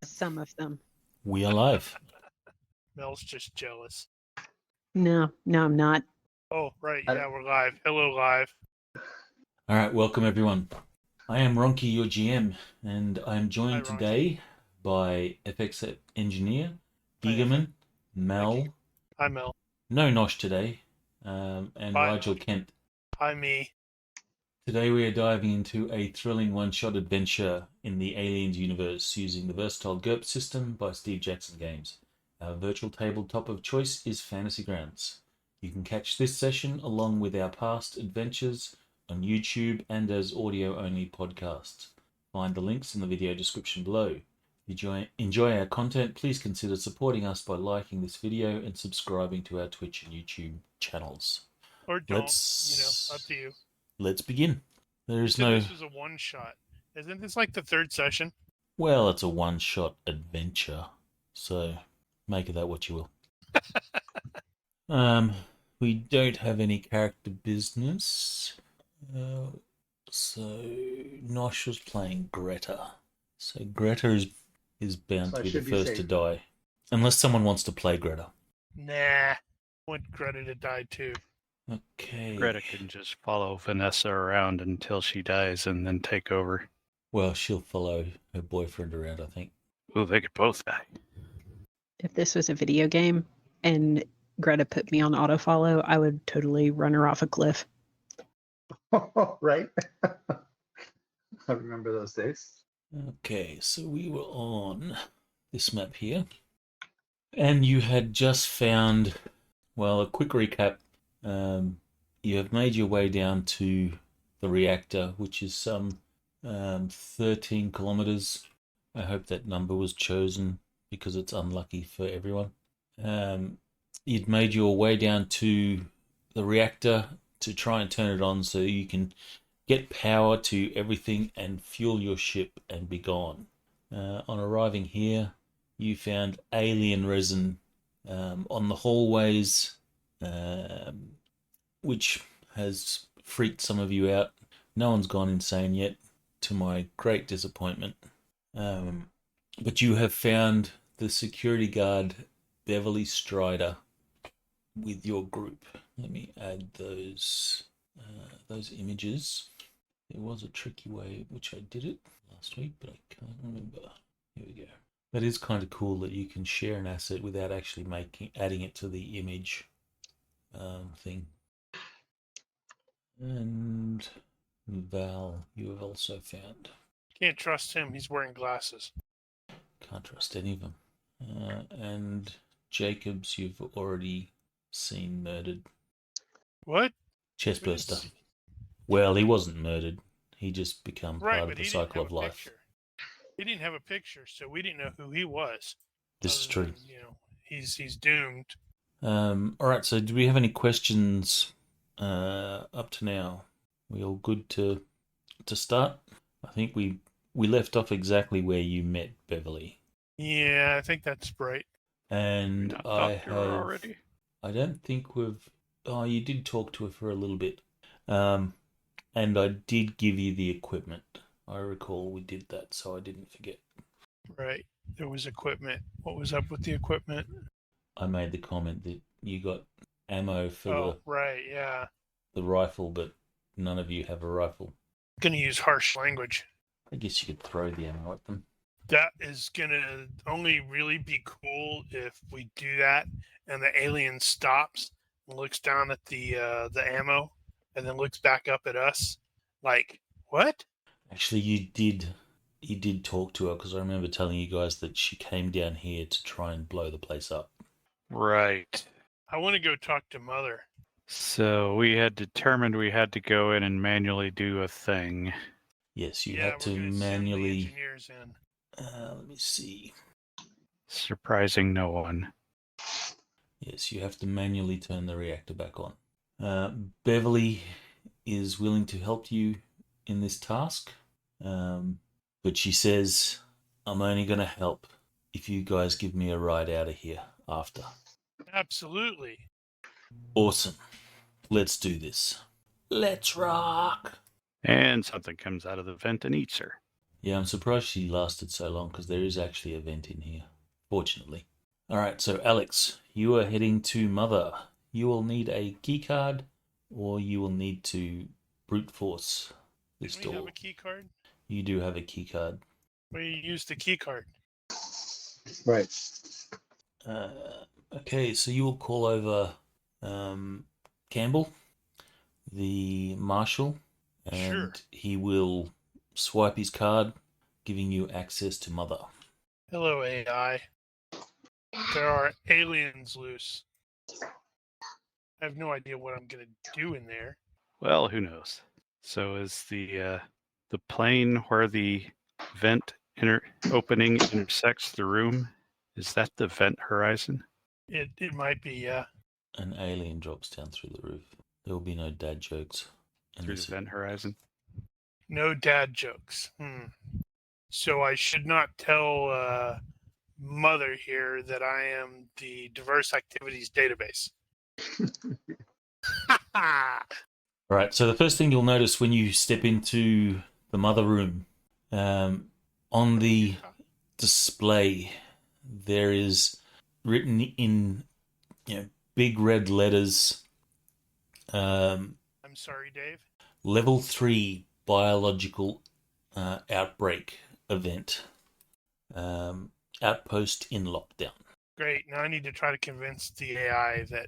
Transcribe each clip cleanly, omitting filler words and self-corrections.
Some of them. We are live. Mel's just jealous. No, I'm not. Oh, right. Yeah, we're live. Hello, live. All right, welcome everyone. I am Ronki, your GM, and I'm joined Hi, Ronki. today by FX engineer, Hi, Eagerman, Mel. Hi, Mel. No Nosh today, and Bye, Rigel Nosh. Kent. Hi, me. Today we are diving into a thrilling one-shot adventure in the Aliens universe using the versatile GURPS system by Steve Jackson Games. Our virtual tabletop of choice is Fantasy Grounds. You can catch this session along with our past adventures on YouTube and as audio-only podcasts. Find the links in the video description below. If you enjoy our content, please consider supporting us by liking this video and subscribing to our Twitch and YouTube channels. Or don't. Up to you. Let's begin. This was a one-shot. Isn't this like the third session? Well, it's a one-shot adventure, so make of that what you will. We don't have any character business. So Nosh was playing Greta. So Greta is bound to be the first to die. Unless someone wants to play Greta. Nah. I want Greta to die too. Okay. Greta can just follow Vanessa around until she dies and then take over. Well, she'll follow her boyfriend around, I think. Oh, they could both die. If this was a video game and Greta put me on autofollow, I would totally run her off a cliff. Right? I remember those days. Okay, so we were on this map here. And you had just found, well, a quick recap. You have made your way down to the reactor, which is some 13 kilometers. I hope that number was chosen because it's unlucky for everyone. You'd made your way down to the reactor to try and turn it on so you can get power to everything and fuel your ship and be gone. On arriving here, you found alien resin on the hallways, which has freaked some of you out. No one's gone insane yet, to my great disappointment. But you have found the security guard, Beverly Strider, with your group. Let me add those images. There was a tricky way which I did it last week, but I can't remember. Here we go. That is kind of cool that you can share an asset without actually adding it to the image thing. And Val, you have also found. Can't trust him. He's wearing glasses. Can't trust any of them. And Jacobs, you've already seen murdered. What? Chestburster. Well, he wasn't murdered. He just become part of the cycle of life. Picture. He didn't have a picture, so we didn't know who he was. This is true. He's doomed. All right. So, do we have any questions up to now? We all good to start? I think we left off exactly where you met Beverly. Yeah, I think that's right. And I already. I don't think we've. Oh, you did talk to her for a little bit. And I did give you the equipment. I recall we did that, so I didn't forget. Right. There was equipment. What was up with the equipment? I made the comment that you got ammo for the rifle, but none of you have a rifle. Gonna use harsh language. I guess you could throw the ammo at them. That is gonna only really be cool if we do that and the alien stops and looks down at the ammo and then looks back up at us. Like, what? Actually, you did talk to her, because I remember telling you guys that she came down here to try and blow the place up. Right. I want to go talk to Mother. So we had determined we had to go in and manually do a thing. Yes, you had to manually. Send the engineers in. Let me see. Surprising no one. Yes, you have to manually turn the reactor back on. Beverly is willing to help you in this task, but she says, I'm only going to help if you guys give me a ride out of here after. Absolutely. Awesome. Let's do this. Let's rock. And something comes out of the vent and eats her. Yeah, I'm surprised she lasted so long because there is actually a vent in here, fortunately. All right, so Alex, you are heading to Mother. You will need a key card, or you will need to brute force this Do we have door. a key card? You do have a key card. We use the key card. Right. Okay, so you will call over Campbell, the marshal, and Sure. he will swipe his card, giving you access to Mother. Hello, AI. There are aliens loose. I have no idea what I'm gonna do in there. Well, who knows? So is the plane where the vent opening intersects the room? Is that the vent horizon? It might be, yeah. An alien drops down through the roof. There will be no dad jokes. Through the vent horizon? No dad jokes. So I should not tell Mother here that I am the diverse activities database. All right, so the first thing you'll notice when you step into the Mother room, on the display, there is written in big red letters, I'm sorry, Dave. Level 3 biological outbreak event. Outpost in lockdown. Great. Now I need to try to convince the AI that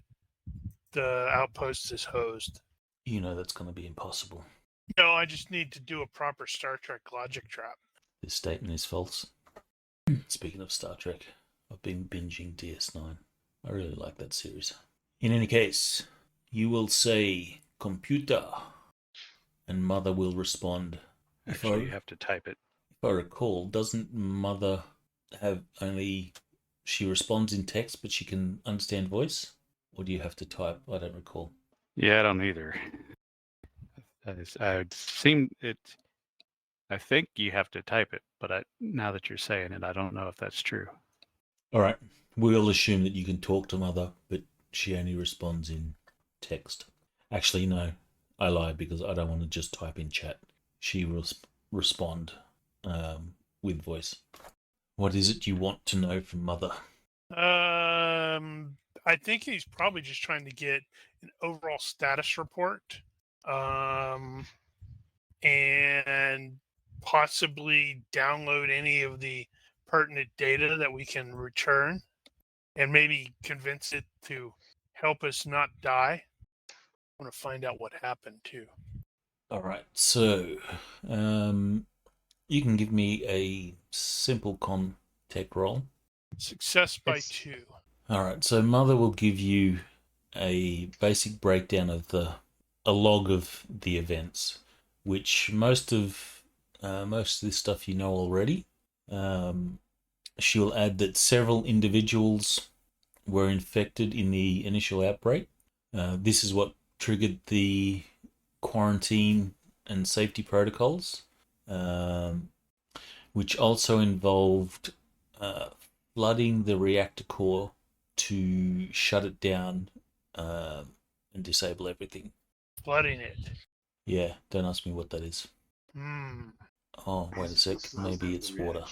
the outpost is hosed. You know that's going to be impossible. No, I just need to do a proper Star Trek logic trap. This statement is false. Speaking of Star Trek, I've been binging DS9. I really like that series. In any case, you will say computer, and Mother will respond. Actually, you have to type it. If I recall, doesn't Mother have only... She responds in text, but she can understand voice? Or do you have to type? I don't recall. Yeah, I don't either. I think you have to type it, but now that you're saying it, I don't know if that's true. All right. We'll assume that you can talk to Mother, but she only responds in text. Actually, no. I lied because I don't want to just type in chat. She will respond with voice. What is it you want to know from Mother? I think he's probably just trying to get an overall status report, and possibly download any of the pertinent data that we can return, and maybe convince it to help us not die. I want to find out what happened too. All right. So, you can give me a simple tech roll. Success by 2. All right, so Mother will give you a basic breakdown of a log of the events, which most of this stuff you know already. She'll add that several individuals were infected in the initial outbreak. This is what triggered the quarantine and safety protocols, which also involved flooding the reactor core to shut it down and disable everything. Flooding it. Yeah, don't ask me what that is. Oh, wait a sec. Maybe it's water.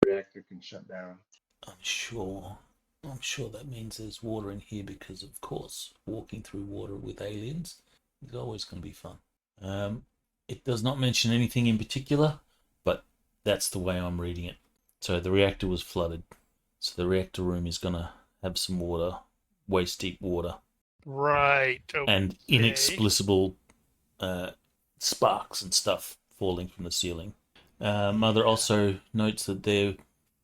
Reactor can shut down. I'm sure that means there's water in here because, of course, walking through water with aliens is always going to be fun. It does not mention anything in particular, but that's the way I'm reading it. So the reactor was flooded. So the reactor room is going to have some water, waist-deep water. Right. Okay. And inexplicable sparks and stuff falling from the ceiling. Mother also notes that there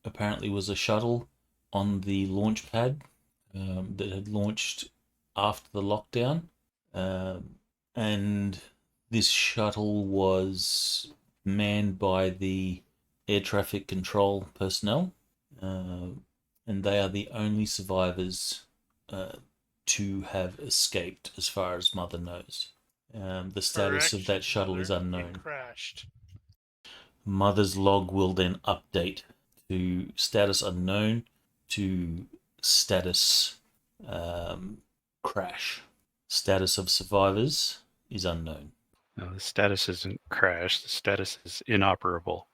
apparently was a shuttle on the launch pad that had launched after the lockdown. And this shuttle was manned by the air traffic control personnel. And they are the only survivors to have escaped, as far as Mother knows. The status of that shuttle is unknown. It crashed. Mother's log will then update to status unknown to status crash. Status of survivors is unknown. No, the status isn't crash. The status is inoperable.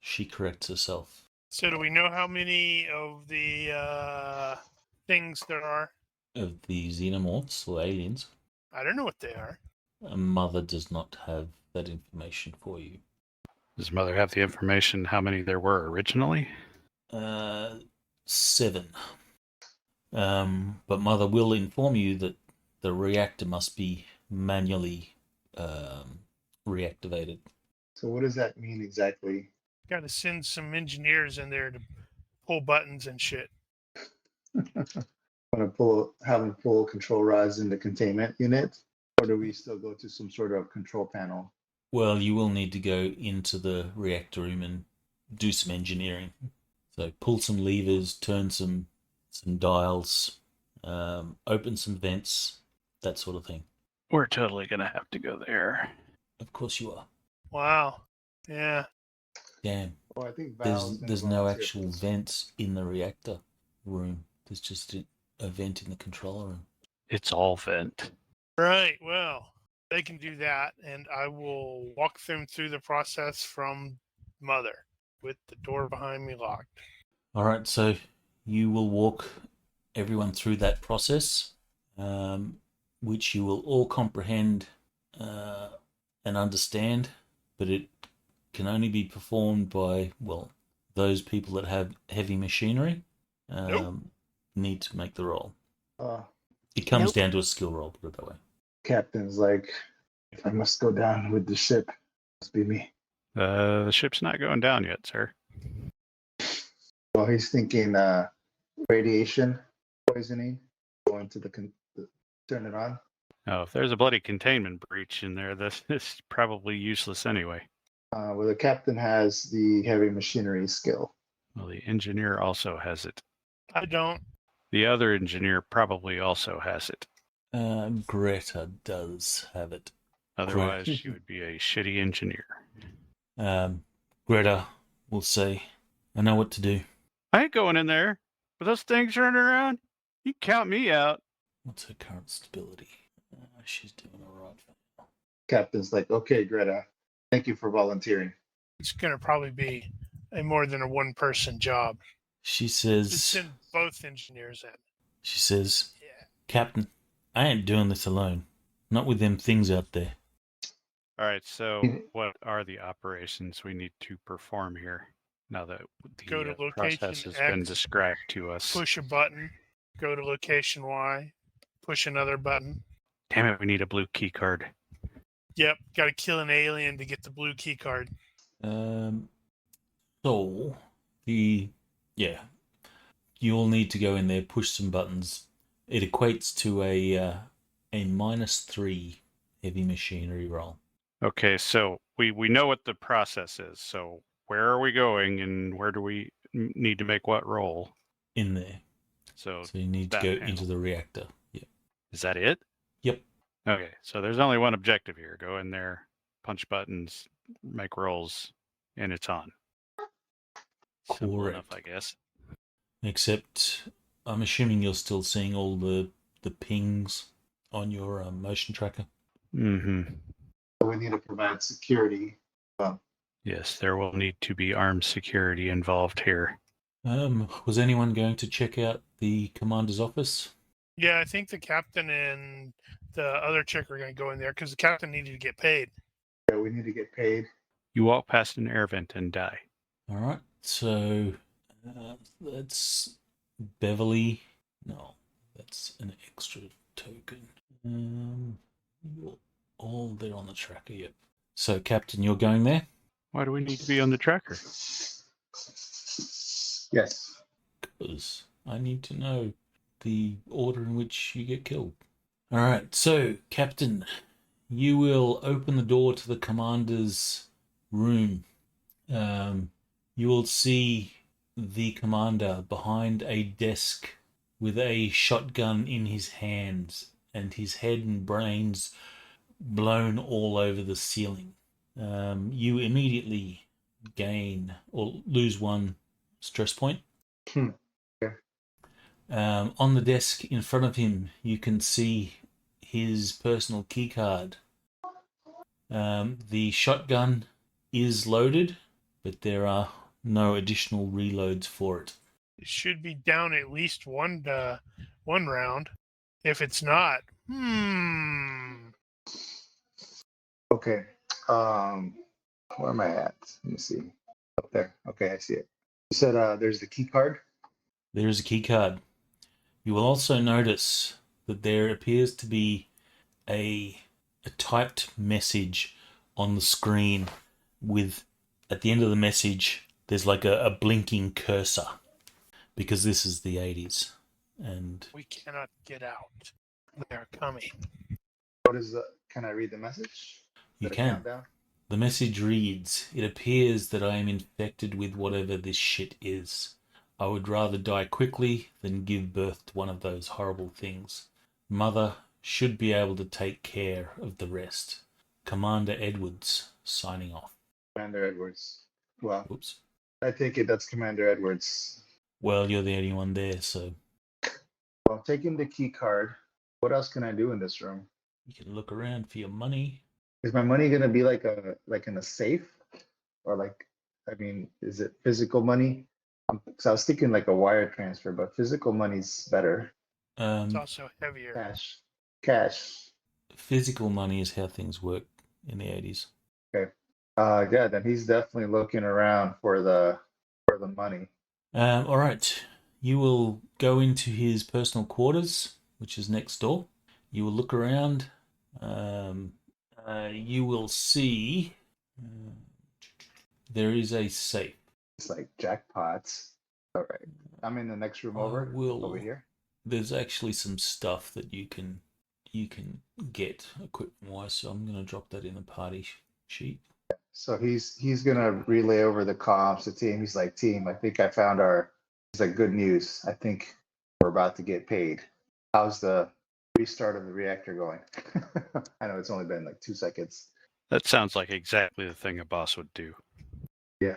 She corrects herself. So do we know how many of the things there are? Of the xenomorphs or aliens, I don't know what they are. a mother does not have that information for you. Does Mother have the information how many there were originally? 7. But Mother will inform you that the reactor must be manually reactivated. So what does that mean exactly? Got to send some engineers in there to pull buttons and shit. Want to have them pull control rods in the containment unit, or do we still go to some sort of control panel? Well, you will need to go into the reactor room and do some engineering. So pull some levers, turn some dials, open some vents, that sort of thing. We're totally going to have to go there. Of course you are. Wow. Yeah. Damn. Well, I think Val's There's gonna no volunteer actual for this. vents in the reactor room. There's just a vent in the control room. It's all vent. Right. Well, they can do that, and I will walk them through the process from Mother with the door behind me locked. All right, so you will walk everyone through that process, which you will all comprehend and understand, but it can only be performed by, well, those people that have heavy machinery need to make the roll. It comes down to a skill roll, put it that way. Captain's like, if I must go down with the ship, must be me. The ship's not going down yet, sir. Well, he's thinking radiation poisoning, going to turn it on. Oh, if there's a bloody containment breach in there, this is probably useless anyway. Well, the captain has the heavy machinery skill. Well, the engineer also has it. I don't. The other engineer probably also has it. Greta does have it. Otherwise, she would be a shitty engineer. Greta will say, I know what to do. I ain't going in there. With those things running around, you count me out. What's her current stability? She's doing all right. Captain's like, okay, Greta, thank you for volunteering. It's going to probably be a more than a one-person job. She Just says, send both engineers in. she says, Yeah. Captain, I ain't doing this alone. Not with them things out there. All right, so what are the operations we need to perform here now that Go to the location process has X, been described to us? Push a button, go to location Y, push another button. Damn it, we need a blue key card. Yep, got to kill an alien to get the blue key card. So, you'll need to go in there, push some buttons. It equates to a -3 heavy machinery roll. Okay, so we know what the process is. So where are we going and where do we need to make what roll? In there. So So you need to that go panel. into the reactor. Yeah. Is that it? Yep. Okay, so there's only one objective here. Go in there, punch buttons, make rolls, and it's on. Simple enough, Correct. I guess. Except, I'm assuming you're still seeing all the pings on your motion tracker. Mm-hmm. We need to provide security. Yes, there will need to be armed security involved here. Was anyone going to check out the commander's office? Yeah, I think the captain and the other chick are going to go in there because the captain needed to get paid. Yeah, we need to get paid. You walk past an air vent and die. All right, so that's Beverly. No, that's an extra token. You're all there on the tracker, yep. So, Captain, you're going there? Why do we need to be on the tracker? Yes. Because I need to know the order in which you get killed. All right, so, Captain, you will open the door to the commander's room. You will see the commander behind a desk with a shotgun in his hands and his head and brains blown all over the ceiling. You immediately gain or lose 1 stress point. Okay. On the desk in front of him, you can see his personal keycard. The shotgun is loaded, but there are no additional reloads for it. It should be down at least one round. If it's not, Okay. Where am I at? Let me see. Up there. Okay, I see it. You said there's the key card. There is a key card. You will also notice that there appears to be a typed message on the screen with, at the end of the message, there's like a blinking cursor, because this is the 80s. And we cannot get out. They're coming. What is the? Can I read the message? you Is it a can. countdown? The message reads, "It appears that I am infected with whatever this shit is. I would rather die quickly than give birth to one of those horrible things. Mother should be able to take care of the rest. Commander Edwards, signing off." Commander Edwards. Well, Whoops. I take it that's Commander Edwards. Well, you're the only one there, so Well, taking the key card. What else can I do in this room? you can look around for your money. Is my money gonna be like in a safe, or like, I mean, is it physical money? So I was thinking like a wire transfer, but physical money's better. It's also heavier. Cash. Physical money is how things work in the 80s. Yeah, then he's definitely looking around for the money. All right. You will go into his personal quarters, which is next door. You will look around. You will see there is a safe. It's like jackpots. All right, I'm in the next room over here. There's actually some stuff that you can get equipment-wise, so I'm going to drop that in the party sheet. So he's gonna relay over the comms to team. He's like, team, I think I found he's like, good news. I think we're about to get paid. How's the restart of the reactor going? I know it's only been like 2 seconds. That sounds like exactly the thing a boss would do. Yeah.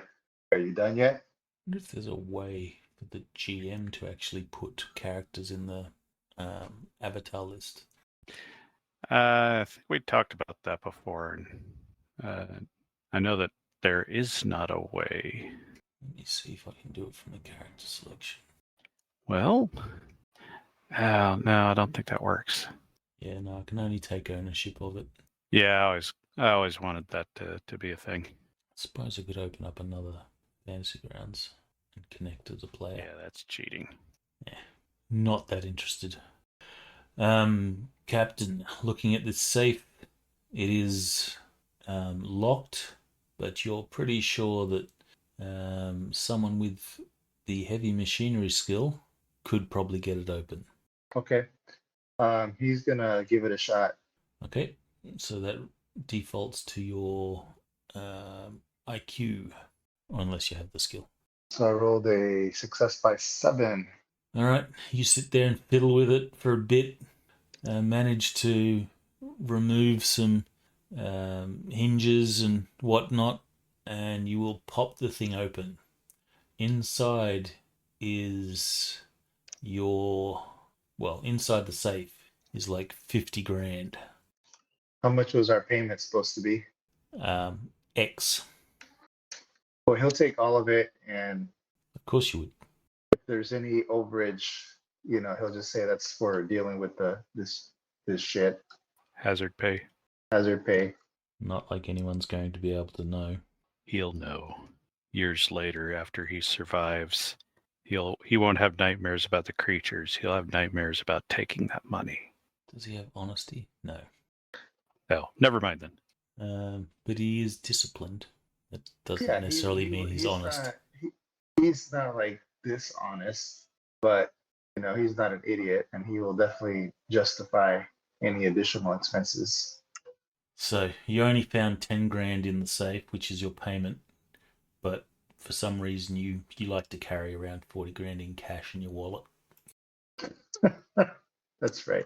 Are you done yet? I wonder if there's a way for the GM to actually put characters in the avatar list. I think we talked about that before, and I know that there is not a way. Let me see if I can do it from the character selection. Well, no, I don't think that works. Yeah, no, I can only take ownership of it. Yeah, I always wanted that to be a thing. I suppose I could open up another Fantasy Grounds and connect as a player. Yeah, that's cheating. Yeah, not that interested. Captain, looking at this safe, it is locked, but you're pretty sure that someone with the heavy machinery skill could probably get it open. Okay. He's gonna give it a shot. Okay, so that defaults to your IQ, unless you have the skill. So I rolled a success by 7. All right, you sit there and fiddle with it for a bit, manage to remove some hinges and whatnot, and you will pop the thing open. Inside is inside the safe is like 50 grand. How much was our payment supposed to be? X. Well, he'll take all of it, and Of course you would. if there's any overage, he'll just say that's for dealing with this shit. Hazard pay. Hazard pay. Not like anyone's going to be able to know. He'll know. Years later, after he survives, he won't have nightmares about the creatures. He'll have nightmares about taking that money. Does he have honesty? No. Oh, never mind then. But he is disciplined. That doesn't necessarily mean he's honest. He's not like dishonest, but he's not an idiot, and he will definitely justify any additional expenses. So you only found 10 grand in the safe, which is your payment, but for some reason you like to carry around 40 grand in cash in your wallet. That's right.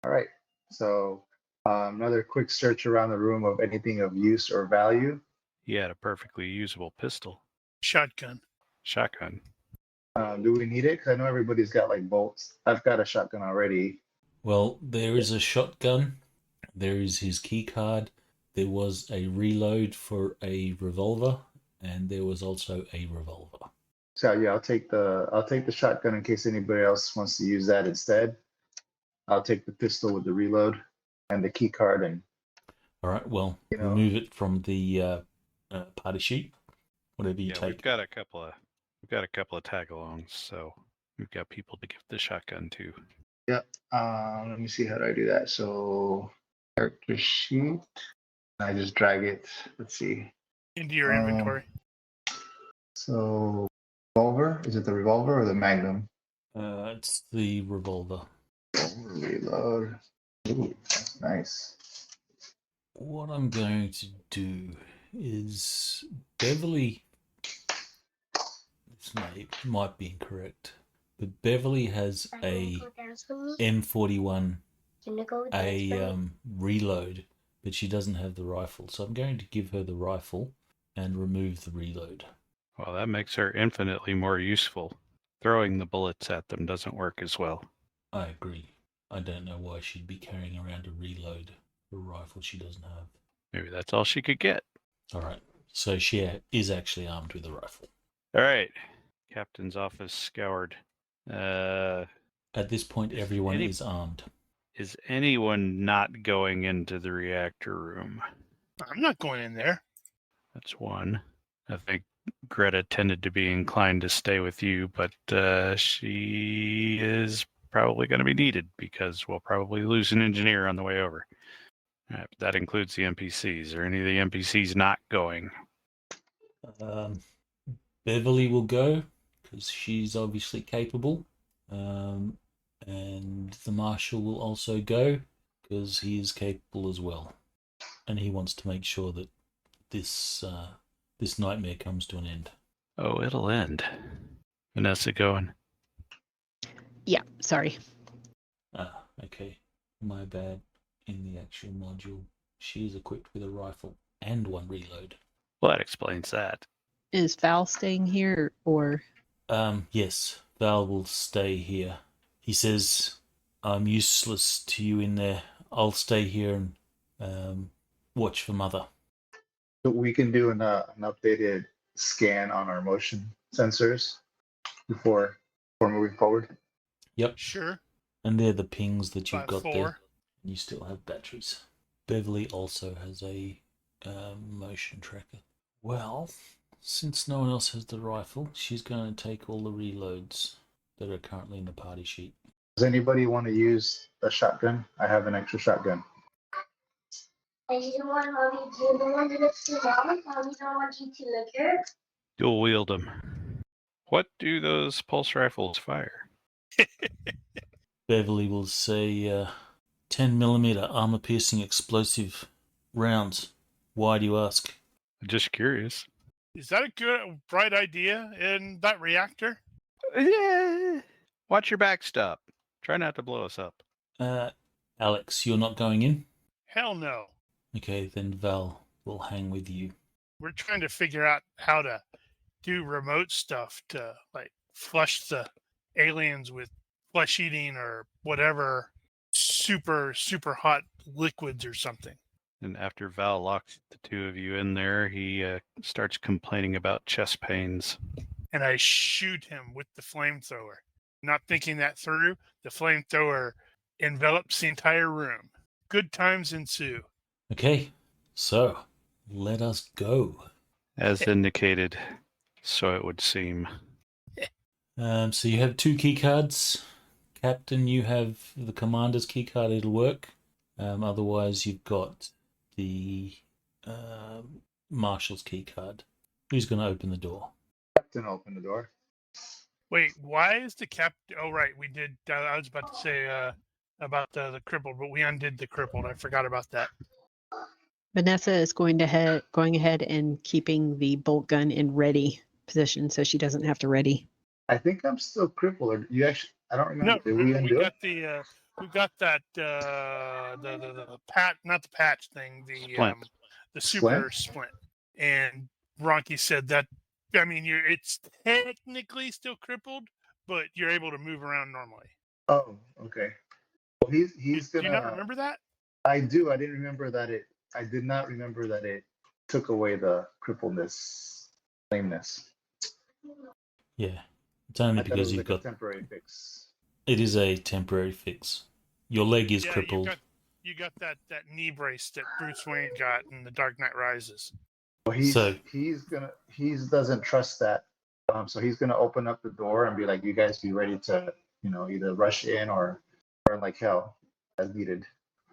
All right. So another quick search around the room of anything of use or value. He had a perfectly usable pistol. Shotgun. Do we need it? Because I know everybody's got like bolts. I've got a shotgun already. Well, there is a shotgun. There is his key card. There was a reload for a revolver, and there was also a revolver. So yeah, I'll take the shotgun in case anybody else wants to use that instead. I'll take the pistol with the reload and the key card, and All right, well, You know. remove it from the party sheet, whatever you Yeah, take. we've got a couple of tag-alongs, so we've got people to give the shotgun to. let me see how do I do that. So character sheet. I just drag it. Let's see. Into your inventory. So revolver. Is it the revolver or the magnum? It's the revolver. Reload. Ooh, that's nice. What I'm going to do is Beverly. This might be incorrect, but Beverly has a M41, a reload, but she doesn't have the rifle. So I'm going to give her the rifle and remove the reload. Well, that makes her infinitely more useful. Throwing the bullets at them doesn't work as well. I agree. I don't know why she'd be carrying around a reload for a rifle she doesn't have. Maybe that's all she could get. All right. So she is actually armed with a rifle. All right. Captain's office scoured. At this point, everyone is armed. Is anyone not going into the reactor room? I'm not going in there. That's one. I think Greta tended to be inclined to stay with you, but she is probably going to be needed because we'll probably lose an engineer on the way over. That includes the NPCs. Are any of the NPCs not going? Beverly will go because she's obviously capable. And the Marshal will also go because he is capable as well. And he wants to make sure that this nightmare comes to an end. Oh, it'll end. Vanessa going? Yeah, sorry. Okay. My bad. In the actual module, she is equipped with a rifle and one reload. Well, that explains that. Is Val staying here or? Yes, Val will stay here. He says, I'm useless to you in there. I'll stay here and watch for Mother. So we can do an updated scan on our motion sensors before moving forward. Yep. Sure. And they're the pings that you've By got 4. there. You still have batteries. Beverly also has a motion tracker. Well, since no one else has the rifle, she's going to take all the reloads that are currently in the party sheet. Does anybody want to use a shotgun? I have an extra shotgun. Dual wield them. What do those pulse rifles fire? Beverly will say 10mm armor-piercing explosive rounds. Why do you ask? Just curious. Is that a bright idea in that reactor? Yeah. Watch your backstop. Try not to blow us up. Alex, you're not going in? Hell no. Okay, then Val will hang with you. We're trying to figure out how to do remote stuff to like flush the aliens with flesh eating or whatever super hot liquids or something. And after Val locks the two of you in there, he starts complaining about chest pains. And I shoot him with the flamethrower. Not thinking that through, the flamethrower envelops the entire room. Good times ensue. Okay, so let us go. As indicated, so it would seem. So you have 2 key cards. Captain, you have the commander's key card. It'll work. Otherwise, you've got the marshal's key card. Who's going to open the door? Captain, open the door. Wait, why is the captain? Oh, right, we did. I was about to say about the crippled, but we undid the crippled. I forgot about that. Vanessa is going ahead and keeping the bolt gun in ready position so she doesn't have to ready. I think I'm still crippled. Or you actually? I don't remember. No, Did we undo got it? we got that the pat, not the patch thing, the super splint. And Ronky said that. I mean, it's technically still crippled, but you're able to move around normally. Oh, okay. Well, he's Do gonna. you not remember that? I do. I didn't remember that I did not remember that it took away the crippledness. lameness. Yeah. It's only I thought it because was you've like got... a temporary fix. It is a temporary fix. Your leg is crippled. You got that knee brace that Bruce Wayne got in The Dark Knight Rises. Well, he doesn't trust that. So he's gonna open up the door and be like, "You guys be ready to, either rush in or burn like hell as needed."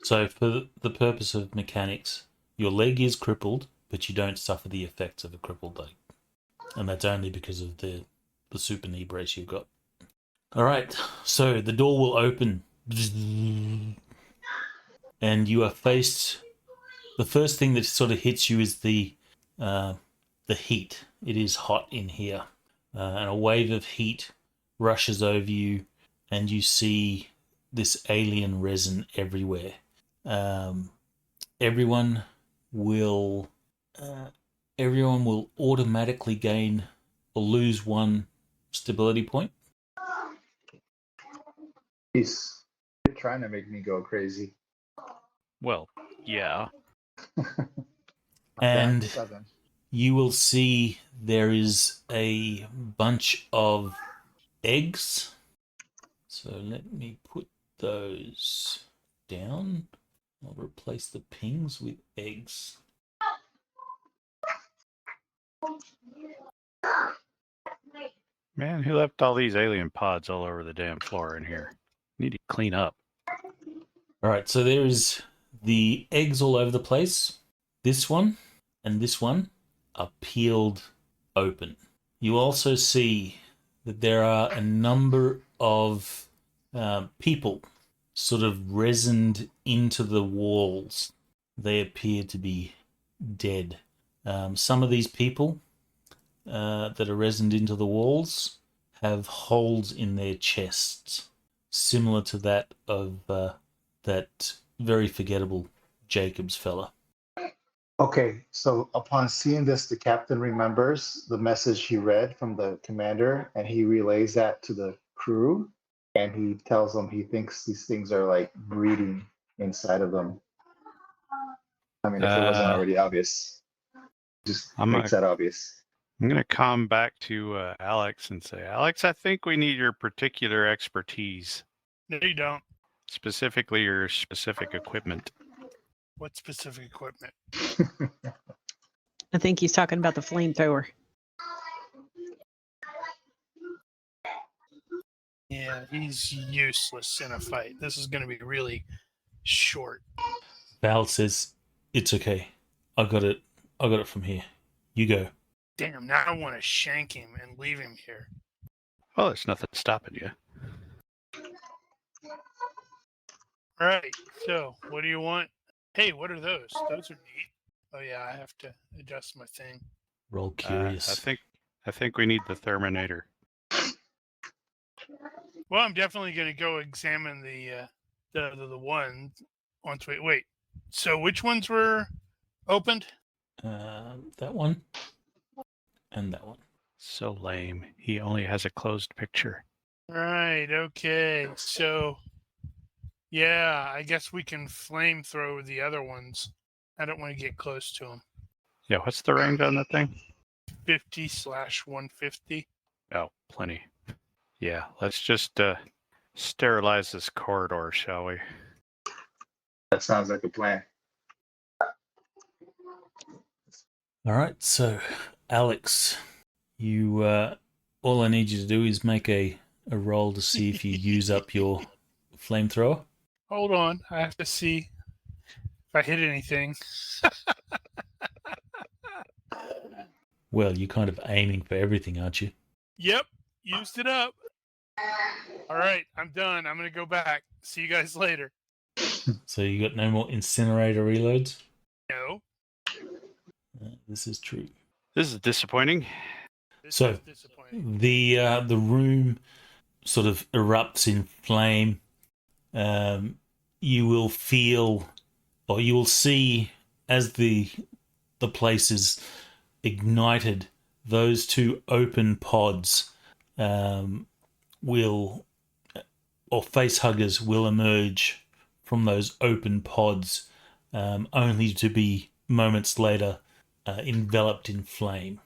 So for the purpose of mechanics, your leg is crippled, but you don't suffer the effects of a crippled leg. And that's only because of the super knee brace you've got. All right, so the door will open. And you are faced... The first thing that sort of hits you is the heat. It is hot in here. And a wave of heat rushes over you, and you see this alien resin everywhere. Everyone will automatically gain or lose 1 stability point. He's trying to make me go crazy. Well, yeah. And 7. you will see there is a bunch of eggs. So let me put those down. I'll replace the pings with eggs. Man, who left all these alien pods all over the damn floor in here? Need to clean up. All right, so there is the eggs all over the place. This one and this one are peeled open. You also see that there are a number of people sort of resined into the walls. They appear to be dead. Some of these people that are resined into the walls have holes in their chests, similar to that of that very forgettable Jacobs fella. Okay, so upon seeing this, the captain remembers the message he read from the commander, and he relays that to the crew, and he tells them he thinks these things are like breeding inside of them. I mean, if it wasn't already obvious, just makes that obvious. I'm going to come back to Alex and say, Alex, I think we need your particular expertise. No, you don't. Specifically, your specific equipment. What specific equipment? I think he's talking about the flamethrower. Yeah, he's useless in a fight. This is going to be really short. Val says, "It's okay. I got it from here. You go." Damn, now I want to shank him and leave him here. Well, there's nothing stopping you. All right, so what do you want? Hey, what are those? Those are neat. Oh yeah, I have to adjust my thing. Roll curious. I think we need the Terminator. Well, I'm definitely going to go examine the one. Wait. So which ones were opened? That one and that one. So lame. He only has a closed picture. Right. Okay. So, yeah, I guess we can flamethrow the other ones. I don't want to get close to them. Yeah, what's the range on that thing? 50/150. Oh, plenty. Yeah, let's just sterilize this corridor, shall we? That sounds like a plan. All right, so Alex, you all I need you to do is make a roll to see if you use up your flamethrower. Hold on, I have to see if I hit anything. Well, you're kind of aiming for everything, aren't you? Yep, used it up. All right, I'm done. I'm going to go back. See you guys later. So you got no more incinerator reloads? No. This is true. This is disappointing. This is disappointing. The room sort of erupts in flame. You will feel, or you will see, as the place is ignited, those two open pods will, or facehuggers will emerge from those open pods, only to be moments later enveloped in flame.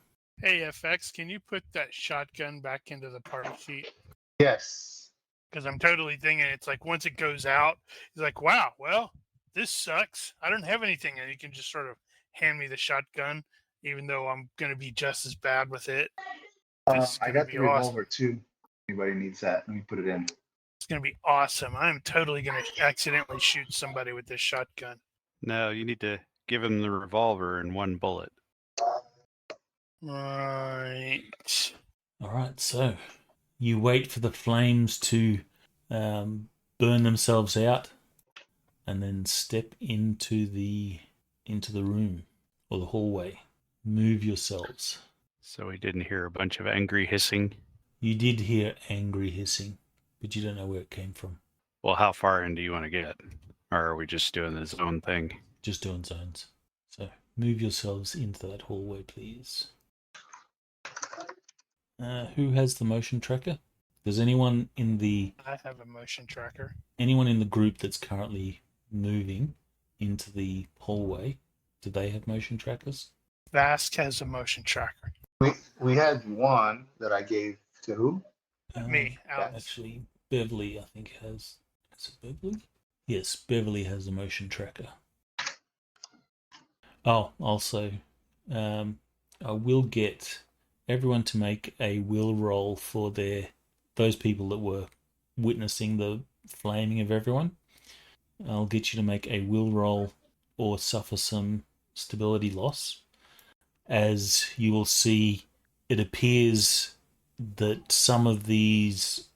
Hey, FX, can you put that shotgun back into the party sheet? Yes. Because I'm totally thinking it's like once it goes out, he's like, wow, well, this sucks. I don't have anything. And you can just sort of hand me the shotgun, even though I'm going to be just as bad with it. This is I going to got be the awesome. revolver too. Anybody needs that? Let me put it in. It's going to be awesome. I'm totally going to accidentally shoot somebody with this shotgun. No, you need to give him the revolver and one bullet. Right. All right, so you wait for the flames to burn themselves out, and then step into the room or the hallway. Move yourselves. So we didn't hear a bunch of angry hissing. You did hear angry hissing, but you don't know where it came from. Well, how far in do you want to get? Or are we just doing the zone thing? Just doing zones. So move yourselves into that hallway, please. Who has the motion tracker? Does anyone in the I have a motion tracker. group that's currently moving into the hallway, do they have motion trackers? Vask has a motion tracker. We had one that I gave to who? Me, Alex. Actually, Beverly, I think, has. Is it Beverly? Yes, Beverly has a motion tracker. Oh, also, I will get everyone to make a will roll for those people that were witnessing the flaming of everyone. I'll get you to make a will roll or suffer some stability loss. As you will see, it appears that some of these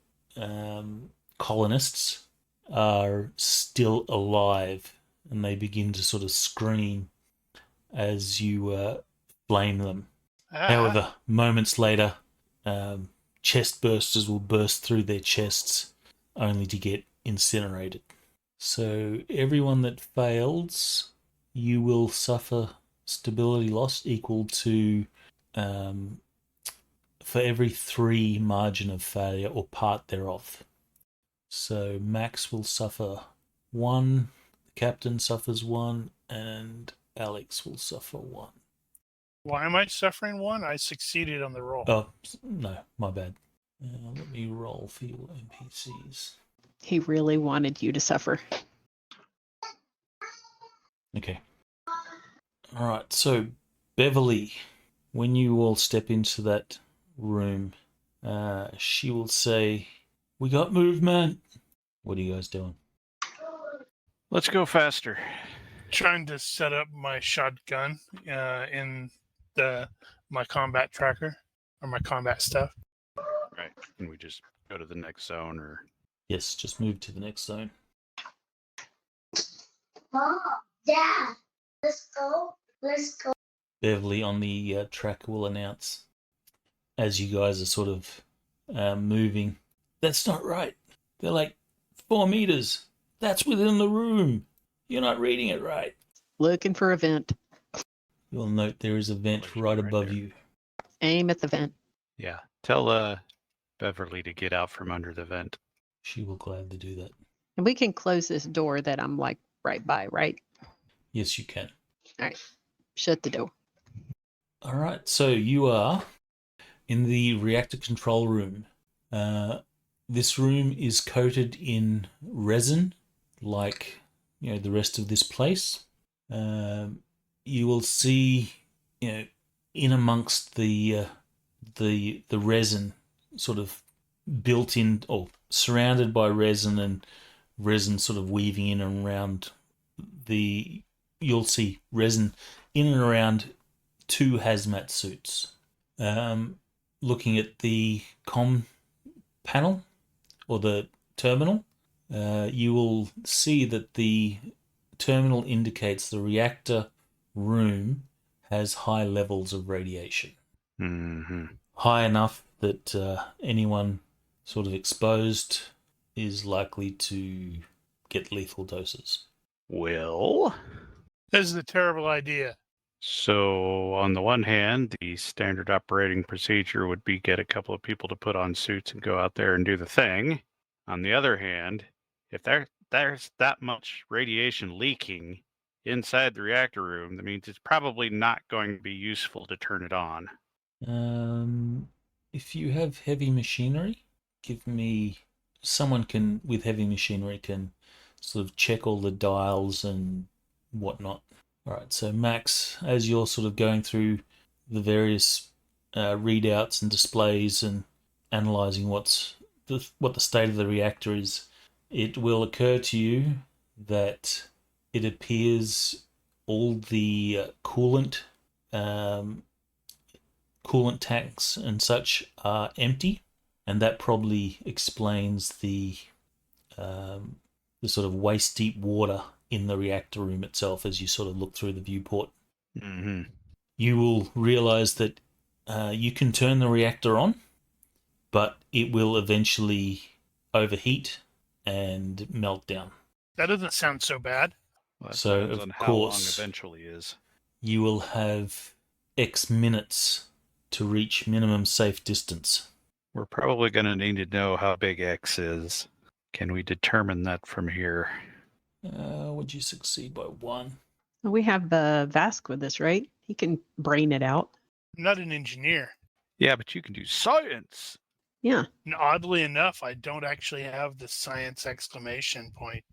colonists are still alive, and they begin to sort of scream as you blame them. However, moments later, chest bursters will burst through their chests, only to get incinerated. So everyone that fails, you will suffer stability loss equal to for every 3 margin of failure or part thereof. So Max will suffer 1, the captain suffers 1, and Alex will suffer 1. Why am I suffering 1? I succeeded on the roll. Oh, no, my bad. Let me roll for your NPCs. He really wanted you to suffer. Okay. All right, so Beverly, when you all step into that room, she will say, "We got movement." What are you guys doing? Let's go faster. Trying to set up my shotgun in my combat tracker or my combat stuff. Right. Can we just go to the next zone or? Yes, just move to the next zone. Mom, Dad, let's go. Let's go. Beverly on the tracker will announce as you guys are sort of moving. That's not right. They're like 4 meters. That's within the room. You're not reading it right. Looking for a vent. You'll note there is a vent right above there. you. Aim at the vent. Yeah. Tell Beverly to get out from under the vent. She will gladly do that. And we can close this door that I'm like right by, right? Yes, you can. All right. Shut the door. All right, so you are in the reactor control room. This room is coated in resin, like the rest of this place. You will see, in amongst the resin, sort of built in or surrounded by resin, and resin sort of weaving in and around you'll see resin in and around 2 hazmat suits. Looking at the comm panel or the terminal, you will see that the terminal indicates the reactor room has high levels of radiation. Mm-hmm. High enough that anyone sort of exposed is likely to get lethal doses. Well, This is a terrible idea. so on the one hand, the standard operating procedure would be get a couple of people to put on suits and go out there and do the thing. On the other hand, if there's that much radiation leaking inside the reactor room, that means it's probably not going to be useful to turn it on. If you have heavy machinery, give me... Someone can, with heavy machinery, can sort of check all the dials and whatnot. All right, so Max, as you're sort of going through the various readouts and displays and analyzing what the state of the reactor is, it will occur to you that it appears all the coolant tanks and such are empty, and that probably explains the sort of waist deep water in the reactor room itself as you sort of look through the viewport. Mm-hmm. You will realize that you can turn the reactor on, but it will eventually overheat and melt down. That doesn't sound so bad. Well, that So, depends of on how long course- eventually is. You will have X minutes to reach minimum safe distance. We're probably going to need to know how big X is. Can we determine that from here? Would you succeed by 1? We have Vask with us, right? He can brain it out. I'm not an engineer. Yeah, but you can do science. Yeah. And oddly enough, I don't actually have the science exclamation point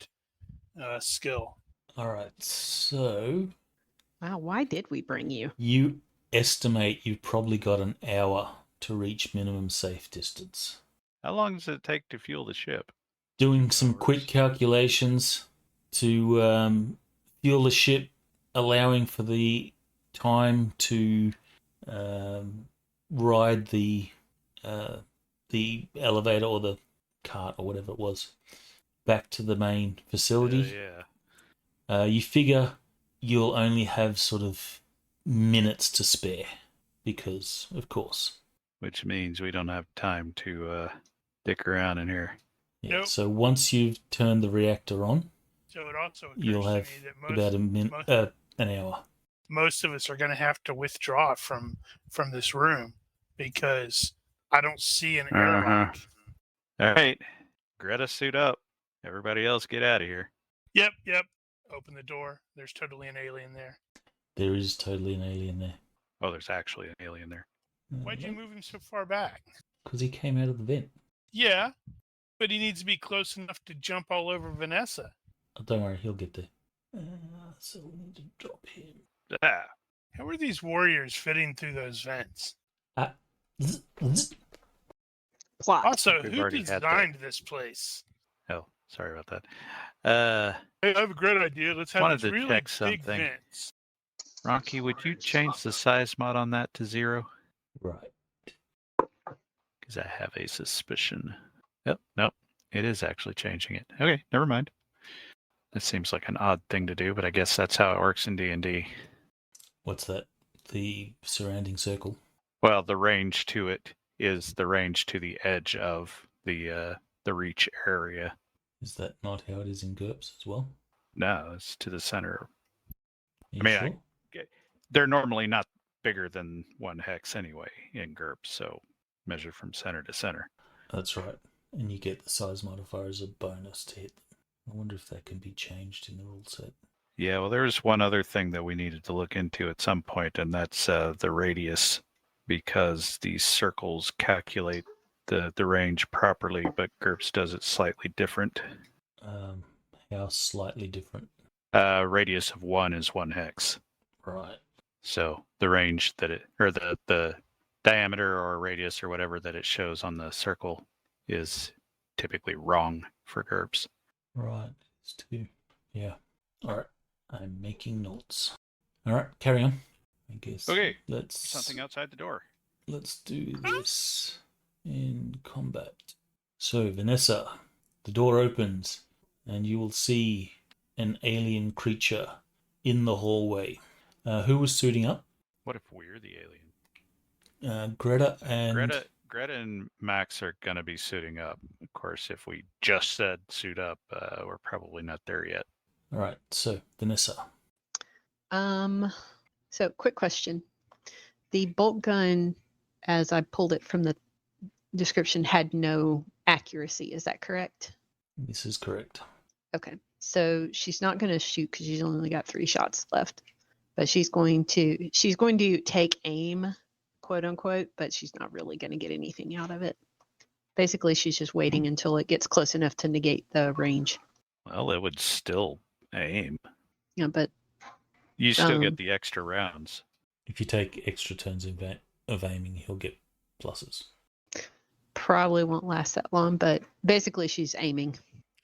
skill. All right, so Wow, why did we bring you? you estimate you've probably got an hour to reach minimum safe distance. How long does it take to fuel the ship? Doing some Hours. quick calculations to fuel the ship, allowing for the time to ride the elevator or the cart or whatever it was back to the main facility. Yeah. You figure you'll only have sort of minutes to spare because, of course. Which means we don't have time to dick around in here. Yeah. Nope. So once you've turned the reactor on, So it also occurs you'll to have me that about an hour. most of us are going to have to withdraw from this room because I don't see an airlock. All right. Greta, suit up. Everybody else get out of here. Yep. Open the door. There's totally an alien there. There is totally an alien there. Oh, there's actually an alien there. Why'd you move him so far back? Because he came out of the vent. Yeah, but he needs to be close enough to jump all over Vanessa. Oh, don't worry, he'll get there. So we'll need to drop him. Ah, How are these warriors fitting through those vents? Plot. Also, We've who already had that. designed this place? oh, sorry about that. Hey, I have a great idea. Let's have Wanted these to really check big something. vents. Rocky, would you change the size mod on that to 0? Right. Because I have a suspicion. Yep, nope. It is actually changing it. Okay, never mind. That seems like an odd thing to do, but I guess that's how it works in D&D. What's that? The surrounding circle? Well, the range to it is the range to the edge of the reach area. Is that not how it is in GURPS as well? No, it's to the center. Are you I mean, sure? They're normally not bigger than 1 hex anyway in GURPS, so measure from center to center. That's right. And you get the size modifier as a bonus to hit them. I wonder if that can be changed in the rule set. Yeah, well, there's one other thing that we needed to look into at some point, and that's the radius, because these circles calculate the range properly, but GURPS does it slightly different. How slightly different? Radius of 1 is 1 hex. Right. So the range that it, or the diameter or radius or whatever that it shows on the circle is typically wrong for GURPS. Right. It's 2. Yeah. All right. I'm making notes. All right. Carry on. I guess. Okay. Let's Something outside the door. Let's do this in combat. So, Vanessa, the door opens and you will see an alien creature in the hallway. Who was suiting up? What if we're the alien? Greta and... Greta and Max are going to be suiting up. Of course, if we just said suit up, we're probably not there yet. All right. So, Vanessa. So quick question. The bolt gun, as I pulled it from the description, had no accuracy. Is that correct? This is correct. Okay. So she's not going to shoot because she's only got 3 shots left. But she's going to take aim quote unquote, but she's not really going to get anything out of it. Basically, she's just waiting until it gets close enough to negate the range. Well, it would still aim. Yeah, but You still get the extra rounds. If you take extra turns of aiming, he'll get pluses. probably won't last that long. But basically, she's aiming.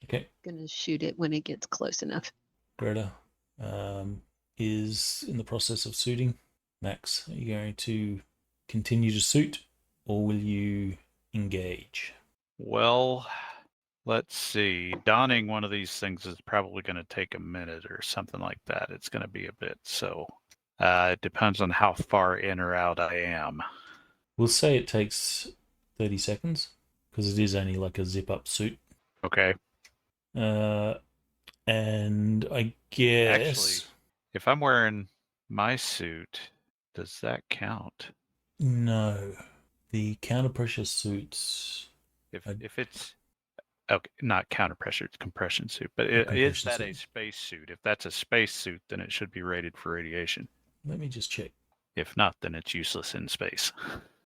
Okay. Going to shoot it when it gets close enough. Greta is in the process of suiting. Max, are you going to continue to suit, or will you engage? Well, let's see. Donning one of these things is probably going to take a minute or something like that. It's going to be a bit. So it depends on how far in or out I am. We'll say it takes 30 seconds, because it is only like a zip-up suit. Okay. And I guess... Actually, if I'm wearing my suit, does that count? No. The counter-pressure suits... If it's... Okay, not counter pressure, it's compression suit. But is that a space suit? If that's a space suit, then it should be rated for radiation. Let me just check. If not, then it's useless in space.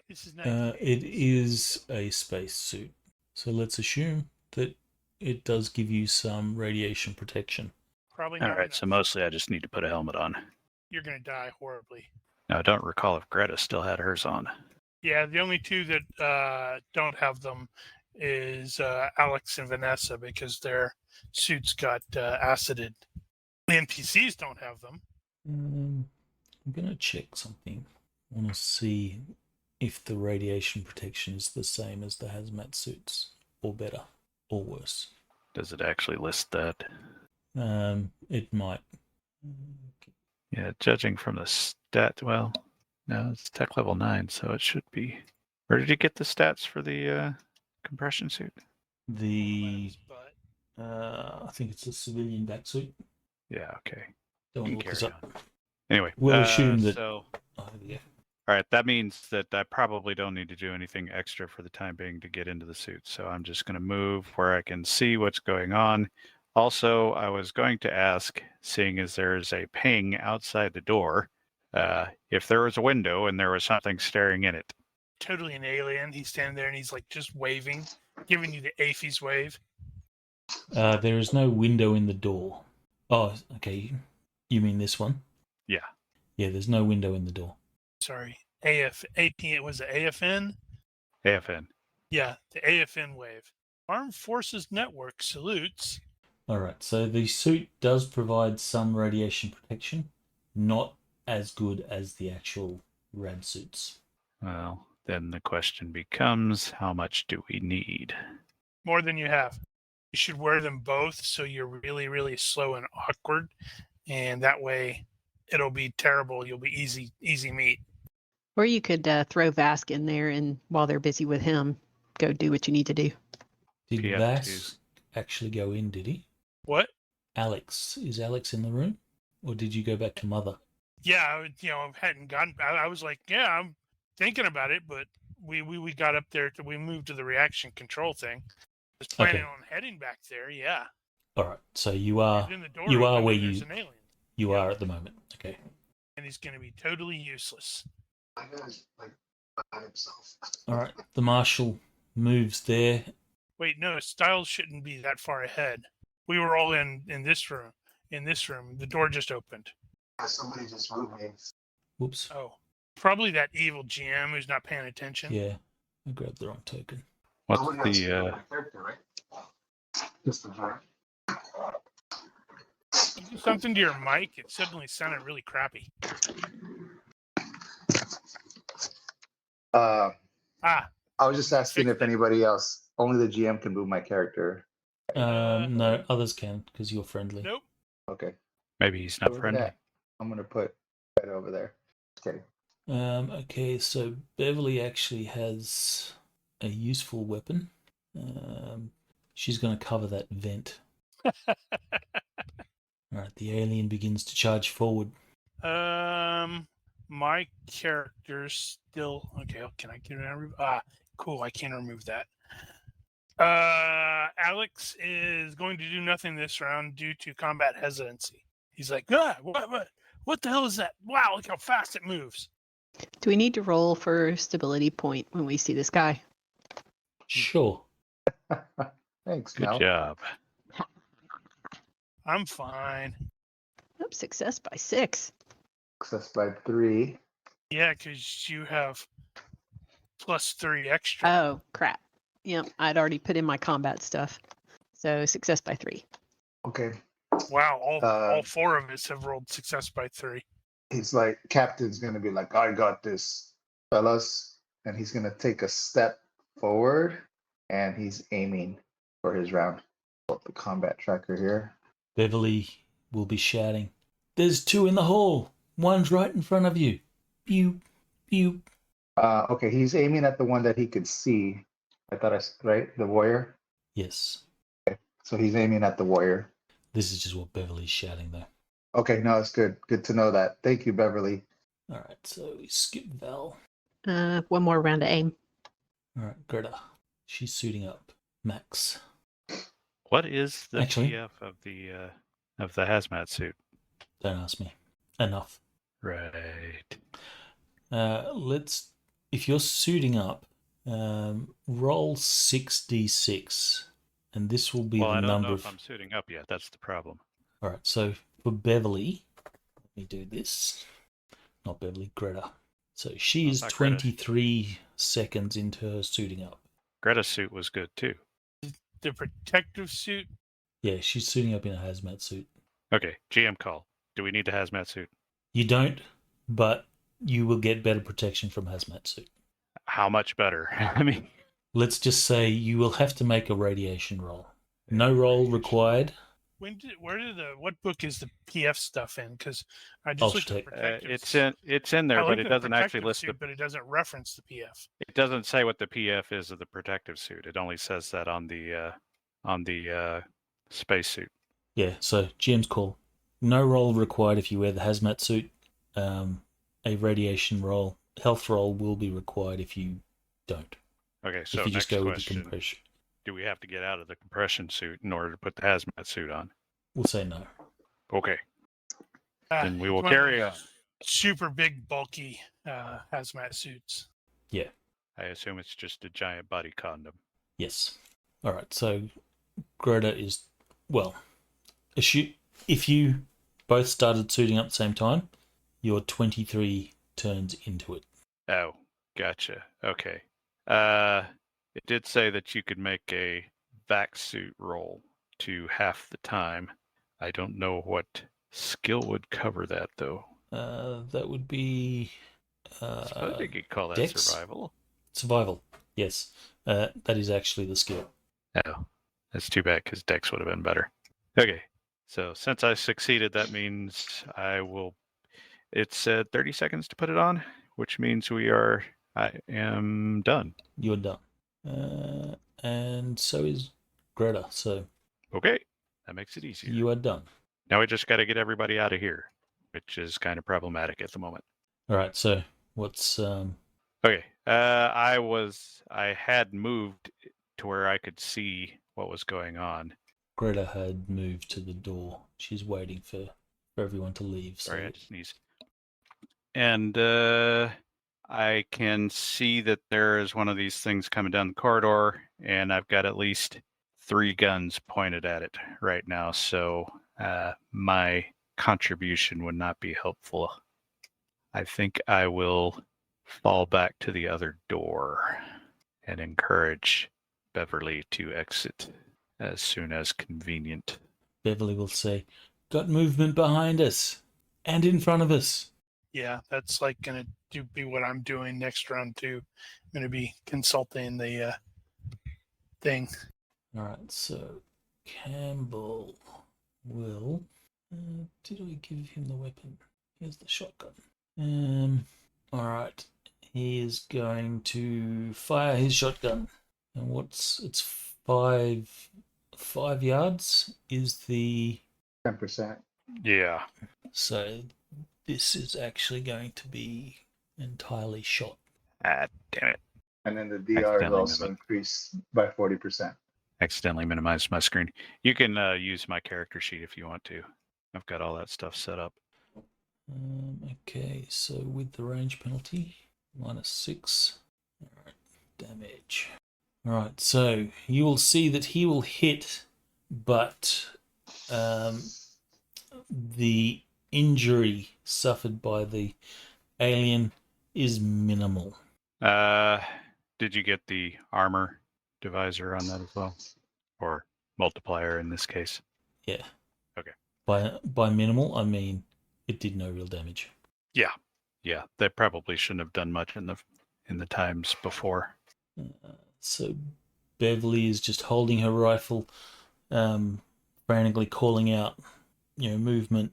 This is nice. It is a space suit. So let's assume that it does give you some radiation protection. Probably All not. right, enough. so mostly I just need to put a helmet on. You're going to die horribly. Now, I don't recall if Greta still had hers on. Yeah, the only two that don't have them is Alex and Vanessa because their suits got acided. The NPCs don't have them. I'm going to check something. I want to see if the radiation protection is the same as the hazmat suits, or better, or worse. Does it actually list that? It might. Yeah, judging from the stat, well, no, it's tech level 9, so it should be. Where did you get the stats for the compression suit? But I think it's a civilian back suit. Yeah, okay. Don't You look can this carry up. Anyway, We'll assume that. So, Oh, yeah. all right, that means that I probably don't need to do anything extra for the time being to get into the suit. So I'm just going to move where I can see what's going on. Also, I was going to ask, seeing as there's a ping outside the door, if there was a window and there was something staring in it. totally an alien. He's standing there and he's like just waving, giving you the APHIS wave. There is no window in the door. Oh, okay. You mean this one? Yeah. Yeah, there's no window in the door. Sorry, AP was it AFN? AFN. Yeah, the AFN wave. Armed Forces Network salutes. All right, so the suit does provide some radiation protection, not as good as the actual rad suits. Well, then the question becomes, how much do we need? More than you have. You should wear them both so you're really, really slow and awkward. And that way it'll be terrible. You'll be easy meat. Or you could throw Vask in there, and while they're busy with him, go do what you need to do. Did PF2. Vass actually go in, did he? What? Alex. Is Alex in the room? Or did you go back to Mother? Yeah, hadn't gotten. I was like, yeah, I'm thinking about it, but we got up there. We moved to the reaction control thing. Was planning Okay. on heading back there. Yeah. All right, so you are Then the door you are opened where and you there's an alien, you are at the moment. Okay. and he's going to be totally useless. I guy's like by himself. All right. The marshal moves there. Wait, no, Styles shouldn't be that far ahead. We were all in this room. In this room, the door just opened. Somebody just moved me. Whoops. Oh, probably that evil GM who's not paying attention. Yeah, I grabbed the wrong token. What's Nobody else the can move my character, right? Just the driver. You do something to your mic. It suddenly sounded really crappy. I was just asking Fixed if it. anybody else. Only the GM can move my character. No, others can because you're friendly. Nope. Okay. maybe he's not Where's friendly? that? I'm gonna put right over there. Just kidding. Okay, so Beverly actually has a useful weapon. She's going to cover that vent. All right, the alien begins to charge forward. My character's still okay. Can I get it? Cool. I can remove that. Alex is going to do nothing this round due to combat hesitancy. He's like, what the hell is that? Wow, look how fast it moves. Do we need to roll for stability point when we see this guy? Sure. Thanks, Good Mel. job. I'm fine. Oh, success by 6. Success by 3. Yeah, because you have +3 extra. Oh, crap. Yep, I'd already put in my combat stuff. So success by 3. Okay. Wow, all Uh, 4 of us have rolled success by 3. He's like, Captain's going to be like, I got this, fellas. And he's going to take a step forward and he's aiming for his round. Pull up the combat tracker here. Beverly will be shouting, "There's 2 in the hall. One's right in front of you. Pew, pew." Okay, he's aiming at the one that he could see. Right? The warrior. Yes. So he's aiming at the warrior. This is just what Beverly's shouting, though. Okay, no, it's good. Good to know that. Thank you, Beverly. All right, so we skip Val. One more round to aim. All right, Greta. She's suiting up. Max. What is the Actually- PF of the hazmat suit? Don't ask me. Enough. Right. If you're suiting up, roll 6d6, and this will be Well, the I don't number know of. if I'm suiting up yet. That's the problem. All right, so for Beverly, let me do this. Not Beverly, Greta. So she Oh, is not Greta. 23 seconds into her suiting up. Greta's suit was good too. The protective suit. Yeah, she's suiting up in a hazmat suit. Okay, GM call. Do we need the hazmat suit? You don't, but you will get better protection from hazmat suit. How much better? I mean, Let's just say you will have to make a radiation roll. No roll required. What book is the PF stuff in? Because I just looked at Ultratech. protective. it's in there, I but looked it at doesn't actually protective list suit, but it doesn't reference the PF. It doesn't say what the PF is of the protective suit. It only says that on the space suit. Yeah, so GM's call. No roll required if you wear the hazmat suit. A radiation roll, health roll will be required if you don't. Okay, so if you next just go with the question: compression. do we have to get out of the compression suit in order to put the hazmat suit on? We'll say no. Okay, then we will One of carry those on. Super big, bulky hazmat suits. Yeah. I assume it's just a giant body condom. Yes. All right. So Greta is if you both started suiting up at the same time, you're 23 turns into it. Oh, gotcha. Okay. It did say that you could make a vac suit roll to half the time. I don't know what skill would cover that though. That would be I suppose you could call that Dex? survival. survival. Yes, that is actually the skill. Oh, that's too bad because Dex would have been better. Okay, so since I succeeded, that means I will. It said 30 seconds to put it on, which means I am done. You're done. And so is Greta. So Okay, that makes it easier. you are done. Now we just got to get everybody out of here, which is kind of problematic at the moment. All right. So what's Okay, I had moved to where I could see what was going on. Greta had moved to the door. She's waiting for everyone to leave. So Sorry, I had to sneeze. And I can see that there is one of these things coming down the corridor, and I've got at least 3 guns pointed at it right now. So my contribution would not be helpful. I think I will fall back to the other door and encourage Beverly to exit as soon as convenient. Beverly will say, "Got movement behind us and in front of us." Yeah, that's like going to be what I'm doing next round too. I'm going to be consulting the thing. All right. So Campbell will. Did I give him the weapon? Here's the shotgun. All right. He is going to fire his shotgun. And it's 5 yards is the 10%. Yeah. so this is actually going to be entirely shot. Ah, damn it. And then the DR is Accidentally also increased by 40%. Accidentally minimized my screen. You can use my character sheet if you want to. I've got all that stuff set up. Okay, so with the range penalty, -6. Alright, damage. Alright, so you will see that he will hit, but the injury suffered by the alien is minimal. Did you get the armor divisor on that as well? Or multiplier in this case? Yeah. Okay. By minimal, I mean it did no real damage. Yeah, they probably shouldn't have done much in the times before. So Beverly is just holding her rifle, frantically calling out, movement.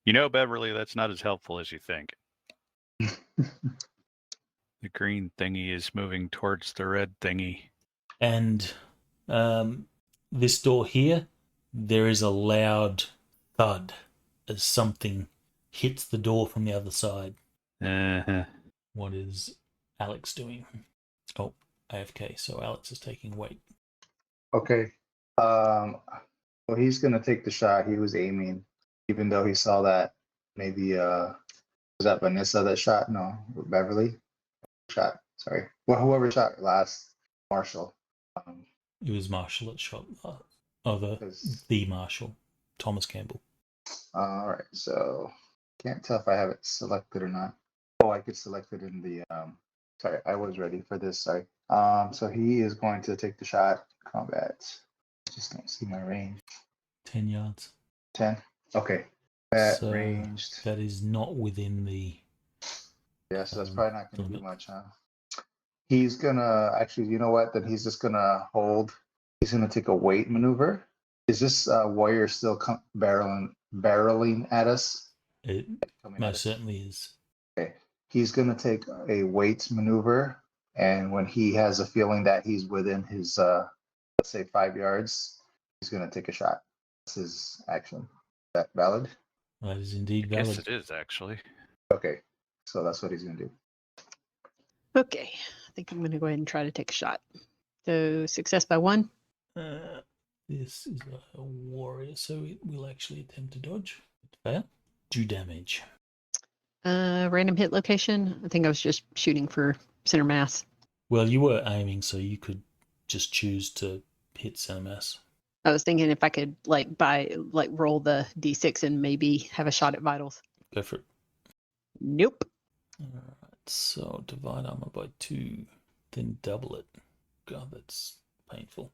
Beverly, that's not as helpful as you think. The green thingy is moving towards the red thingy. And this door here, there is a loud thud as something hits the door from the other side. Uh-huh. What is Alex doing? Oh, AFK, so Alex is taking weight. Okay. Well, he's gonna take the shot. He was aiming, even though he saw that maybe was that Vanessa that shot? No, Beverly shot. Sorry. Well, whoever shot last, Marshall. It was Marshall that shot. Because- The Marshall, Thomas Campbell. All right. So can't tell if I have it selected or not. Oh, I could select it in the. Sorry, I was ready for this. Sorry. So he is going to take the shot. Combat. I just don't see my range. 10 yards. 10. Okay. That So ranged. that is not within the. Yeah, so that's probably not going to do limit. much, huh? He's gonna actually. You know what? Then he's just gonna hold. He's gonna take a weight maneuver. Is this warrior still barreling at us? It Coming at most us? certainly is. Okay. He's gonna take a weight maneuver, and when he has a feeling that he's within his, let's say 5 yards, he's gonna take a shot. That's his action. Is that valid? That is indeed I guess valid. it is, actually. Okay. So that's what he's gonna do. Okay, I think I'm going to go ahead and try to take a shot. So success by 1. This is a warrior, so it will actually attempt to dodge. Fail. Do damage. Random hit location. I think I was just shooting for center mass. Well, you were aiming, so you could just choose to hit center mass. I was thinking if I could roll the d6 and maybe have a shot at vitals. Go for it. Nope. Alright, so divide armor by 2, then double it. God, that's painful.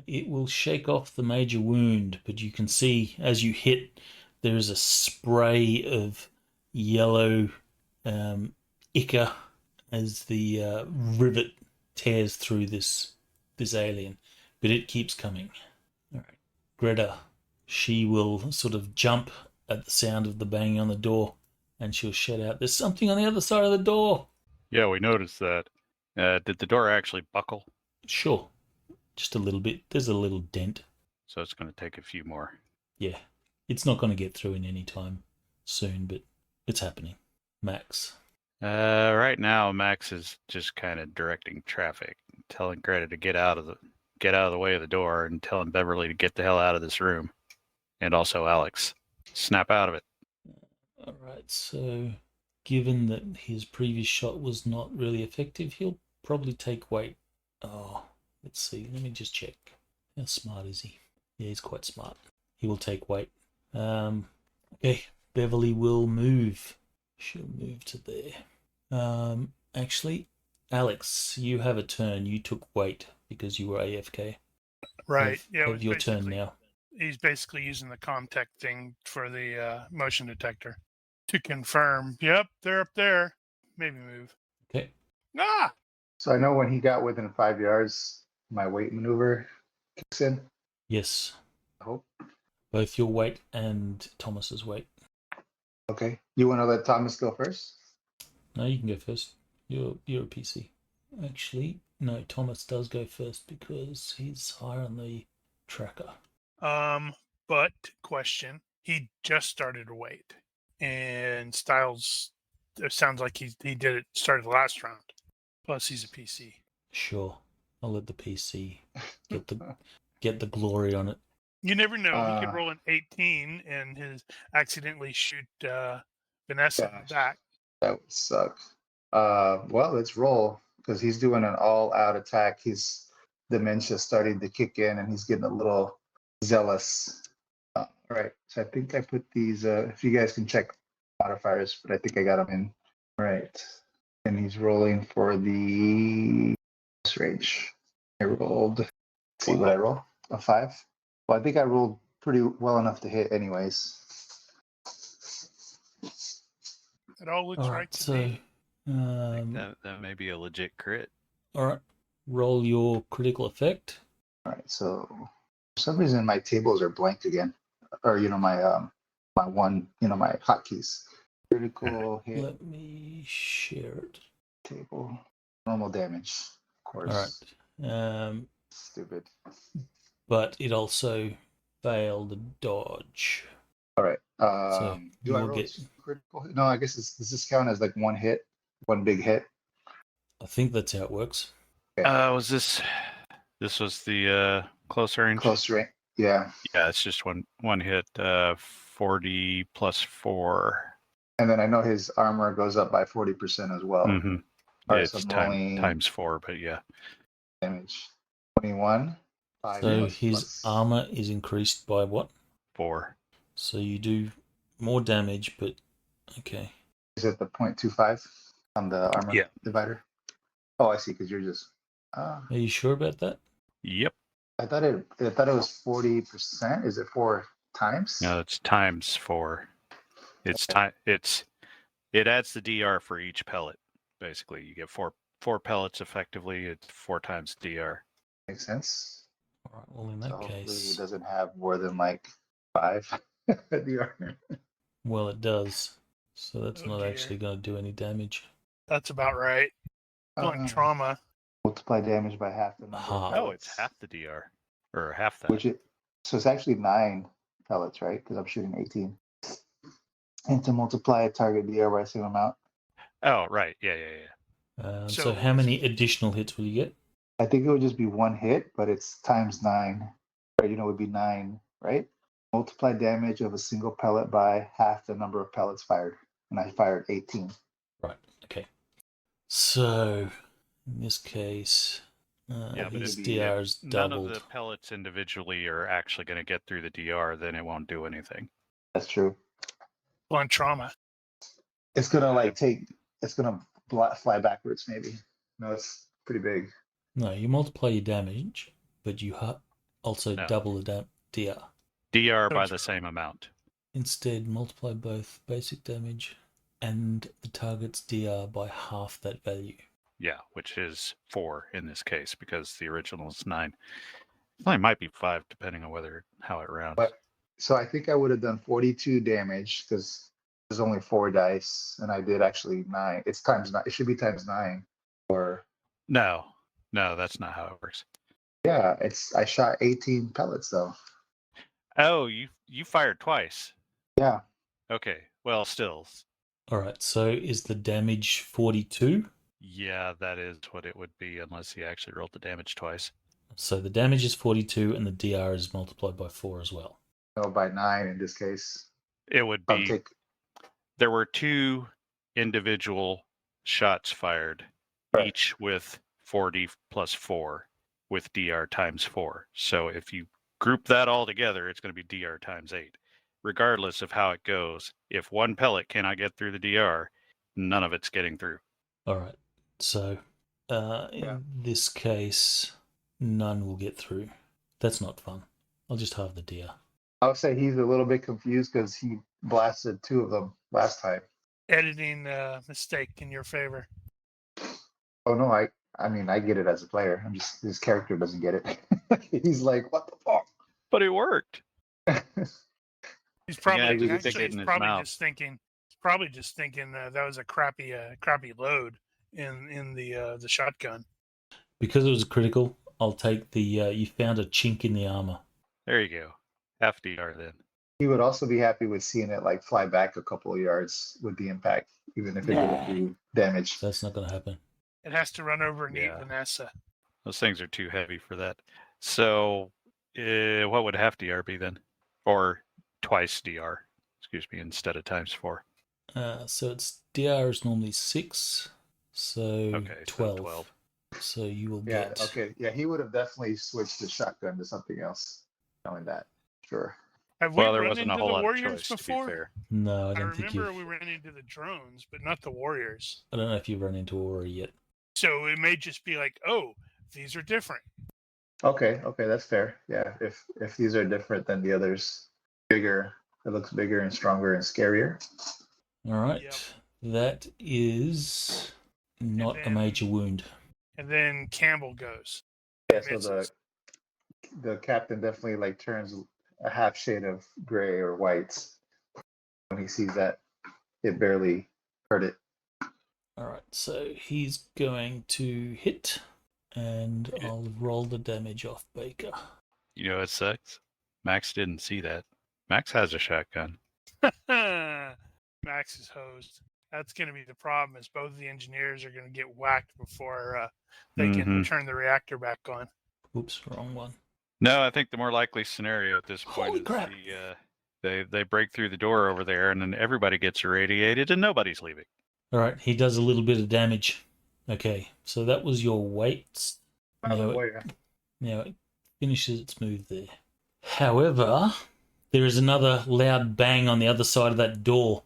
It will shake off the major wound, but you can see as you hit, there is a spray of yellow ichor as the rivet tears through this alien, but it keeps coming. All right, Greta, she will sort of jump at the sound of the banging on the door, and she'll shout out, "There's something on the other side of the door." Yeah, we noticed that. Did the door actually buckle? Sure, just a little bit. There's a little dent. So it's going to take a few more. Yeah, it's not going to get through in any time soon, but it's happening. Max. Right now, Max is just kind of directing traffic, telling Greta to get out of the way of the door, and telling Beverly to get the hell out of this room, and also Alex, snap out of it. All right, so given that his previous shot was not really effective, he'll probably take weight. Oh, let's see. Let me just check. How smart is he? Yeah, he's quite smart. He will take weight. Okay, Beverly will move. She'll move to there. Actually, Alex, you have a turn. You took weight because you were AFK. Right. Yeah. it Have was your turn basically- now. He's basically using the ComTech thing for the motion detector to confirm. Yep, they're up there. Maybe move. Okay. Ah! So I know when he got within 5 yards, my weight maneuver kicks in. Yes, I hope. both your weight and Thomas's weight. Okay. You want to let Thomas go first? No, you can go first. You're a PC. Actually, no, Thomas does go first because he's higher on the tracker. But question, he just started to wait, and Styles. It sounds like he started the last round. Plus, he's a PC. Sure, I'll let the PC get the glory on it. You never know. He could roll an 18 and accidentally shoot Vanessa in the Gosh. back. That would suck. Well, let's roll because he's doing an all-out attack. His dementia starting to kick in, and he's getting a little zealous. All right, so I think I put these. If you guys can check modifiers, but I think I got them in. All right, and he's rolling for the range. I rolled. Let's see what I roll. A 5. Well, I think I rolled pretty well enough to hit, anyways. It all looks All right right, to so me. I think that may be a legit crit. all right, roll your critical effect. All right, so for some reason my tables are blank again, or my one, my hotkeys. Critical hit Let me share it. table, normal damage, of course. All right. Stupid. But it also failed the dodge. All right. So Do I you'll roll get. critical hit? No, I guess does this count as like one hit, one big hit? I think that's how it works. Was this was the close range? Close range. Yeah. Yeah, it's just one hit. 40 plus 4. And then I know his armor goes up by 40% as well. Mm-hmm. All right, It's so I'm rolling times 4, but yeah. damage. 21. 5 So plus- his plus- armor is increased by what? 4. So you do more damage, but okay. Is it the 0.25 on the armor Yeah. divider? Oh, I see. Because you're just. Are you sure about that? Yep. I thought it was 40%. Is it 4 times? No, it's times 4. It's it adds the DR for each pellet. Basically, you get four pellets effectively. It's 4 times DR. Makes sense. All right. Well, in So that hopefully he case, doesn't have more than like 5 the armor. well, it does. So that's Oh, not dear. actually going to do any damage. That's about right. Going trauma. Multiply damage by half the number. Half. Of Oh, pellets, it's half the DR, or half that. So it's actually 9 pellets, right? Because I'm shooting 18. And to multiply a target DR by the same amount. Oh, right. Yeah. So So- how many additional hits will you get? I think it would just be 1 hit, but it's times 9. Right? It would be 9, right? Multiply damage of a single pellet by half the number of pellets fired. And I fired 18. Right. Okay. So in this case, Yeah, but his if DR is None of doubled. the pellets individually are actually going to get through the DR. Then it won't do anything. That's true. Going trauma. It's gonna fly backwards, maybe. No, it's pretty big. No, you multiply your damage, but you also No. double the DR. DR by That's the same amount. Instead, multiply both basic damage and the target's DR by half that value. Yeah, which is 4 in this case because the original is 9. It might be 5 depending on how it rounds. But so I think I would have done 42 damage because there's only 4 dice, and I did actually 9. It's times 9. It should be times 9. Or No, that's not how it works. yeah, I shot 18 pellets though. Oh, you fired twice. Yeah. Okay, well, still. All right, so is the damage 42? Yeah, that is what it would be unless he actually rolled the damage twice. So the damage is 42 and the DR is multiplied by 4 as well. No, by 9 in this case. It would I'll be. take There were 2 individual shots fired, Right. each with 40 plus 4, with DR times 4. So if you group that all together, it's going to be DR times 8. Regardless of how it goes, if one pellet cannot get through the DR, none of it's getting through. All right, so in this case, none will get through. That's not fun. I'll just halve the DR. I would say he's a little bit confused because he blasted 2 of them last time. Editing mistake in your favor. Oh no, I mean I get it as a player. I'm just his character doesn't get it. He's like, what the fuck? But it worked. He's probably, he actually, stick it in he's his probably mouth. just thinking. That was a crappy load in the shotgun. Because it was critical, I'll take the you found a chink in the armor. There you go. Half DR then. He would also be happy with seeing it like fly back a couple of yards with the impact, even if it didn't do damage. That's not going to happen. It has to run over and eat Yeah. Vanessa. Those things are too heavy for that. So What would half DR be then? Or twice DR, excuse me, instead of times 4. So it's DR is normally 6, so Okay, 12. so 12. So you will Yeah, get. okay. Yeah, he would have definitely switched the shotgun to something else. Knowing that. Sure. Have Well, we there run wasn't into a whole the lot of warriors choice, to be before? fair. No, I I don't think remember you've. we ran into the drones, but not the warriors. I don't know if you've run into Aura yet. So it may just be like, oh, these are different. Okay, that's fair. Yeah, if these are different than the others, bigger, it looks bigger and stronger and scarier. All right. Yep. That is not a then- major wound. And then Campbell goes. Yeah, so Misses. the captain definitely like turns a half shade of gray or white when he sees that it barely hurt it. All right. So he's going to hit, and I'll roll the damage off Baker. You know what sucks? Max didn't see that. Max has a shotgun. Max is hosed. That's going to be the problem. Is both of the engineers are going to get whacked before they can Mhm. turn the reactor back on. Oops, wrong one. No, I think the more likely scenario at this point Holy is crap. they break through the door over there, and then everybody gets irradiated, and nobody's leaving. All right. He does a little bit of damage. Okay. So that was your weights. Another Now it- warrior. Now it finishes its move there. However, there is another loud bang on the other side of that door.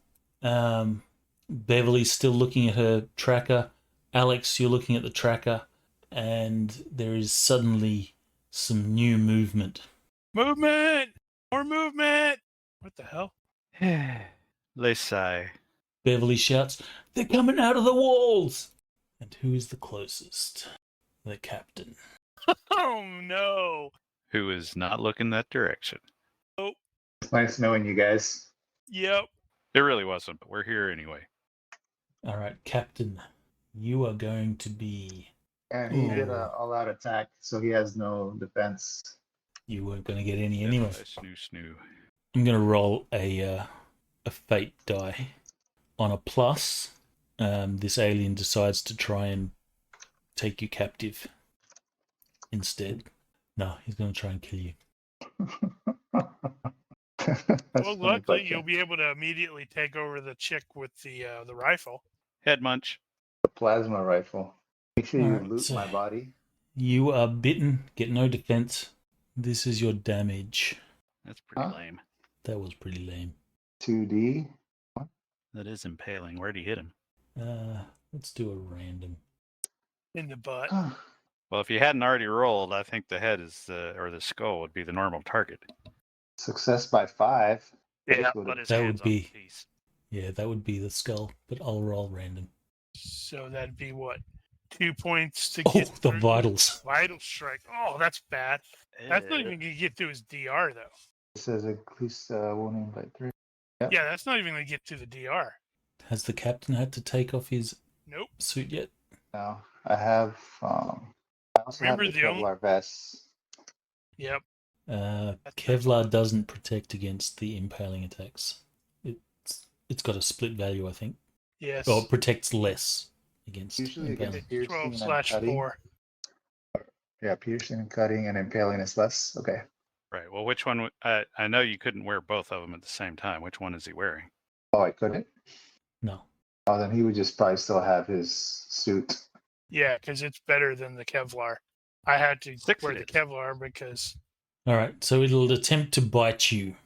Beverly's still looking at her tracker. Alex, you're looking at the tracker, and there is suddenly some new movement. Movement! More movement! What the hell? They sigh. Beverly shouts, "They're coming out of the walls!" And who is the closest? The captain. Oh no! Who is not looking that direction. It's nice knowing you guys. Yep. It really wasn't, but we're here anyway. All right, Captain, you are going to be. And he did Ooh. a all-out attack, so he has no defense. You weren't going to get any anyway. Snoo. I'm going to roll a fate die. On a plus, this alien decides to try and take you captive instead. No, he's going to try and kill you. That's Well, funny, luckily but, you'll be able to immediately take over the chick with the rifle. Head munch. the plasma rifle. Make sure you Alright, loot so- my body. You are bitten, get no defense. This is your damage. That's pretty Huh? lame. That was pretty lame. 2D. That is impaling. Where'd he hit him? Let's do a random. In the butt. Well, if you hadn't already rolled, I think the head is or the skull would be the normal target. Success by 5. Yeah, Would- but his that hand's would be- off the piece. Yeah, that would be the skull, but I'll roll random. So that'd be what? 2 points to Oh, get the through? vitals. Vital strike. Oh, that's bad. That's not even going to get through his DR, though. It says increase wounding by 3. Yeah, that's not even going to get to the DR. Has the captain had to take off his Nope. suit yet? No, I have. I also Remember have the the only- Kevlar vest. Yep. Kevlar doesn't protect against the impaling attacks. It's got a split value, I think. Yes. Or it protects less against Usually it impaling. gets piercing 12/4. Yeah, piercing and cutting and impaling is less. Okay. Right. Well, which one? I know you couldn't wear both of them at the same time. Which one is he wearing? Oh, I couldn't. No. Oh, then he would just probably still have his suit. Yeah, because it's better than the Kevlar. I had to Six wear it the is. Kevlar because All right, so it'll attempt to bite you.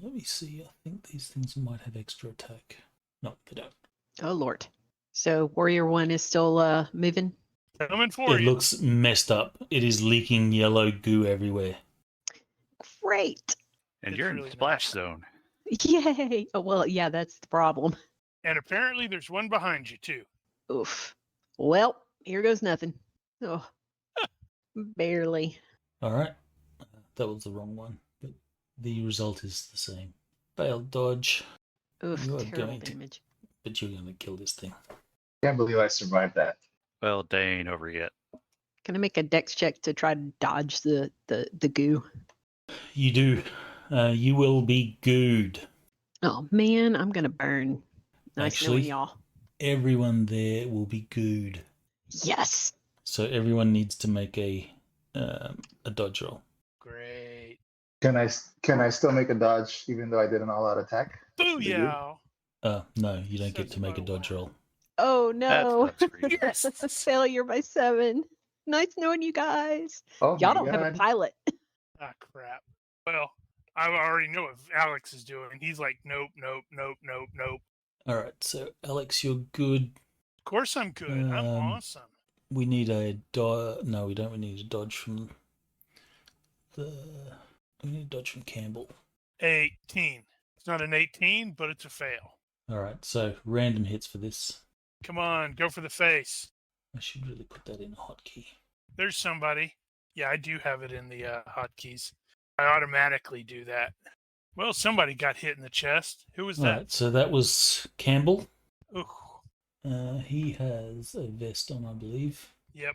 Let me see. I think these things might have extra attack. No, they don't. Oh Lord. So Warrior 1 is still moving. coming for It you. looks messed up. It is leaking yellow goo everywhere. Great. And It's you're really in splash zone. Yay. Oh well, yeah, that's the problem. And apparently there's one behind you, too. Oof. Well, here goes nothing. Oh. Barely. All right, that was the wrong one, but the result is the same. Failed dodge, Oof, You are terrible going to- damage. but you're going to kill this thing. Can't believe I survived that. Well, day ain't over yet. Can I make a dex check to try to dodge the goo? You do. You will be gooed. Oh man, I'm gonna burn. Nice Actually- knowing y'all. Everyone there will be gooed. Yes. So everyone needs to make a dodge roll. Great. Can I still make a dodge even though I did an all-out attack? Booyah! No, you don't get Says to make a my dodge wow. roll. Oh no. That's for you. Yes. Failure by 7. Nice knowing you guys. Oh Y'all my don't have a God. pilot. Ah, crap. Well, I already know what Alex is doing. He's like, nope, nope, nope, nope, nope. All right, so Alex, you're good. Of course I'm good. I'm awesome. We need a dodge. No, we don't. We need a dodge from the. We need a dodge from Campbell. 18. It's not an 18, but it's a fail. All right, so random hits for this. Come on, go for the face. I should really put that in a hotkey. There's somebody. Yeah, I do have it in the hotkeys. I automatically do that. Well, somebody got hit in the chest. Who was All that? right, so that was Campbell. Ooh, He has a vest on, I believe. yep.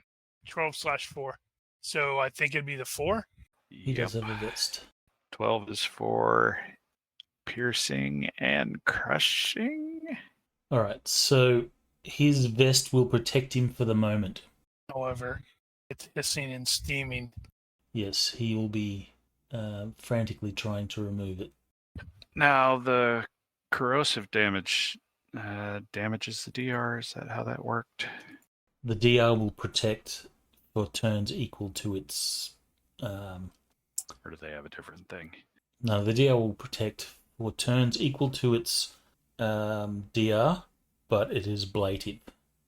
12/4. So I think it'd be the 4. He does have a vest. 12 is for piercing and crushing. All right, so his vest will protect him for the moment. However, it's hissing and steaming. Yes, he will be frantically trying to remove it. Now, the corrosive damage damages the DR. Is that how that worked? The DR will protect for turns equal to its. Or do they have a different thing? No, the DR will protect for turns equal to its DR, but it is ablative.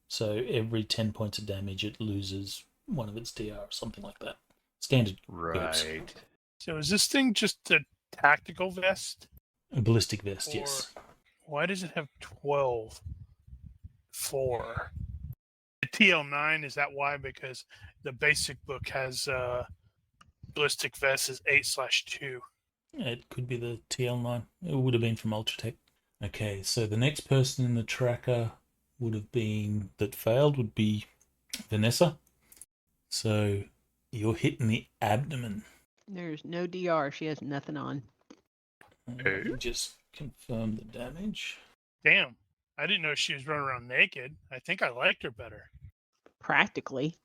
So every 10 points of damage, it loses one of its DR or something like that. Standard. GURPS. Right. So is this thing just a tactical vest? A ballistic vest, Or- yes. Why does it have 12? 4. The TL9, is that why? Because the basic book has ballistic vest is 8/2. It could be the TL9. It would have been from Ultratech. Okay, so the next person in the tracker would have been that failed would be Vanessa. So you're hitting the abdomen. There's no DR. She has nothing on. Let me just confirm the damage. Damn. I didn't know she was running around naked. I think I liked her better. Practically.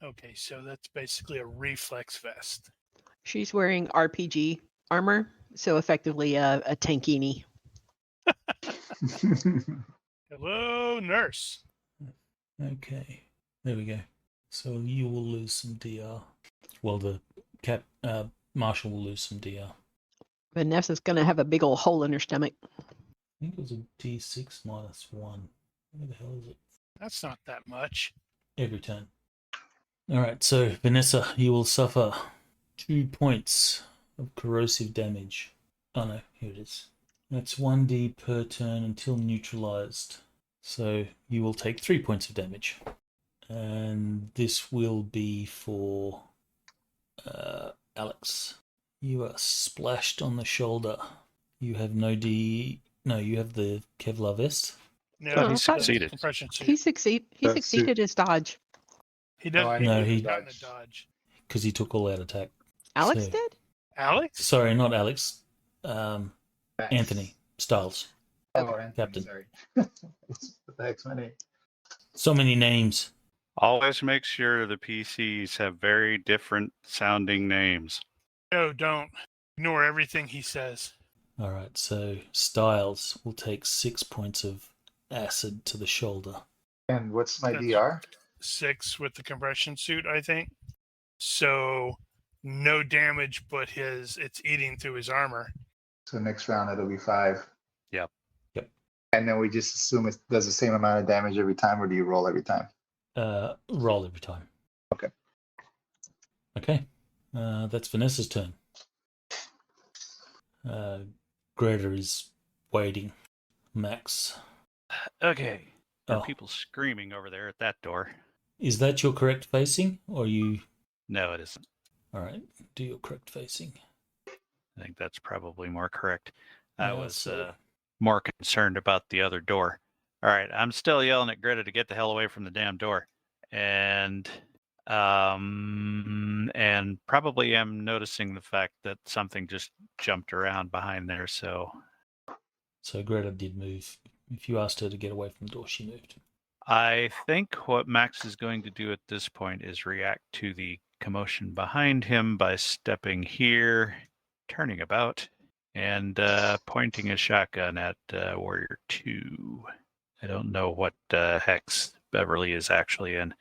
Okay, so that's basically a reflex vest. She's wearing RPG armor, so effectively a tankini. Hello, nurse. Okay, there we go. So you will lose some DR. Well, the Marshall will lose some DR. Vanessa's going to have a big old hole in her stomach. I think it was a D6 minus 1. Where the hell is it? That's not that much. Every turn. Alright, so Vanessa, you will suffer 2 points of corrosive damage. Oh no, here it is. That's 1d per turn until neutralized. So you will take 3 points of damage. And this will be for Alex. You are splashed on the shoulder. You have no D. No, you have the Kevlar vest. No, Oh, he's succeeded. Compression suit. He That's succeeded his dodge. He doesn't. Oh, I he know, wouldn't he- have gotten a dodge. Because he took all out attack. Alex So- did? Alex? Sorry, not Alex. Max. Anthony Styles. Oh, Anthony, Captain. sorry. What the heck's my name? So many names. Always make sure the PCs have very different sounding names. No, don't. Ignore everything he says. All right, so Styles will take 6 points of acid to the shoulder. And what's my That's- DR? 6 with the compression suit, I think. So no damage, but it's eating through his armor. So next round it'll be 5. Yep. Yep. And then we just assume it does the same amount of damage every time, or do you roll every time? Roll every time. Okay. Okay. That's Vanessa's turn. Greta is waiting. Max. Okay. There Oh, are people screaming over there at that door. is that your correct facing, or you? No, it isn't. All right, do your correct facing. I think that's probably more correct. I Yeah, was so- more concerned about the other door. All right, I'm still yelling at Greta to get the hell away from the damn door, and probably am noticing the fact that something just jumped around behind there. So So Greta did move. If you asked her to get away from the door, she moved. I think what Max is going to do at this point is react to the commotion behind him by stepping here turning about and pointing a shotgun at Warrior 2. I don't know what hex Beverly is actually in.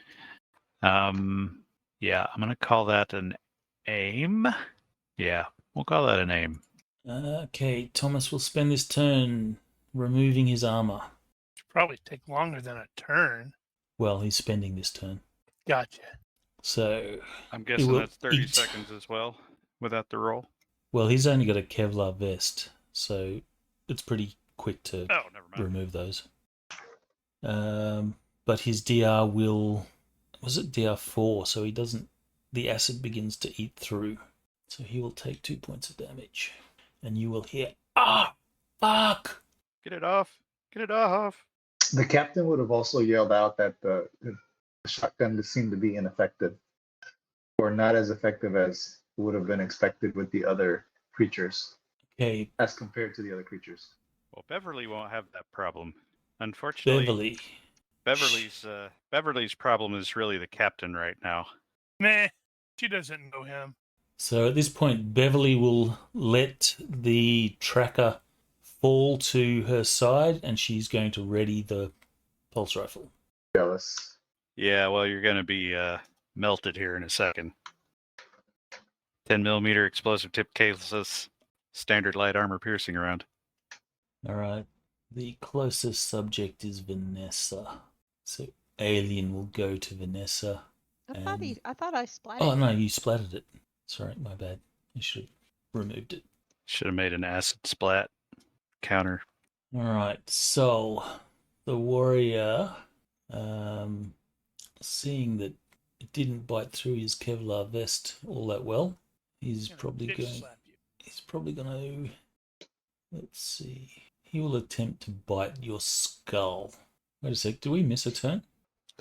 Yeah, I'm going to call that an aim. Yeah, we'll call that an aim. Okay, Thomas will spend this turn removing his armor. Should probably take longer than a turn. Well, he's spending this turn. Gotcha. So, I'm He guessing will that's 30 eat. seconds as well, without the roll. well, he's only got a Kevlar vest, so it's pretty quick to Oh, never mind. remove those. But his DR will... Was it DR4? So he doesn't... The acid begins to eat through. So he will take 2 points of damage. And you will hear, "Ah! Fuck!" Get it off! Get it off! The captain would have also yelled out that the shotgun seemed to be ineffective, or not as effective as would have been expected with the other creatures, Okay, as compared to the other creatures. Well, Beverly won't have that problem. Unfortunately, Beverly. Beverly's problem is really the captain right now. Meh. She doesn't know him. So at this point, Beverly will let the tracker fall to her side, and she's going to ready the pulse rifle. Jealous. Yeah, well, you're going to be melted here in a second. 10mm explosive tip caseless, standard light armor piercing round. All right. The closest subject is Vanessa. So Alien will go to Vanessa. I thought I splatted. Oh, no, you splattered it. Sorry, my bad. I should have removed it. Should have made an acid splat counter. All right, so the warrior, seeing that it didn't bite through his Kevlar vest all that well, he's probably Bitch going. slap you. He's probably going to. Let's see. He will attempt to bite your skull. Wait a sec. Do we miss a turn?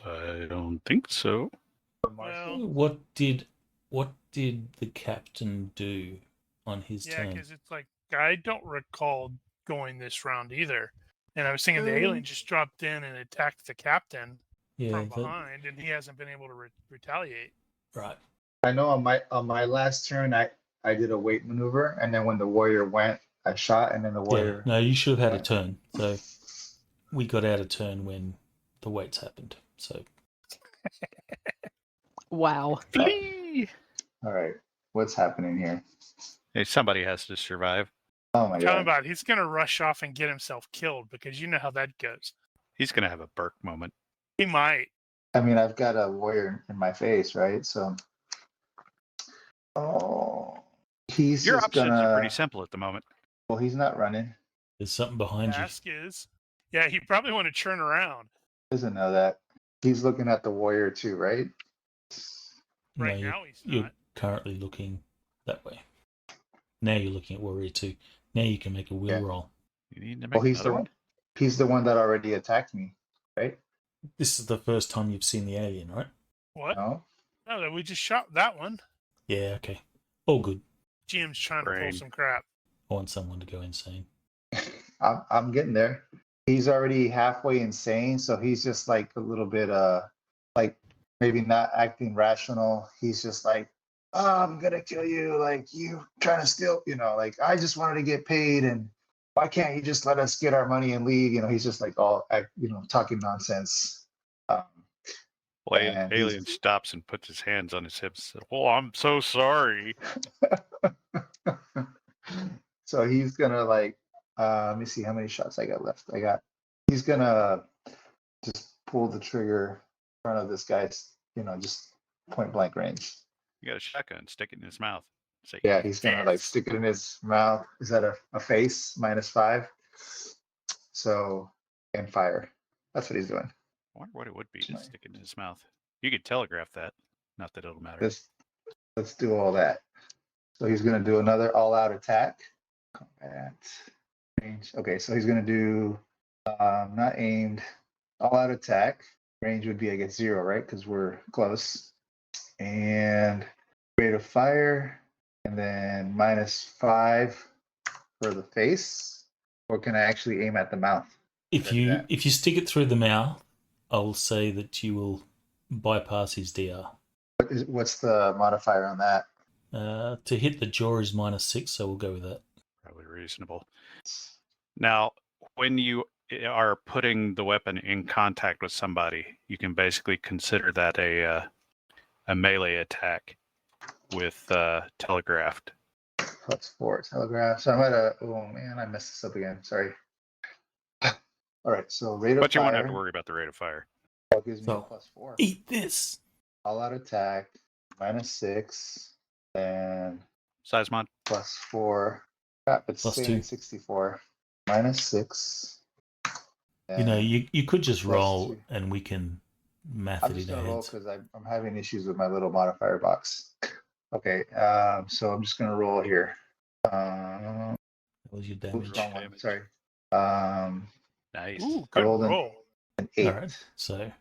I don't think so. Well, What did the captain do on his yeah, turn? because it's like I don't recall going this round either. And I was thinking the alien just dropped in and attacked the captain from behind, and he hasn't been able to retaliate. Right. I know on my last turn, I did a weight maneuver, and then when the warrior went, I shot, and then the Yeah. warrior. No, you should have had a turn. So we got out of turn when the weights happened. So Wow. Flee! All right, what's happening here? Hey, somebody has to survive. Oh my Tell him god! about it. He's going to rush off and get himself killed because you know how that goes. He's going to have a Burke moment. He might. I mean, I've got a warrior in my face, right? So, he's Your just options gonna. are pretty simple at the moment. Well, he's not running. there's something behind you. Ask is. Yeah, he probably want to turn around. Doesn't know that. He's looking at the warrior too, right? Right No, now he's you're not. currently looking that way. Now you're looking at Warrior 2. Now you can make a will Yeah. roll. You need to make Well, he's another the one. he's the one that already attacked me, right? This is the first time you've seen the alien, right? What? No. No, we just shot that one. Yeah, okay. All good. GM's trying to Brain. pull some crap. I want someone to go insane. I'm getting there. He's already halfway insane, so he's just like a little bit like maybe not acting rational. He's just like, oh, I'm gonna kill you, like you trying to steal, like I just wanted to get paid, and why can't you just let us get our money and leave? He's just like all talking nonsense. Well, And Alien stops and puts his hands on his hips. Oh, I'm so sorry. So he's gonna like let me see how many shots I got left. He's gonna just pull the trigger in front of this guy's, just point blank range. You got a shotgun, stick it in his mouth. Say, Yeah, he's gonna like Yes. stick it in his mouth. Is that a face? -5. So, and fire. That's what he's doing. I wonder what it would be to Right. stick it in his mouth. You could telegraph that. Not that it'll matter. Let's do all that. So he's gonna do another all-out attack. Combat range. Okay, so he's gonna do not aimed, all-out attack. Range would be, I guess, 0, right? Because we're close. And rate of fire, and then -5 for the face. Or can I actually aim at the mouth? If Like you that. if you stick it through the mouth, I will say that you will bypass his DR. What's the modifier on that? To hit the jaw is -6, so we'll go with that. Probably reasonable. Now, when you are putting the weapon in contact with somebody, you can basically consider that a melee attack with telegraphed. +4 telegraph. So I'm at a. Oh man, I messed this up again. Sorry. All right. So rate of But you fire. won't have to worry about the rate of fire. That gives me So- a +4. Eat this! All out attack -6 and Size mod. +4. Crap, it's Plus saying 2. 64. -6. You know, and you could just plus roll 2. and we can math I'm it just in our gonna roll heads. because I'm having issues with my little modifier box. Okay, so I'm just gonna roll here. That was your Oops, damage. wrong one. Damage. Sorry. Nice. Ooh, I good rolled roll. an 8. Alright, so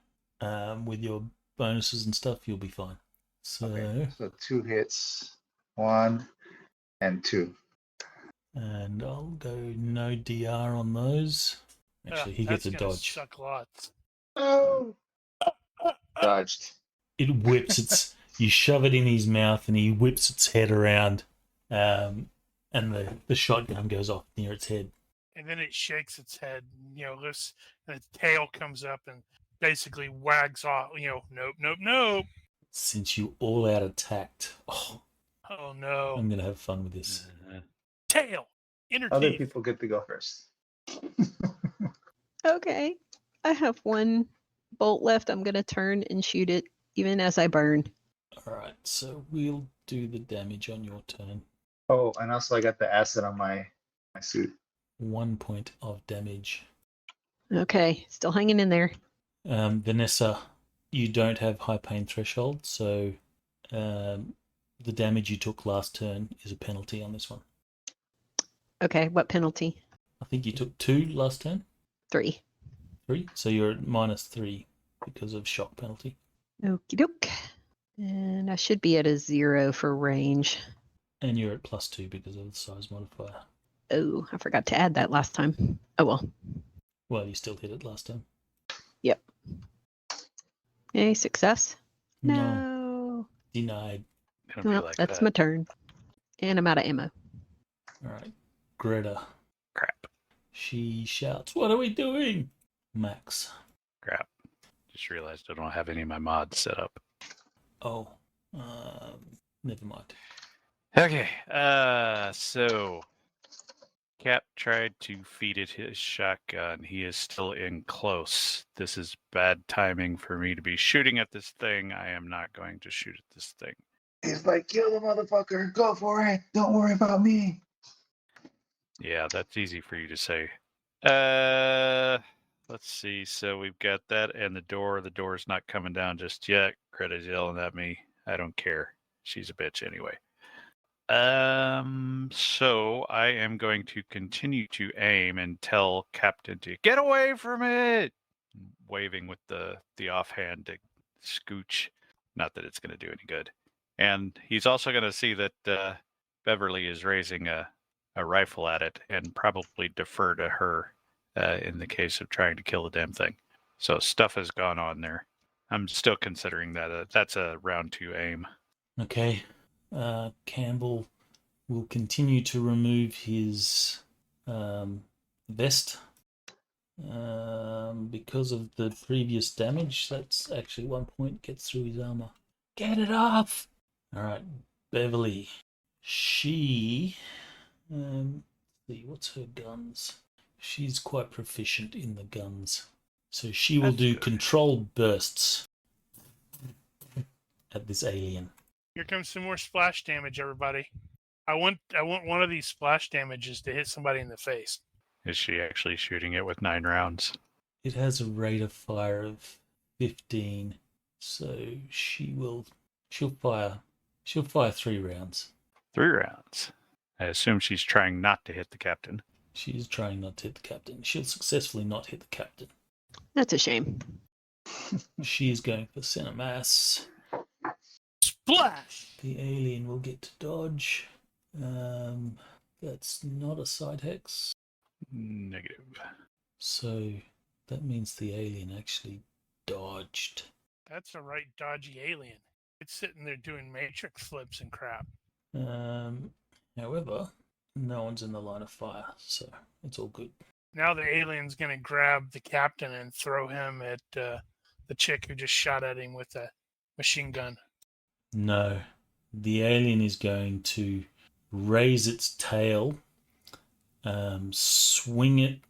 with your bonuses and stuff, you'll be fine. So, Okay, so 2 hits, 1 and 2. and I'll go no DR on those. Actually, he gets a That's gonna dodge. Suck lots. Oh, dodged. It whips its. You shove it in his mouth, and he whips its head around, and the shotgun goes off near its head. And then it shakes its head, lifts, and its tail comes up and basically wags off. Nope, nope, nope. Since you all out attacked, Oh no. I'm gonna have fun with this. Tail. Inner Other teeth. people get to go first. Okay. I have one bolt left. I'm going to turn and shoot it even as I burn. All right, so we'll do the damage on your turn. Oh, and also I got the acid on my suit. 1 point of damage. Okay. Still hanging in there. Vanessa, you don't have high pain threshold, so the damage you took last turn is a penalty on this one. Okay. What penalty? I think you took 2 last turn. 3. 3, so you're at -3 because of shock penalty. Okie doke. And I should be at a 0 for range. And you're at +2 because of the size modifier. Oh, I forgot to add that last time. Oh well. Well, you still hit it last time. A success? No, No. denied. Gonna be Well, like that's that. my turn. And I'm out of ammo. All right, Greta. Crap. She shouts, "What are we doing?" Max. Crap. Just realized I don't have any of my mods set up. Oh, never mind. Okay. So Cap tried to feed it his shotgun. He is still in close. This is bad timing for me to be shooting at this thing. I am not going to shoot at this thing. He's like, kill the motherfucker. Go for it. Don't worry about me. Yeah, that's easy for you to say. Let's see. So we've got that and the door. The door's not coming down just yet. Greta's yelling at me. I don't care. She's a bitch anyway. So I am going to continue to aim and tell Captain to get away from it, waving with the offhand to scooch. Not that it's going to do any good. And he's also going to see that Beverly is raising a rifle at it and probably defer to her in the case of trying to kill the damn thing. So stuff has gone on there. I'm still considering that that's a round 2 aim. Okay. Campbell will continue to remove his vest. Because of the previous damage, that's actually 1 point, gets through his armor. Get it off! Alright, Beverly. She... let's see, what's her guns? She's quite proficient in the guns. So she will That's do good. controlled bursts at this alien. Here comes some more splash damage, everybody. I want one of these splash damages to hit somebody in the face. Is she actually shooting it with 9 rounds? It has a rate of fire of 15, so she'll fire 3 rounds. 3 rounds. I assume she's trying not to hit the captain. She's trying not to hit the captain. She'll successfully not hit the captain. That's a shame. She is going for center mass. Splash! The alien will get to dodge. That's not a side hex. Negative. So that means the alien actually dodged. That's a right dodgy alien. It's sitting there doing matrix flips and crap. However, no one's in the line of fire, so it's all good. Now the alien's going to grab the captain and throw him at the chick who just shot at him with a machine gun. No, the alien is going to raise its tail, swing it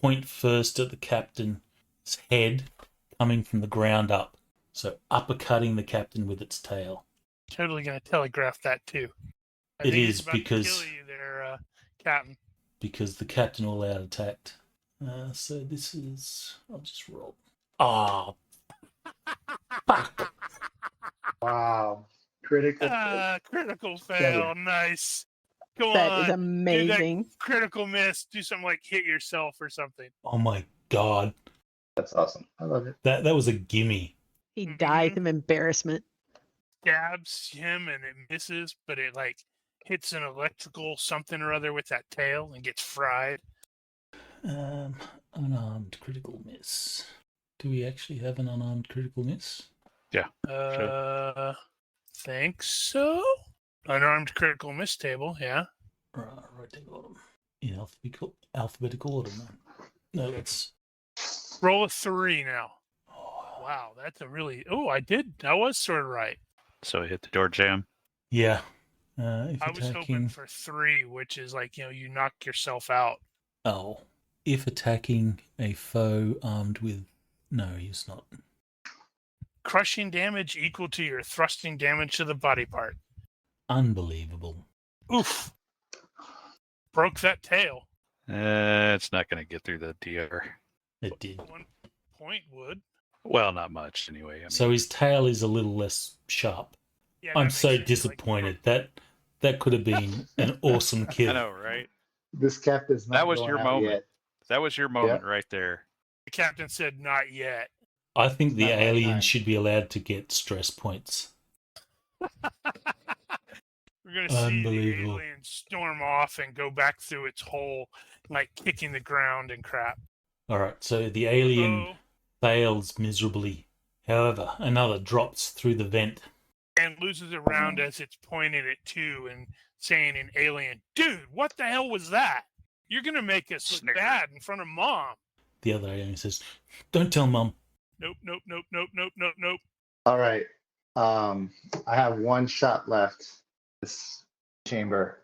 point first at the captain's head, coming from the ground up. So uppercutting the captain with its tail. Totally going to telegraph that too. I It think is it's about because to kill you there, Captain. Because the captain all out attacked. So this is. I'll just roll. Oh, fuck! Wow. Critical. Critical fail. Nice. Come That on. is amazing. Critical miss. Do something like hit yourself or something. Oh my god, That's awesome. I love it. that was a gimme. He dies of embarrassment. Stabs him and it misses, but it like hits an electrical something or other with that tail and gets fried. Unarmed critical miss. Do we actually have an unarmed critical miss? Think so. Unarmed critical miss table, yeah. Right to bottom. In alphabetical order, man. No, that's. Roll a 3 now. Oh, Wow, that's a really. Oh, I did. I was sort of right. So hit the door jam. yeah. If I was hoping attacking. for 3, which is like, you knock yourself out. Oh. If attacking a foe armed with. No, he's not. Crushing damage equal to your thrusting damage to the body part. Unbelievable. Oof. Broke that tail. It's not going to get through the DR. It did. 1 point would. Well, not much anyway. I mean, So his tail is a little less sharp. Yeah, that I'm makes so sense, like, disappointed. That could have been an awesome I kill. know, right? This captain's not That was going your out moment. yet. That was your moment right there. The captain said not yet. I think the Not my alien time. should be allowed to get stress points. We're going to see the Unbelievable. alien storm off and go back through its hole, like kicking the ground and crap. All right, so the alien Oh, fails miserably. However, another drops through the vent. and loses a round as it's pointing at 2 and saying in alien, dude, what the hell was that? You're going to make us look Snicker. bad in front of mom. The other alien says, "Don't tell Mum." Nope, nope, nope, nope, nope, nope, nope. All right. I have one shot left. This chamber.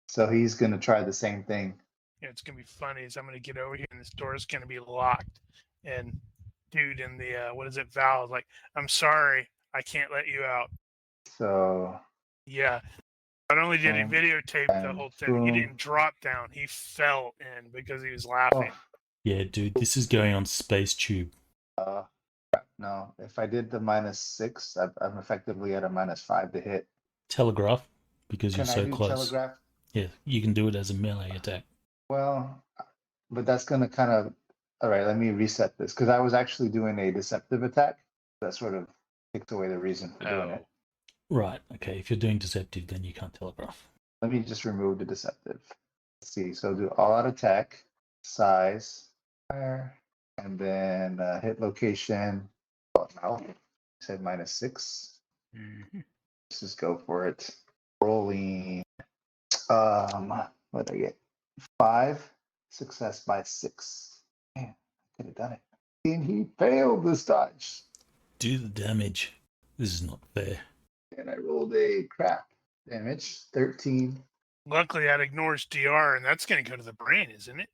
So he's gonna try the same thing. Yeah, it's going to be funny is I'm going to get over here and this door is going to be locked. And dude in the, Val is like, I'm sorry, I can't let you out. So Yeah. Not only did he Boom, videotape the and whole thing, he boom. didn't drop down. He fell in because he was laughing. Yeah, dude, this is going on Space Tube. No, if I did the -6, I'm effectively at a -5 to hit. Telegraph, because Can you're I so do close. telegraph? Yeah, you can do it as a melee attack. Well, but that's gonna kind of. All right, let me reset this because I was actually doing a deceptive attack. That sort of takes away the reason for doing it. Right, okay, if you're doing deceptive, then you can't telegraph. Let me just remove the deceptive. Let's see. So do all-out attack, size, fire, and then hit location. Oh, no, I said -6. Let's just go for it. Rolling. What did I get? 5. Success by 6. Man, I could have done it. And he failed this dodge. Do the damage. This is not fair. And I rolled a crap damage. 13 Luckily, that ignores DR, and that's going to go to the brain, isn't it?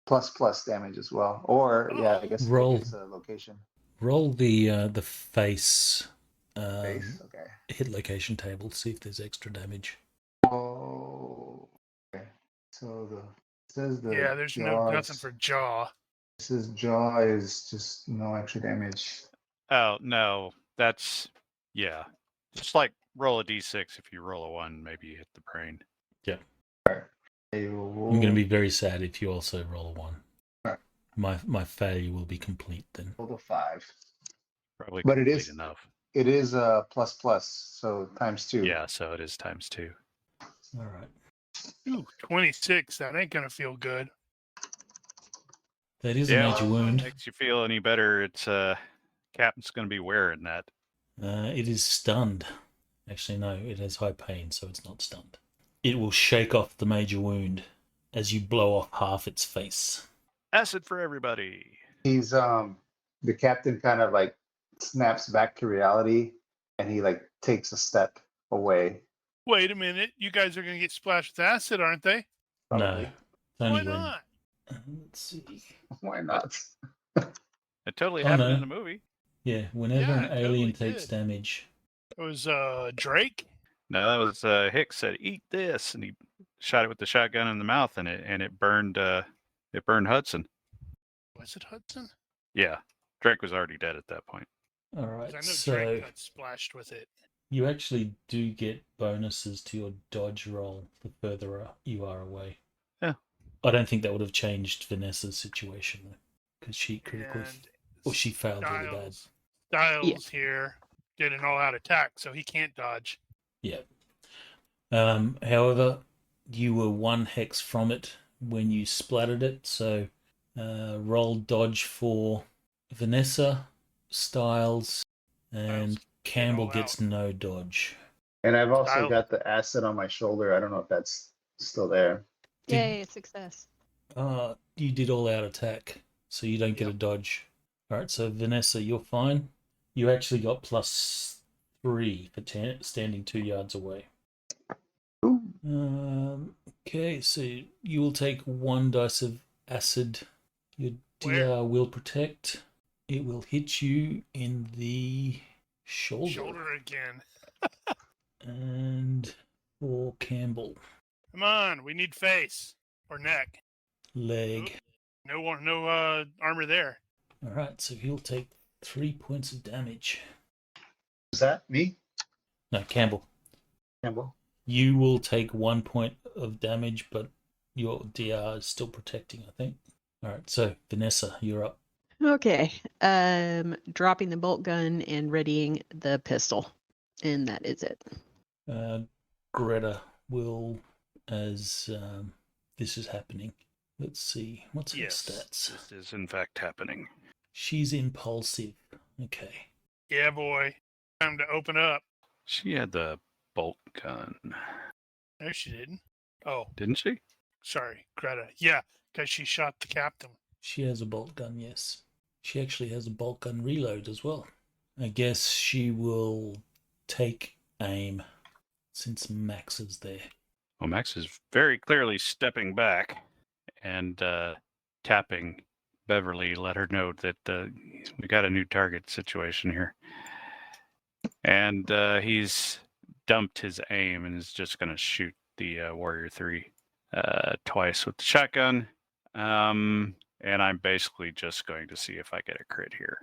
plus damage as well. Or yeah, I guess Roll. it's a location. Roll the face Base. Okay. hit location table, see if there's extra damage. Oh. Okay. So it says the Yeah, there's nothing for jaw. This is jaw is just no extra damage. Oh, no. That's, yeah. Just like roll a d6. If you roll a 1, maybe you hit the brain. I'm going to be very sad if you also roll a 1. Alright. My failure will be complete then. Roll a 5. Probably But it complete is- enough. It is a plus, so ×2. Yeah, so it is ×2. All right. Ooh, 26. That ain't going to feel good. That is a Yeah. major wound. Makes you feel any better. It's Captain's going to be wearing that. It is stunned Actually, no, it has high pain, so it's not stunned. It will shake off the major wound as you blow off half its face. Acid for everybody. He's the captain kind of like snaps back to reality, and he like takes a step away. Wait a minute. You guys are going to get splashed with acid, aren't they? No, Probably. it's Why only when... not? Let's see. Why not? It totally Oh, happened no. in the movie. Yeah, whenever Yeah, an it alien totally takes did. damage. It was Drake. No, that was Hicks said, "Eat this," and he shot it with the shotgun in the mouth, and it burned Hudson. Was it Hudson? Yeah, Drake was already dead at that point. All 'Cause right, I know so Drake got splashed with it. you actually do get bonuses to your dodge roll the further you are away. Yeah. I don't think that would have changed Vanessa's situation, though, because she critically... And Or she failed really bad. Styles here did an all-out attack, so he can't dodge. Yeah. However, you were one hex from it when you splattered it, so roll dodge for Vanessa, Styles, and Styles, Campbell all gets out. no dodge. And I've also Styles. got the acid on my shoulder. I don't know if that's still there. Yay, success. You did all out attack, so you don't get a dodge. Alright, so Vanessa, you're fine. You actually got +3 for standing 2 yards away. Okay, so you will take 1 dice of acid. Your DR will protect. It will hit you in the shoulder. Again. And for Campbell, Come on, we need face or neck. leg. No armor there. Alright, so he'll take 3 points of damage. Is that me? No, Campbell. Campbell. You will take 1 point of damage, but your DR is still protecting, I think. Alright, so Vanessa, you're up. Okay. Dropping the bolt gun and readying the pistol. And that is it. Greta will, as this is happening. Let's see, what's her stats? This is in fact happening. She's impulsive. Okay. Yeah, boy. Time to open up. She had the bolt gun. No, she didn't. Oh, Didn't she? sorry, Greta. Yeah, because she shot the captain. She has a bolt gun, yes. She actually has a bolt gun reload as well. I guess she will take aim since Max is there. Well, Max is very clearly stepping back and tapping Beverly, let her know that we got a new target situation here. And he's dumped his aim and is just going to shoot the Warrior 3 twice with the shotgun. And I'm basically just going to see if I get a crit here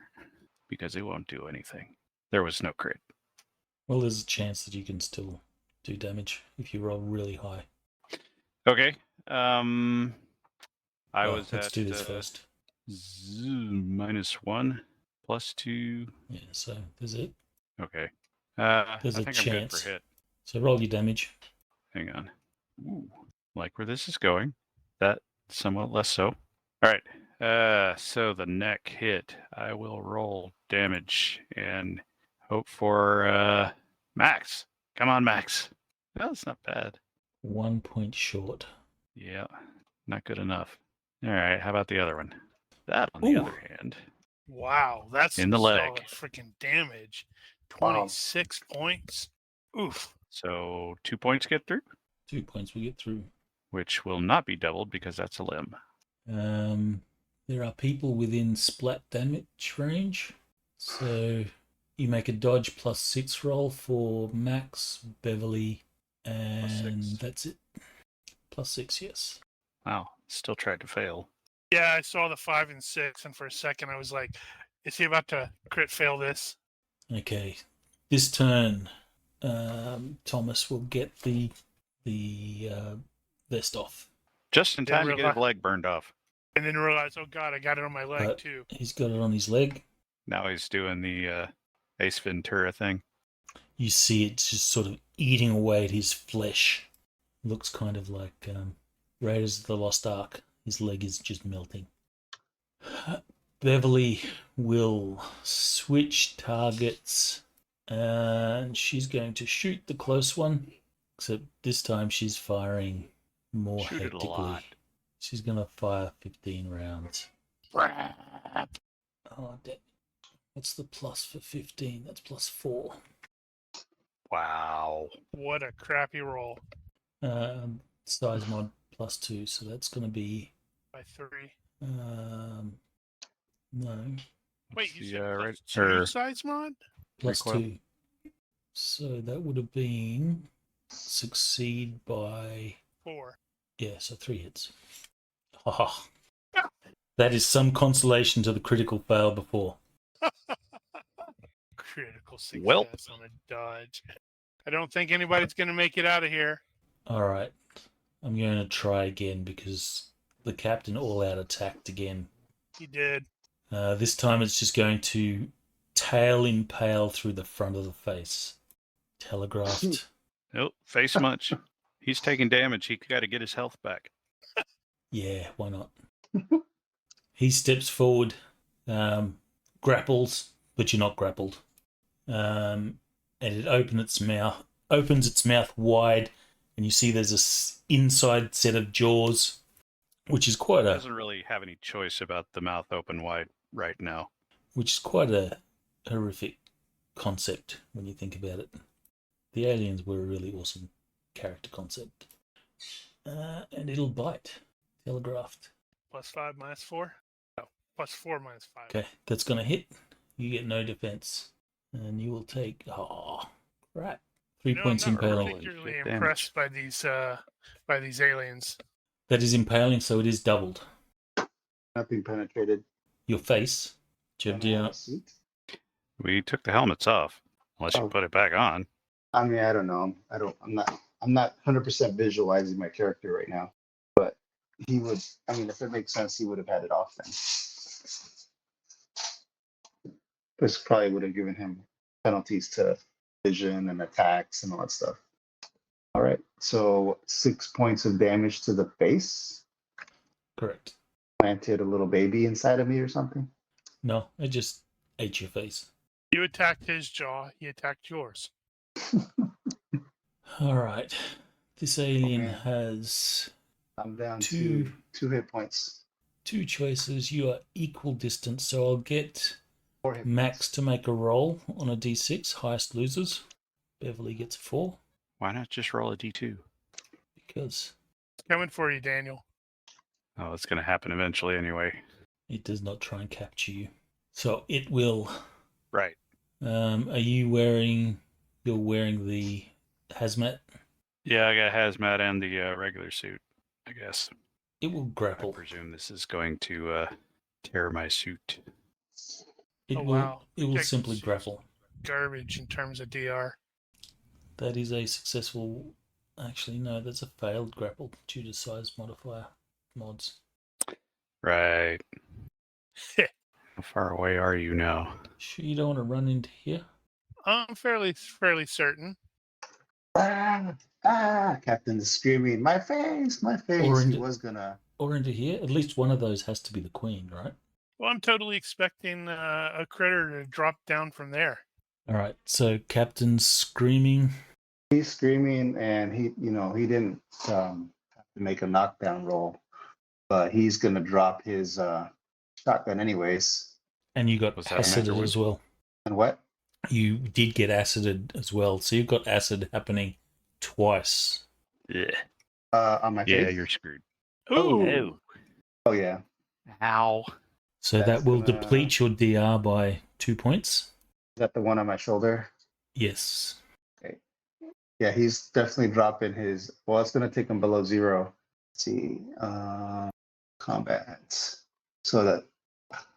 because it won't do anything. There was no crit. Well, there's a chance that you can still do damage if you roll really high. Okay. Let's do this first. -1, +2. Yeah, so there's it. Okay. There's I a think I'm good chance. for hit. So roll your damage. Hang on. Ooh, like where this is going. That somewhat less so. All right. So the neck hit. I will roll damage and hope for Max. Come on, Max. Well, that's not bad. 1 point short. Yeah, not good enough. All right. How about the other one? That, on the Ooh. other hand, Wow, that's In the some leg. solid freaking damage. Wow. 26 points. Oof. so 2 points get through, 2 points will get through. which will not be doubled because that's a limb. There are people within splat damage range. So you make a dodge +6 roll for Max, Beverly, and +6. that's it. +6, yes. Wow, still tried to fail. Yeah, I saw the 5 and 6, and for a second I was like, is he about to crit fail this? Okay. This turn, Thomas will get the vest off. Just in Didn't time to get his realize- leg burned off. And then realized, oh god, I got it on my leg But too. he's got it on his leg. Now he's doing the Ace Ventura thing. You see it just sort of eating away at his flesh. Looks kind of like Raiders of the Lost Ark. His leg is just melting. Beverly will switch targets And she's going to shoot the close one, except this time she's firing more Shoot it a hectically. lot. She's going to fire 15 rounds. Oh, what's the plus for 15? That's plus 4. Wow. What a crappy roll. Size mod plus 2, so that's going to be By 3. no, Wait, you The, said right- plus 2 or- size mod? plus recoil. 2. So that would have been succeed by 4. yeah, so 3 hits. Haha. That is some consolation to the critical fail before. Critical success Welp. on a dodge. I don't think anybody's going to make it out of here. All right, I'm going to try again because the captain all out attacked again. He did. This time it's just going to tail impale through the front of the face. Telegraphed. Nope, face munch. He's taking damage. He got to get his health back. Yeah, why not? He steps forward, grapples, but you're not grappled. And it opens its mouth wide, and you see there's a inside set of jaws, which is quite a Doesn't really have any choice about the mouth open wide right now. horrific concept when you think about it. The aliens were a really awesome character concept. And it'll bite. Telegraphed. Plus 5 minus 4? No, plus 4 minus 5. Okay, that's going to hit. You get no defense. And you will take... Oh, crap. 3 points I'm not impaling. particularly Shit, damage. impressed by these aliens. That is impaling, so it is doubled. Nothing penetrated. Your face. Do you have DR? Suit. We took the helmets off, unless you Oh. put it back on. I mean, I don't know. I'm not 100% visualizing my character right now. But he would. I mean, if it makes sense, he would have had it off then. This probably would have given him penalties to vision and attacks and all that stuff. All right. So 6 points of damage to the face. Correct. Planted a little baby inside of me or something. No, it just ate your face. You attacked his jaw, he attacked yours. All right. This alien Okay. has I'm down Two. two hit points. 2 choices. You are equal distance, so I'll get 4 hit Max points. to make a roll on a d6. Highest losers. Beverly gets a 4 Why not just roll a d2? because Coming for you, Daniel. Oh, it's going to happen eventually anyway. it does not try and capture you. So it will. Right. Are you wearing? You're wearing the hazmat. Yeah, I got hazmat and the regular suit, I guess. It will I grapple. presume this is going to tear my suit. It Oh, will. wow. It will Okay. simply grapple. Garbage in terms of DR. That is a successful. Actually, no, that's a failed grapple due to size modifier mods. Right. How far away are you now? Sure, you don't want to run into here. I'm fairly certain. Captain's screaming, my face, my face. Or He into- was gonna. Or into here. At least one of those has to be the queen, right? Well, I'm totally expecting a critter to drop down from there. All right. So captain's screaming. He's screaming, and he didn't have to make a knockdown roll, but he's gonna drop his shotgun anyways. And you got Was that acided afterwards? as well. And what? You did get acided as well. So you've got acid happening twice. Yeah. On my Yeah, face? you're screwed. Ooh. Oh yeah. Ow. So That's that will gonna- deplete your DR by 2 points. Is that the one on my shoulder? Yes. Yeah, he's definitely dropping his. Well, it's gonna take him below 0. Let's see. Combat. So that.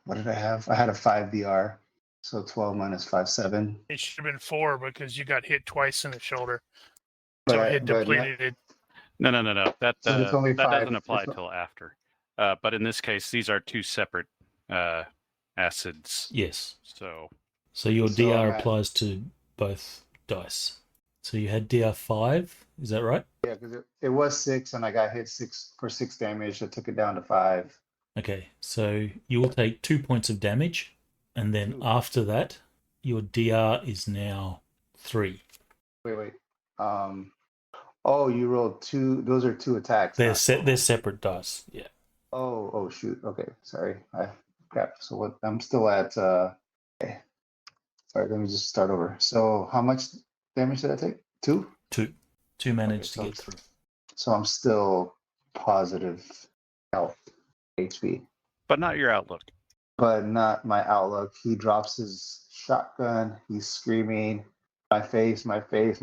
What did I have? I had a 5 DR. So 12 minus 5, 7. It should have been 4 because you got hit twice in the shoulder. But So I- it but depleted it. No. That So it's only that 5. doesn't apply It's not- till after. But in this case, these are 2 separate acids. Yes. So So your So DR I'm at- applies to both dice. So you had DR5, is that right? Yeah, because it was 6, and I got hit 6 for 6 damage. I took it down to 5. Okay, so you will take 2 points of damage, and then Ooh. after that, your DR is now 3. Wait. Oh, you rolled 2. Those are 2 attacks. They're not total. they're separate dice. Yeah. Oh, shoot. Okay, sorry. Crap. So what? I'm still at. Okay. Sorry. Let me just start over. So how much damage did I take? 2. 2 managed so to get through. So I'm still positive health, HP, But not your outlook. but not my outlook. He drops his shotgun. He's screaming, my face, my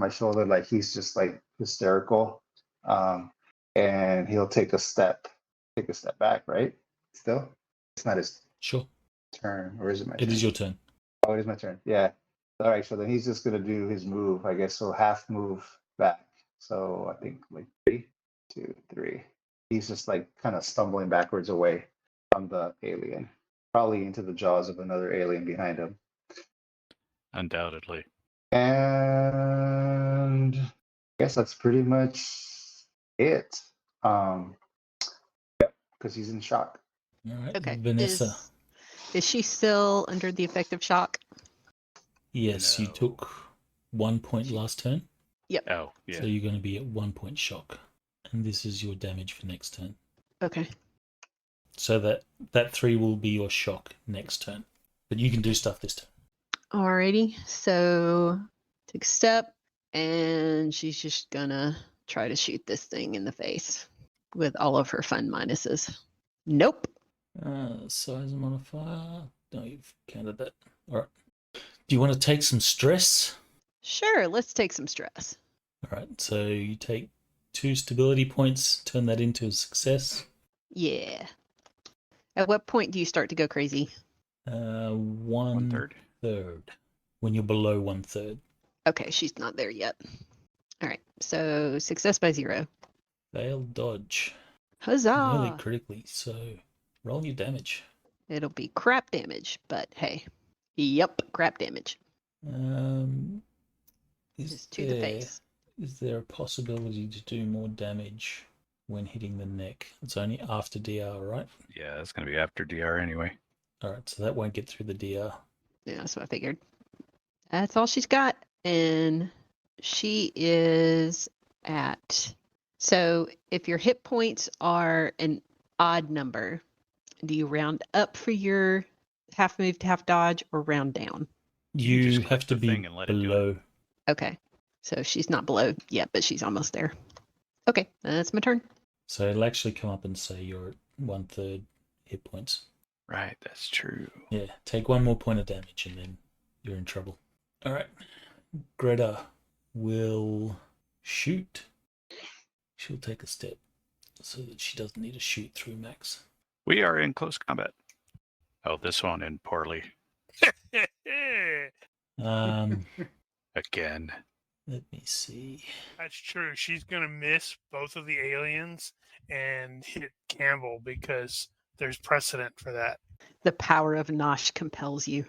shoulder. Like he's just like hysterical. And he'll take a step back. Right? Still, it's not his Sure. turn, or is it my It turn? is your turn. Oh, it is my turn. Yeah. All right. So then he's just gonna do his move, I guess. So half move back. So I think like 3, 2, 3. He's just like kind of stumbling backwards away from the alien, probably into the jaws of another alien behind him. Undoubtedly. And I guess that's pretty much it. Because he's in shock. All right. Okay. Vanessa. Is she still under the effect of shock? Yes, you No. took 1 point last turn. Oh, yeah. So you're going to be at 1 point shock. And this is your damage for next turn. Okay. So that 3 will be your shock next turn. But you can do stuff this turn. Alrighty. So take a step, and she's just gonna try to shoot this thing in the face with all of her fun minuses. Nope. Size modifier. No, you've counted that. All right. Do you want to take some stress? Sure, let's take some stress. All right. So you take 2 stability points, turn that into a success. Yeah. At what point do you start to go crazy? 1/3. When you're below 1/3. Okay, she's not there yet. All right, so success by 0. Failed dodge. Huzzah! Nearly critically. So roll your damage. It'll be crap damage, but hey. Yep, crap damage. Just to the face. Is there a possibility to do more damage when hitting the neck? It's only after DR, right? Yeah, it's going to be after DR anyway. All right, so that won't get through the DR. Yeah, that's what I figured. That's all she's got. And she is at... So if your hit points are an odd number, do you round up for your half move to half dodge or round down? You You just click have to the be thing and let it do it. below. Okay. So she's not below yet, but she's almost there. Okay, that's my turn. So it'll actually come up and say you're at 1/3 hit points. Right, that's true. Yeah, take 1 more point of damage and then you're in trouble. All right. Greta will shoot. She'll take a step so that she doesn't need to shoot through Max. We are in close combat. Oh, this one in poorly. Again. Let me see. That's true. She's gonna miss both of the aliens and hit Campbell because there's precedent for that. The power of Nosh compels you.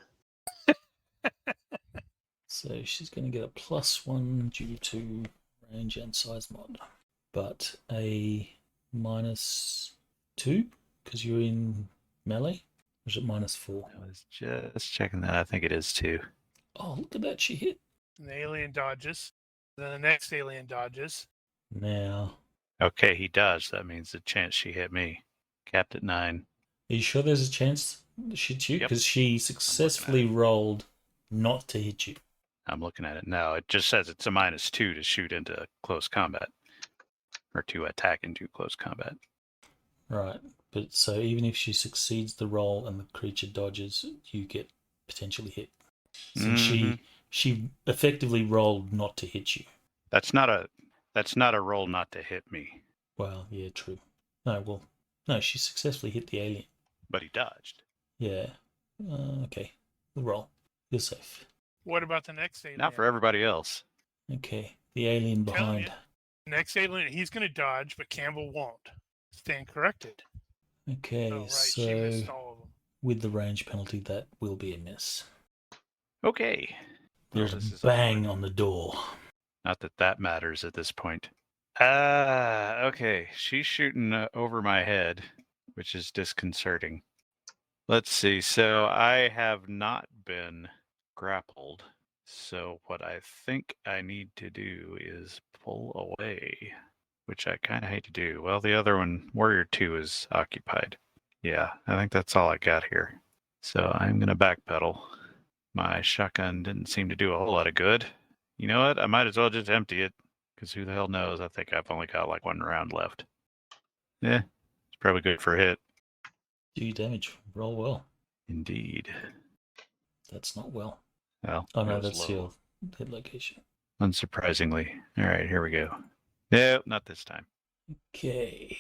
So she's going to get a +1 due to range and size mod, but a -2 because you're in melee. Or is it -4? I was just checking that. I think it is too. Oh, look at that! She hit. And the alien dodges. Then the next alien dodges. Now, Okay, he dodged. That means the chance she hit me. Capped at 9. are you sure there's a chance she hit you? Yep. Because she successfully rolled not to hit you. I'm looking at it now. It just says it's a -2 to shoot into close combat. Or to attack into close combat. Right, but so even if she succeeds the roll and the creature dodges, you get potentially hit. Since she effectively rolled not to hit you. That's not a roll not to hit me. Well, yeah, true. No, she successfully hit the alien. But he dodged. Yeah. Okay. We'll roll. You're safe. What about the next alien? Not for everybody else. Okay. The alien Telling behind. you. Next alien, he's gonna dodge, but Campbell won't. Stand corrected. Okay, Oh, right. so She missed all of them. with the range penalty, that will be a miss. Okay. There's Well, this a is all bang right. on the door. Not that matters at this point. Okay. She's shooting over my head, which is disconcerting. Let's see. So I have not been grappled. So what I think I need to do is pull away, which I kind of hate to do. Well, the other one, Warrior 2, is occupied. Yeah, I think that's all I got here. So I'm going to backpedal. My shotgun didn't seem to do a whole lot of good. You know what? I might as well just empty it, because who the hell knows? I think I've only got like 1 round left. Yeah, it's probably good for a hit. 2 damage. Roll well. Indeed. That's not well. Well, Oh it no, was that's low. your hit location. Unsurprisingly. All right, here we go. No, not this time. Okay.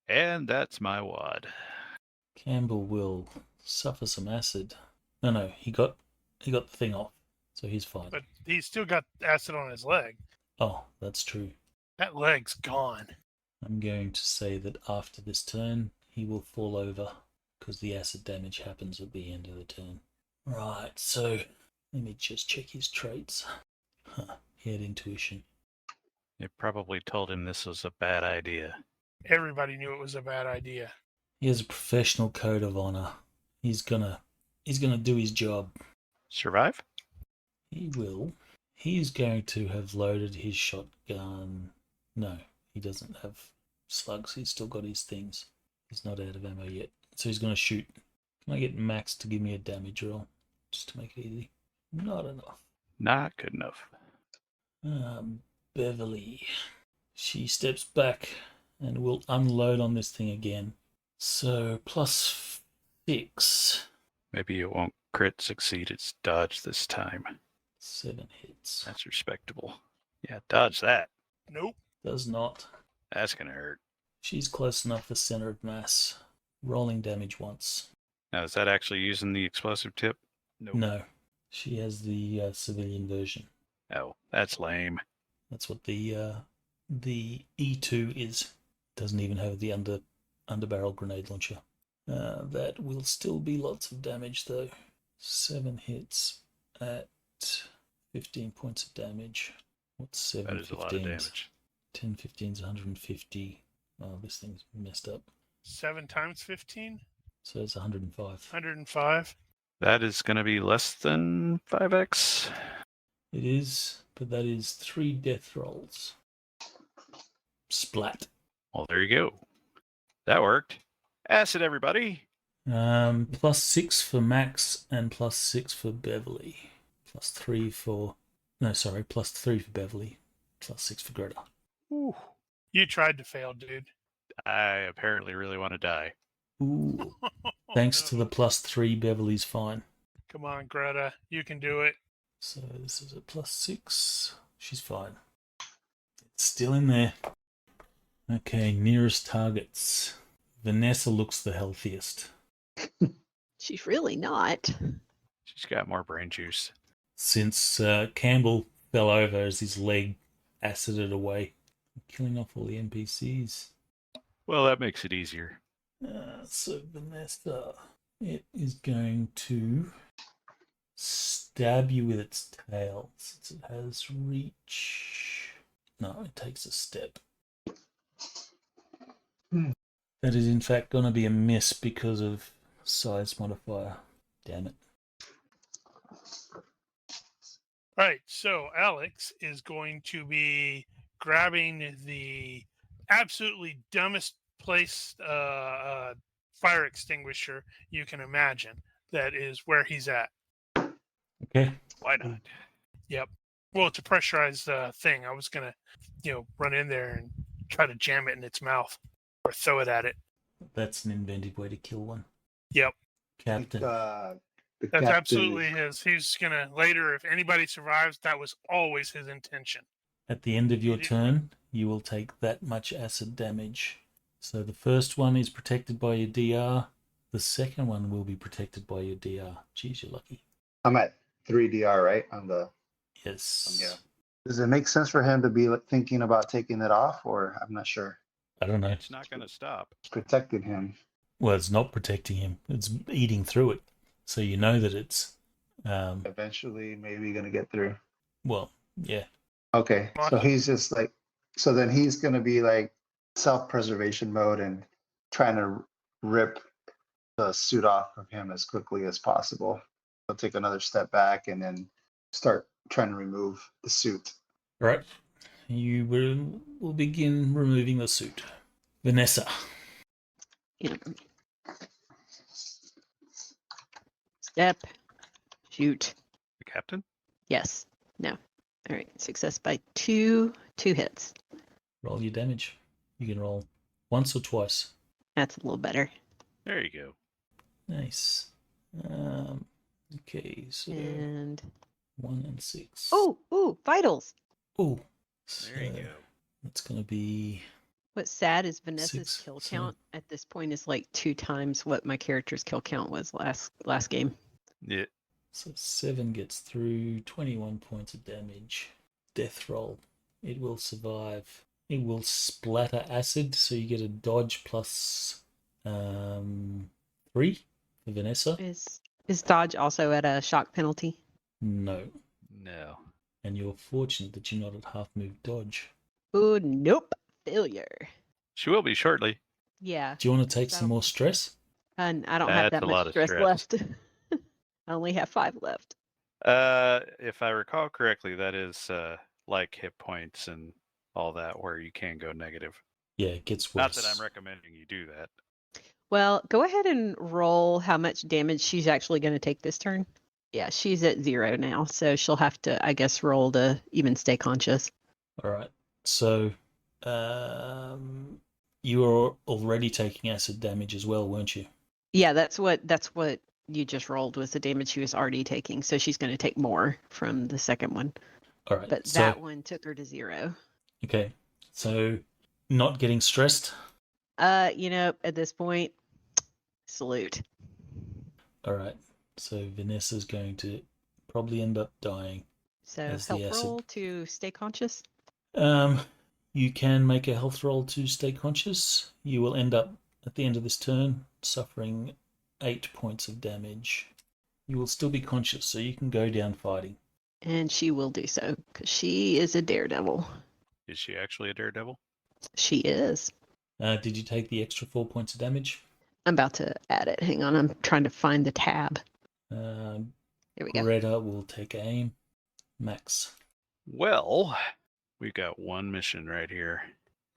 And that's my wad. Campbell will suffer some acid. No, he got the thing off, so he's fine. But he's still got acid on his leg. Oh, that's true. That leg's gone. I'm going to say that after this turn, he will fall over because the acid damage happens at the end of the turn. Right, so let me just check his traits. He had intuition. They probably told him this was a bad idea. Everybody knew it was a bad idea. He has a professional code of honor. He's gonna do his job. Survive? He will. He's going to have loaded his shotgun. No, he doesn't have slugs. He's still got his things. He's not out of ammo yet. So he's going to shoot. Can I get Max to give me a damage roll? Just to make it easy. Not enough. Not good enough. Beverly. She steps back and will unload on this thing again. So +6. Maybe it won't crit succeed its dodge this time. 7 hits. That's respectable. Yeah, dodge that. Nope. Does not. That's gonna hurt. She's close enough for center of mass. Rolling damage once. Now, is that actually using the explosive tip? Nope. No. She has the civilian version. Oh, that's lame. That's what the E2 is. Doesn't even have the underbarrel grenade launcher. That will still be lots of damage though. 7 hits at 15 points of damage. What's 7 That is a lot of damage. 10 15's 150. Oh, this thing's messed up. 7 times 15? So it's 105. 105. That is going to be less than 5x. It is, but that is 3 death rolls. Splat. Well, there you go. That worked. Acid, everybody. +6 for Max and +6 for Beverly. +3 for... No, sorry, +3 for Beverly. +6 for Greta. Ooh. You tried to fail, dude. I apparently really want to die. Ooh. Thanks to the +3, Beverly's fine. Come on, Greta. You can do it. So this is a +6. She's fine. It's still in there. Okay, nearest targets. Vanessa looks the healthiest. She's really not. She's got more brain juice. Since Campbell fell over as his leg acided away, killing off all the NPCs. Well, that makes it easier. So Vanessa, it is going to stab you with its tail since it has reach. No, it takes a step. That is in fact going to be a miss because of size modifier. Damn it. All right, so Alex is going to be grabbing the absolutely dumbest place fire extinguisher you can imagine. That is where he's at. Okay. Why not? Yep. Well, it's a pressurized thing. I was gonna, run in there and try to jam it in its mouth or throw it at it. That's an inventive way to kill one. Yep. Captain. The That's captain absolutely is- his. He's gonna later, if anybody survives, that was always his intention. At the end of your turn, you will take that much acid damage. So the first one is protected by your DR. The second one will be protected by your DR. Geez, you're lucky. I'm at 3 DR, right? On the Yes. yeah. Does it make sense for him to be thinking about taking it off, or I'm not sure? I don't know. It's not going to stop. Protecting him. Well, it's not protecting him. It's eating through it. So you know that it's... Eventually, maybe gonna get through. well, yeah. Okay, so he's just like, so then he's gonna be like self-preservation mode and trying to rip the suit off of him as quickly as possible. I'll take another step back and then start trying to remove the suit. Right. You will begin removing the suit. Vanessa. Yeah. Step. Shoot. The captain? Yes. No. All right. Success by 2. 2 hits. Roll your damage. You can roll once or twice. That's a little better. There you go. Nice. Okay, so And 1 and 6. ooh, vitals. Oh. There you go. That's going to be... What's sad is Vanessa's 6, kill 7. count at this point is like 2 times what my character's kill count was last game. Yeah. So 7 gets through, 21 points of damage. Death roll. It will survive. It will splatter acid, so you get a dodge plus 3 for Vanessa. Is dodge also at a shock penalty? No. No. And you're fortunate that you're not at half move dodge. Oh, nope. Failure. She will be shortly. Yeah. Do you want to take some That'll- more stress? And I don't have That's that a lot much of stress stress. left. I only have 5 left. If I recall correctly, that is like hit points and all that where you can go negative. Yeah, it gets worse. Not that I'm recommending you do that. Well, go ahead and roll how much damage she's actually going to take this turn. Yeah, she's at 0 now, so she'll have to, I guess, roll to even stay conscious. All right. So, you were already taking acid damage as well, weren't you? Yeah, that's what you just rolled was the damage she was already taking. So she's going to take more from the second one. All right. But so, that one took her to 0. Okay. So, not getting stressed. At this point, salute. All right. So Vanessa's going to probably end up dying. So As the health acid. roll to stay conscious. You can make a health roll to stay conscious. You will end up at the end of this turn suffering 8 points of damage. You will still be conscious, so you can go down fighting. And she will do so because she is a daredevil. Is she actually a daredevil? She is. Did you take the extra 4 points of damage? I'm about to add it. Hang on. I'm trying to find the tab. Greta There we go. will take aim. Max. Well, we've got one mission right here.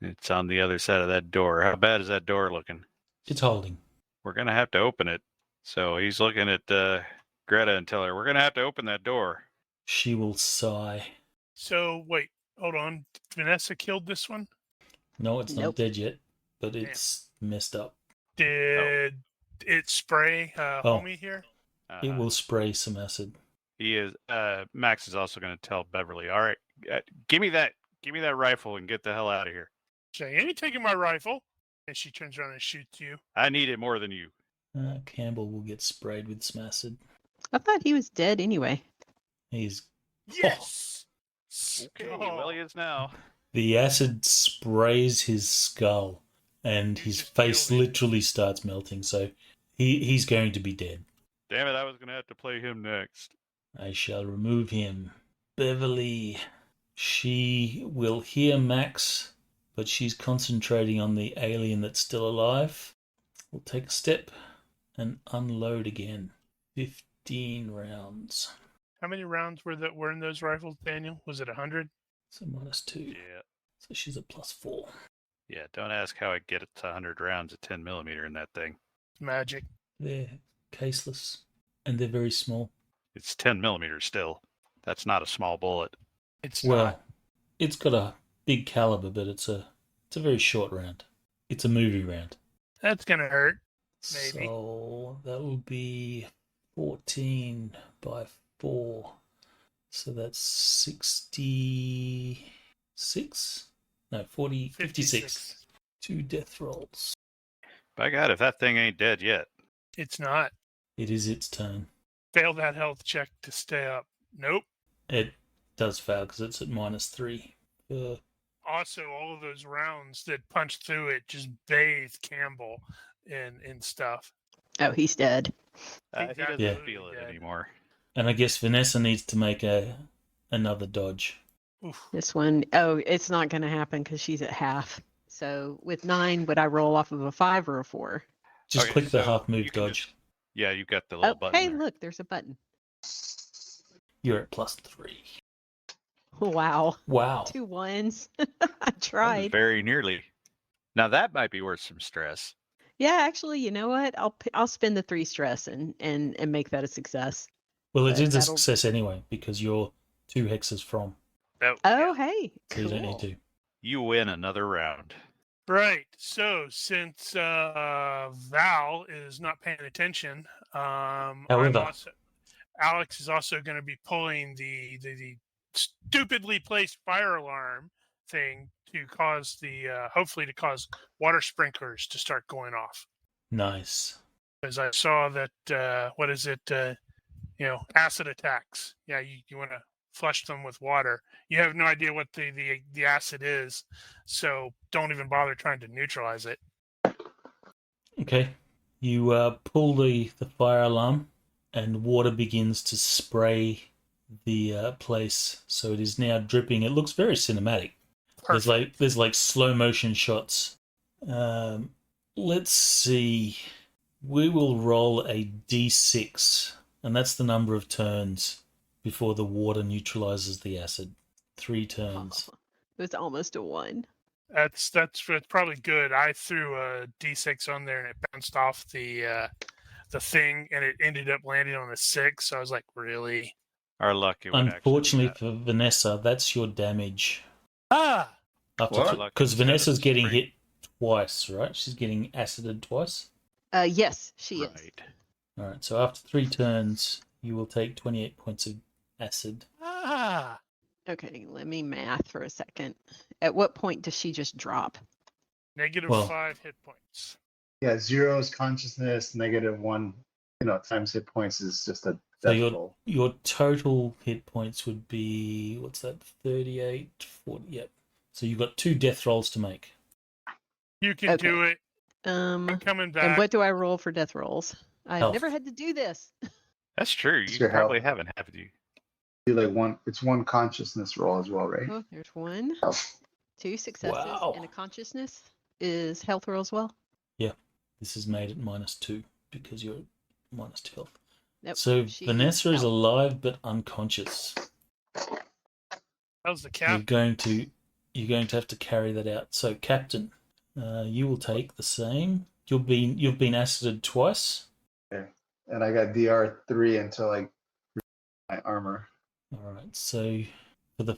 It's on the other side of that door. How bad is that door looking? It's holding. We're going to have to open it. So he's looking at Greta and tell her, we're going to have to open that door. She will sigh. So wait, hold on. Vanessa killed this one. No, it's not Nope. dead yet, but it's messed up. Did it spray homie here? It Uh-huh. will spray some acid. He is. Max is also going to tell Beverly, all right, give me that rifle and get the hell out of here. Say, ain't taking my rifle. And she turns around and shoots you. I need it more than you. Campbell will get sprayed with some acid. I thought he was dead anyway. He's Yes. Okay, Skull. well he is now. The acid sprays his skull, and You his just face killed him. literally starts melting. So he's going to be dead. Damn it, I was going to have to play him next. I shall remove him. Beverly, she will hear Max, but she's concentrating on the alien that's still alive. We'll take a step and unload again. 15 rounds. How many rounds were in those rifles, Daniel? Was it 100? So -2. Yeah. So she's at +4. Yeah, don't ask how I get it to 100 rounds at 10 millimeter in that thing. Magic. They're caseless, and they're very small. It's 10 millimeters still. That's not a small bullet. It's Well, not. it's got a big caliber, but it's a very short round. It's a movie round. That's gonna hurt. Maybe. So that will be 14 by 4. So that's 66? No, 56. 56. 2 death rolls. By God, if that thing ain't dead yet. It's not. It is its turn. Fail that health check to stay up. Nope. It does fail because it's at -3. Also, all of those rounds that punched through it just bathed Campbell in stuff. Oh, he's dead. He doesn't Yeah. feel it Dead. anymore. And I guess Vanessa needs to make another dodge. Oof. This one, it's not going to happen because she's at half. So with 9, would I roll off of a 5 or a 4? Just Okay, click the so half move you can dodge. just- Yeah, you got the little Oh, button hey, there. look, there's a button. You're at +3. Wow. Wow. 2 1s. I That was tried. very nearly. Now that might be worth some stress. Yeah, actually, you know what? I'll spend the 3 stress and make that a success. Well, it But is a that'll- success anyway because you're 2 hexes from, Oh, Oh, yeah. hey. so you don't need to. You win another round. Right. So since Val is not paying attention, However, Alex is also going to be pulling the stupidly placed fire alarm thing to cause hopefully to cause water sprinklers to start going off. nice. Because I saw that what is it? Acid attacks. Yeah, you want to flush them with water. You have no idea what the acid is, so don't even bother trying to neutralize it. Okay. You pull the fire alarm, and water begins to spray the place. So it is now dripping. It looks very cinematic. Perfect. There's like slow motion shots. Let's see. We will roll a d6, and that's the number of turns before the water neutralizes the acid. 3 turns. It was almost a 1. That's probably good. I threw a d6 on there and it bounced off the thing and it ended up landing on a 6. So I was like, really? Our luck, it would Unfortunately actually for Vanessa, that's your damage. Ah, What? Because Instead of Vanessa's getting spring. hit twice, right? She's getting acided twice. Yes, she is. Right. All right. So after 3 turns, you will take 28 points of acid. ah. Okay, let me math for a second. At what point does she just drop? Negative Well- 5 hit points. Yeah, 0 is consciousness, -1, times hit points is just a So death roll. your total hit points would be, what's that, 38, 40, yep. So you've got 2 death rolls to make. You can do it. Um, Coming back. and what do I roll for death rolls? I've Health. never had to do this. That's true. It's You your probably health. haven't, haven't you? Do like one. It's 1 consciousness roll as well, right? Oh, there's 1, Oh, 2 successes, Wow. and a consciousness. Is health roll as well? This is made at -2 because you're at -2 health. Nope. So she's Vanessa is out. alive but unconscious. How's the You're cap? going to have to carry that out. So Captain, you will take the same. You've been acided twice. and I got DR3 until I my armor. All right. So for the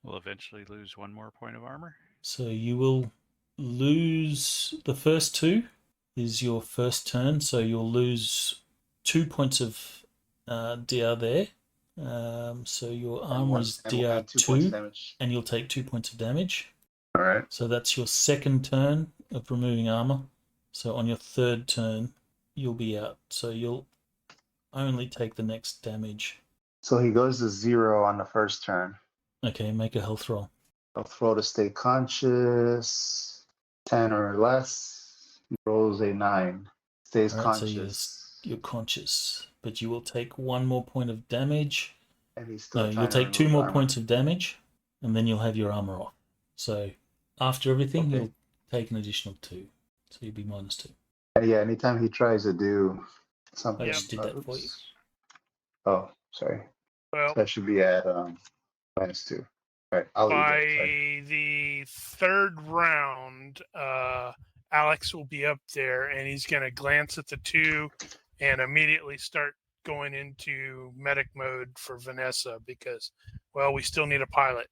We'll eventually lose 1 more point of armor. so you will lose the first 2 is your first turn. So you'll lose 2 points of DR there. So your armor is And 2 points DR2, damage. and you'll take 2 points of damage. All right. So that's your second turn of removing armor. So on your third turn, you'll be out. So you'll only take the next damage. So he goes to 0 on the first turn. Okay, make a health roll. I'll throw to stay conscious. 10 or less. He rolls a 9. Stays All right, so conscious. you're conscious, but you will take 1 more point of damage. And he's still No, trying you'll to take 2 remove more armor. points of damage, and then you'll have your armor off. So after everything, Okay. you'll take an additional 2. So you'll be -2. And yeah, anytime he tries to do something. I just did that for you. Oops. Oh, sorry. Well, So I should be at -2. All right, I'll leave by it. Sorry. the third round, Alex will be up there and he's going to glance at the 2 and immediately start going into medic mode for Vanessa because, well, we still need a pilot.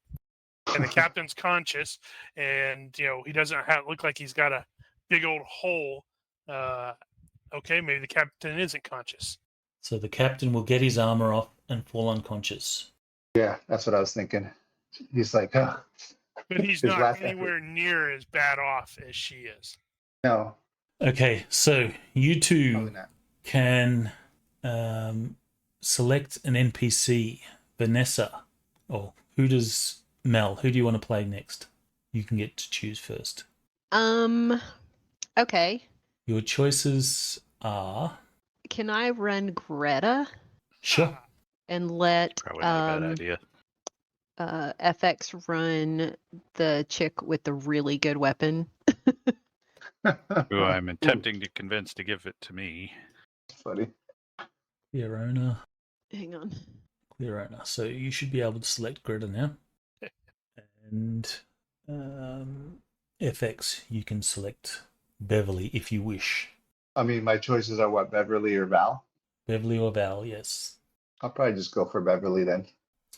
And the captain's conscious and, he doesn't look like he's got a big old hole. Okay, maybe the captain isn't conscious. So the captain will get his armor off and fall unconscious. Yeah, that's what I was thinking. He's like, But he's His not last anywhere near as bad off as she is. no, Okay, so you probably two not. can select an NPC. Vanessa. Or who do you want to play next? You can get to choose first. Okay. Your choices are Can I run Greta sure. and let Probably not a bad idea. FX run the chick with the really good weapon? Who I'm attempting to convince to give it to me. Funny. Fiona. hang on. Clear owner. So you should be able to select Greta now. And FX, you can select Beverly if you wish. I mean, my choices are what, Beverly or Val? Beverly or Val, yes. I'll probably just go for Beverly then.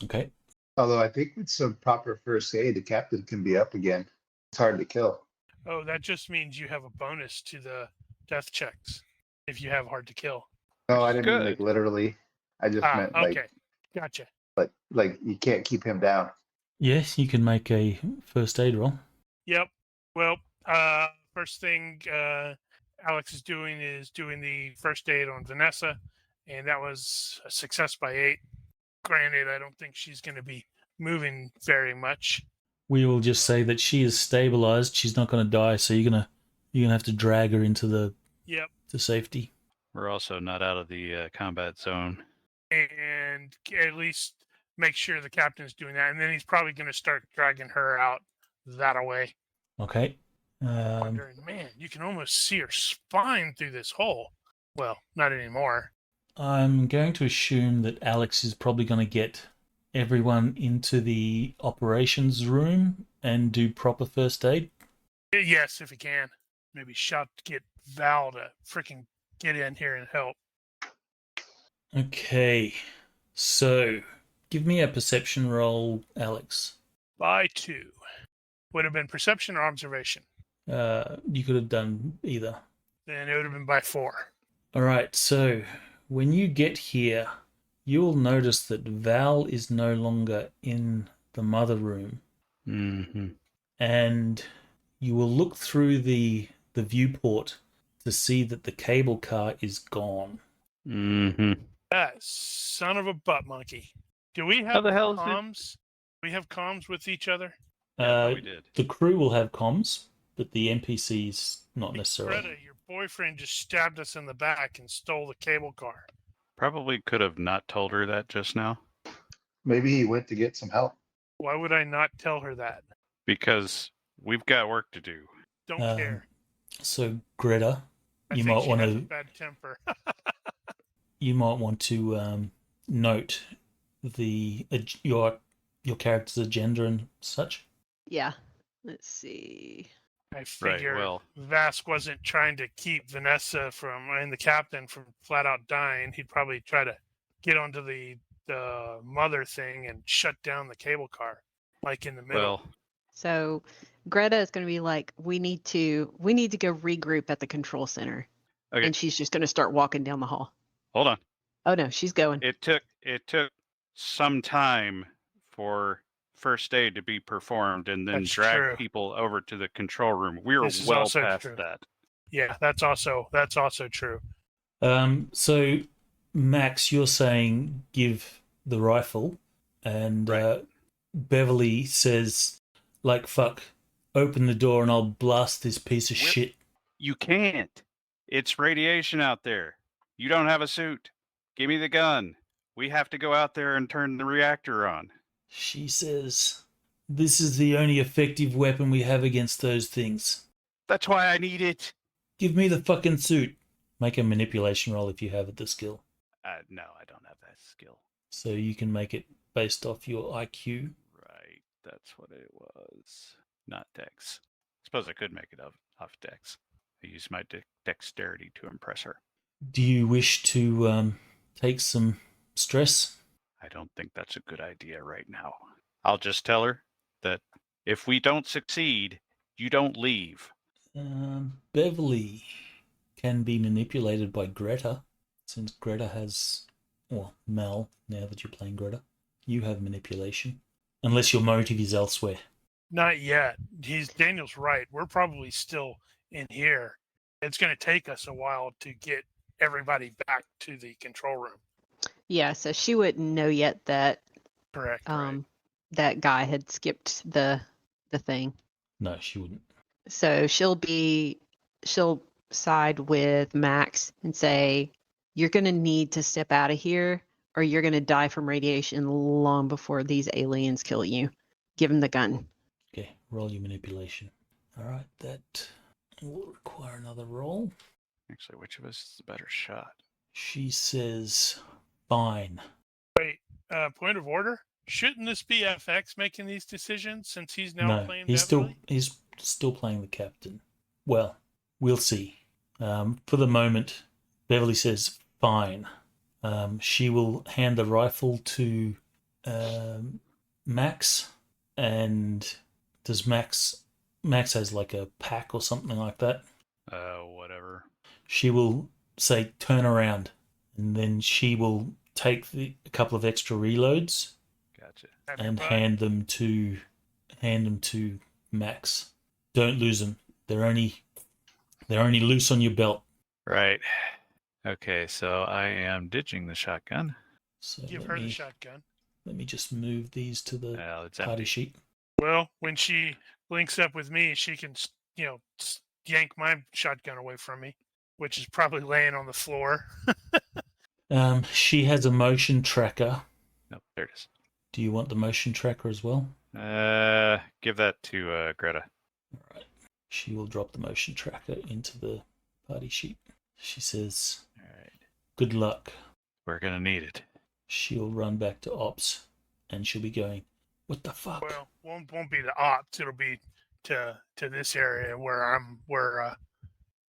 Okay. Although I think with some proper first aid, the captain can be up again. It's hard to kill. Oh, that just means you have a bonus to the death checks if you have hard to kill. No, I didn't mean like Good. literally. I just meant Okay. Gotcha. like you can't keep him down. Yes, you can make a first aid roll. Yep. Well, first thing Alex is doing the first aid on Vanessa, and that was a success by 8. Granted, I don't think she's going to be moving very much. We will just say that she is stabilized. She's not going to die, so you're gonna have to drag her into the Yep. to safety. We're also not out of the combat zone. And at least make sure the captain's doing that, and then he's probably going to start dragging her out that away. Okay. Wondering, man, you can almost see her spine through this hole. Well, not anymore. I'm going to assume that Alex is probably going to get everyone into the operations room and do proper first aid. Yes, if he can. Maybe get Val to freaking get in here and help. Okay. So, give me a perception roll, Alex. By 2. Would have been perception or observation. You could have done either. Then it would have been by 4. All right. So, when you get here, you'll notice that Val is no longer in the mother room. Mm-hmm. And you will look through the viewport to see that the cable car is gone. Mm-hmm. That son of a butt monkey. Do we How have the hell is it? comms? We have comms with each other? Yeah, we did. The crew will have comms, but the NPCs not necessarily. Greta, your boyfriend just stabbed us in the back and stole the cable car. Probably could have not told her that just now, Maybe he went to get some help. Why would I not tell her that? because we've got work to do. Don't care. So Greta, I you think might she want has a to bad temper. note your character's agenda and such. Yeah. Let's see. I figure well- Vask wasn't trying to keep Vanessa and the captain from flat out dying. He'd probably try to get onto the mother thing and shut down the cable car, like in the middle. Well, So Greta is going to be like, we need to go regroup at the control center. okay, And she's just going to start walking down the hall. hold on. Oh no, she's going. It took some time for first aid to be performed and then That's drag true. people over to the control room. We were This is well also past true. that. Yeah, that's also true. So Max, you're saying give the rifle, and Right. Beverly says, like, fuck, open the door and I'll blast this piece of Whip. shit. You can't. It's radiation out there. You don't have a suit. Give me the gun. We have to go out there and turn the reactor on. She says, this is the only effective weapon we have against those things. That's why I need it. Give me the fucking suit. Make a manipulation roll if you have the skill. No, I don't have that skill. So you can make it based off your IQ. Right, that's what it was. Not Dex. Suppose I could make it off Dex. I use my dexterity to impress her. Do you wish to take some stress? I don't think that's a good idea right now. I'll just tell her that if we don't succeed, you don't leave. Beverly can be manipulated by Greta, since Greta has, or Mel, now that you're playing Greta, you have manipulation. Unless your motive is elsewhere. Not yet. Daniel's right. We're probably still in here. It's going to take us a while to get everybody back to the control room. Yeah, so she wouldn't know yet that Correct. right. That guy had skipped the thing. No, she wouldn't. So she'll side with Max and say, you're going to need to step out of here or you're going to die from radiation long before these aliens kill you. Give him the gun. Okay, roll your manipulation. All right, that will require another roll. Actually, which of us is the better shot? She says, fine. Point of order. Shouldn't this be FX making these decisions since he's now No, playing he's Beverly? still playing the captain. Well, we'll see. For the moment, Beverly says fine. She will hand the rifle to Max, and does Max has like a pack or something like that. Whatever. She will say turn around, and then she will take a couple of extra reloads Gotcha. and hand them to Max. Don't lose them. They're only loose on your belt. Right. Okay, so I am ditching the shotgun. So Give her the shotgun. Let me just move these to the Well, it's party empty. sheet. Well, when she links up with me, she can, yank my shotgun away from me, which is probably laying on the floor. She has a motion tracker. Nope, there it is. Do you want the motion tracker as well? Give that to Greta. All right. She will drop the motion tracker into the party sheet. She says, All right. good luck. We're gonna need it. She'll run back to ops, and she'll be going, what the fuck? Well, won't be the ops. It'll be to this area where we're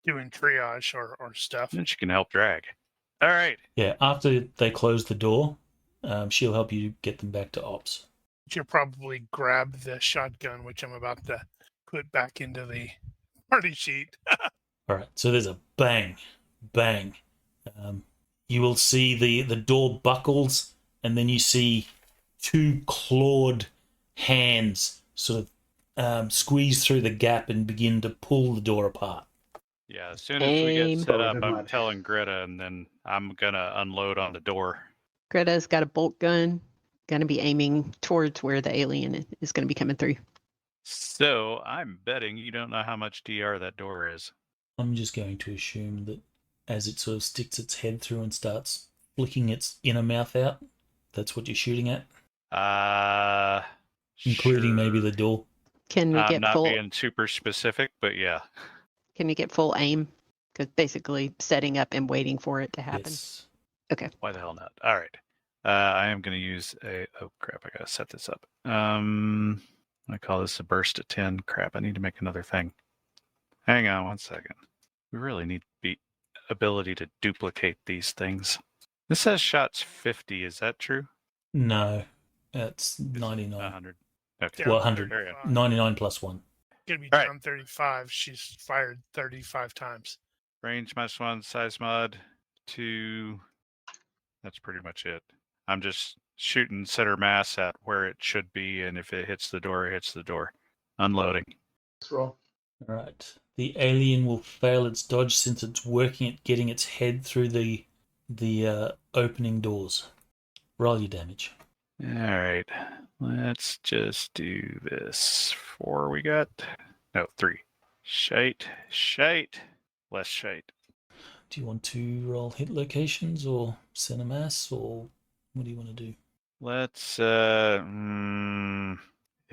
doing triage or stuff. Then she can help drag. All right. Yeah, after they close the door, she'll help you get them back to ops. She'll probably grab the shotgun, which I'm about to put back into the party sheet. All right, so there's a bang, bang. You will see the door buckles, and then you see two clawed hands sort of squeeze through the gap and begin to pull the door apart. Yeah, as soon as we get Aim. set up, Never I'm mind. telling Greta, and then I'm gonna unload on the door. Greta's got a bolt gun, gonna be aiming towards where the alien is gonna be coming through. So I'm betting you don't know how much DR that door is. I'm just going to assume that as it sort of sticks its head through and starts flicking its inner mouth out, that's what you're shooting at, including maybe the door. Can we I'm get not full? being super specific, but yeah. Can we get full aim? Because basically setting up and waiting for it to happen. Yes. Why the hell not? All right. I am going to use a... Oh, crap. I got to set this up. I call this a burst of 10. Crap. I need to make another thing. Hang on 1 second. We really need the ability to duplicate these things. This says shots 50. Is that true? No, that's It's 99. 100. Okay. Down Well, 100. 35. 99 plus 1. Gonna be All right. down 35. She's fired 35 times. Range -1, size mod 2. That's pretty much it. I'm just shooting center mass at where it should be, and if it hits the door, it hits the door. Unloading. Let's roll. All right. The alien will fail its dodge since it's working at getting its head through the opening doors. Roll your damage. All right. Let's just do this. 4 we got. No, 3. Shite. Less shite. Do you want to roll hit locations or center mass, or what do you want to do? Let's hit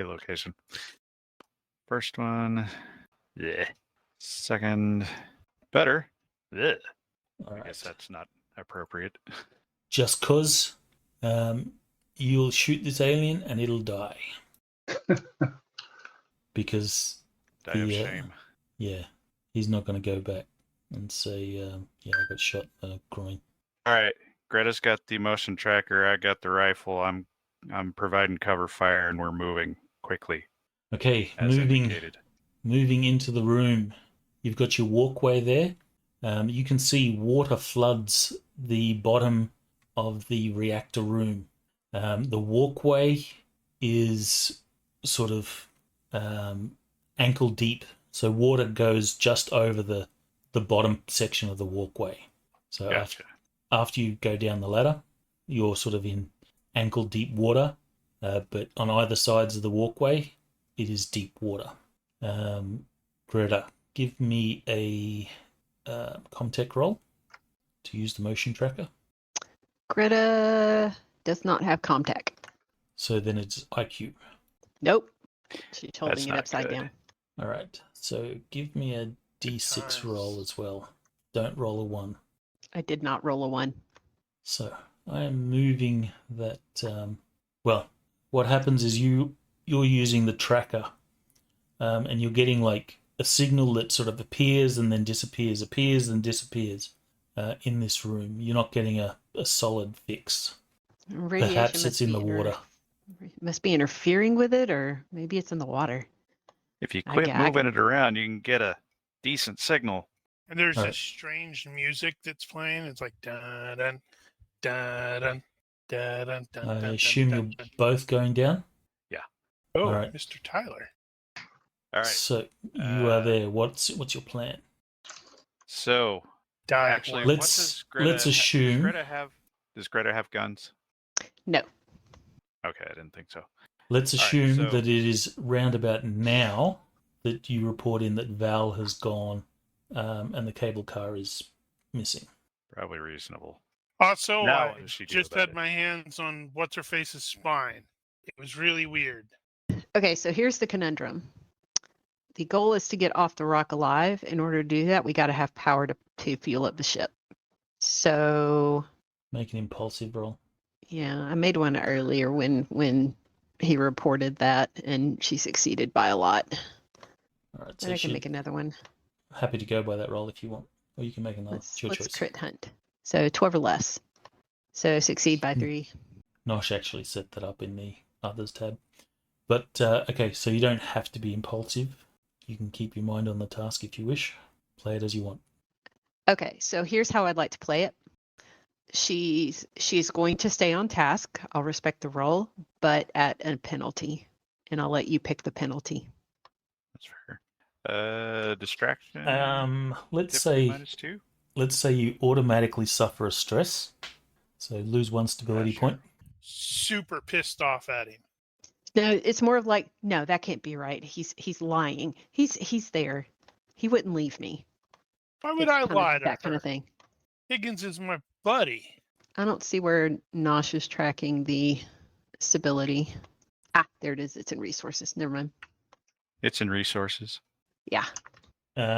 location. First one. Yeah. Second. Better. Yeah. All I right. guess that's not appropriate. Just cause you'll shoot this alien and it'll die. Because Die of The, shame. yeah, he's not going to go back and say, yeah, I got shot in the groin. All right. Greta's got the motion tracker. I got the rifle. I'm providing cover fire, and we're moving quickly Okay, as moving indicated. into the room. You've got your walkway there. You can see water floods the bottom of the reactor room. The walkway is sort of ankle deep, so water goes just over the bottom section of the walkway. So Gotcha. after you go down the ladder, you're sort of in ankle deep water, but on either sides of the walkway, it is deep water. Greta, give me a Comtech roll to use the motion tracker. Greta does not have Comtech. So then it's IQ. Nope. She's holding That's it not upside good. down. All right. So give me a D6 Times. roll as well. Don't roll a 1. I did not roll a 1. So I am moving that. Well, what happens is you're using the tracker, and you're getting like a signal that sort of appears and then disappears, appears and disappears in this room. You're not getting a solid fix. Radiation Perhaps must it's in be the water. Must be interfering with it, or maybe it's in the water. If you I quit ga- I moving ga- it around, you can get a decent signal. And there's Right. this strange music that's playing. It's like dun dun dun dun dun dun dun. I dun, assume dun, you're dun. both going down. Oh, all right. Mr. Tyler. All right. So you are there. What's your plan? So Die. actually, Let's- what does Greta let's assume- Does Greta have guns? No. Okay, I didn't think so. Let's All right, assume so- that it is round about now that you report in that Val has gone, and the cable car is missing. Probably reasonable. Also, Now I what does she do just about had it? my hands on what's her face's spine. It was really weird. Okay, so here's the conundrum. The goal is to get off the rock alive. In order to do that, we got to have power to fuel up the ship. So, Make an impulsive roll. yeah, I made one earlier when he reported that, and she succeeded by a lot. All right, But so I can she's make another one. happy to go by that roll if you want, or you can make another. It's your Let's choice. crit hunt. So 12 or less. So succeed by Hmm. 3. Nosh actually set that up in the others tab. But okay, so you don't have to be impulsive. You can keep your mind on the task if you wish. Play it as you want. Okay, so here's how I'd like to play it. She's going to stay on task. I'll respect the roll, but at a penalty, and I'll let you pick the penalty. That's fair. Distraction. Let's difficulty say -2. you automatically suffer a stress, so lose one stability Sure. point. Super pissed off at him. No, it's more of like, no, that can't be right. He's lying. He's there. He wouldn't leave me. Why would It's I kind of lie to that kind her? of thing. Higgins is my buddy. I don't see where Nosh is tracking the stability. Ah, there it is. It's in resources. Never mind. It's in resources. Yeah.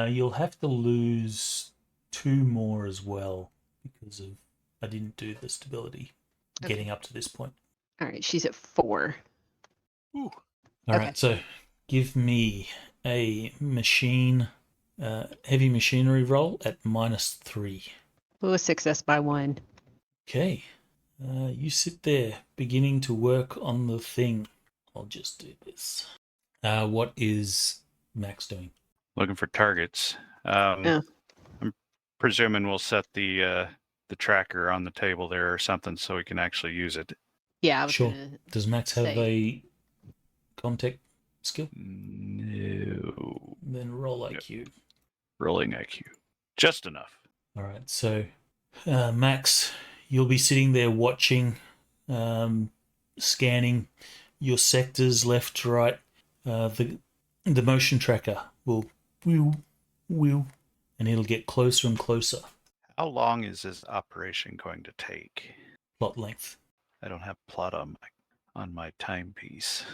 You'll have to lose 2 more as well because of I didn't do the stability getting up to this point. All right. She's at 4. Ooh. All Okay. right, so give me a heavy machinery roll at -3. Oh, a success by 1. Okay, you sit there beginning to work on the thing. I'll just do this. What is Max doing? Looking for targets. Yeah. I'm presuming we'll set the tracker on the table there or something so we can actually use it. Yeah, I was Sure. gonna Does Max have say- a contact skill? No. Then roll IQ. Rolling IQ. Just enough. All right, so Max, you'll be sitting there watching, scanning your sectors left to right. The motion tracker will wheel, and it'll get closer and closer. How long is this operation going to take? Plot length. I don't have plot on my timepiece.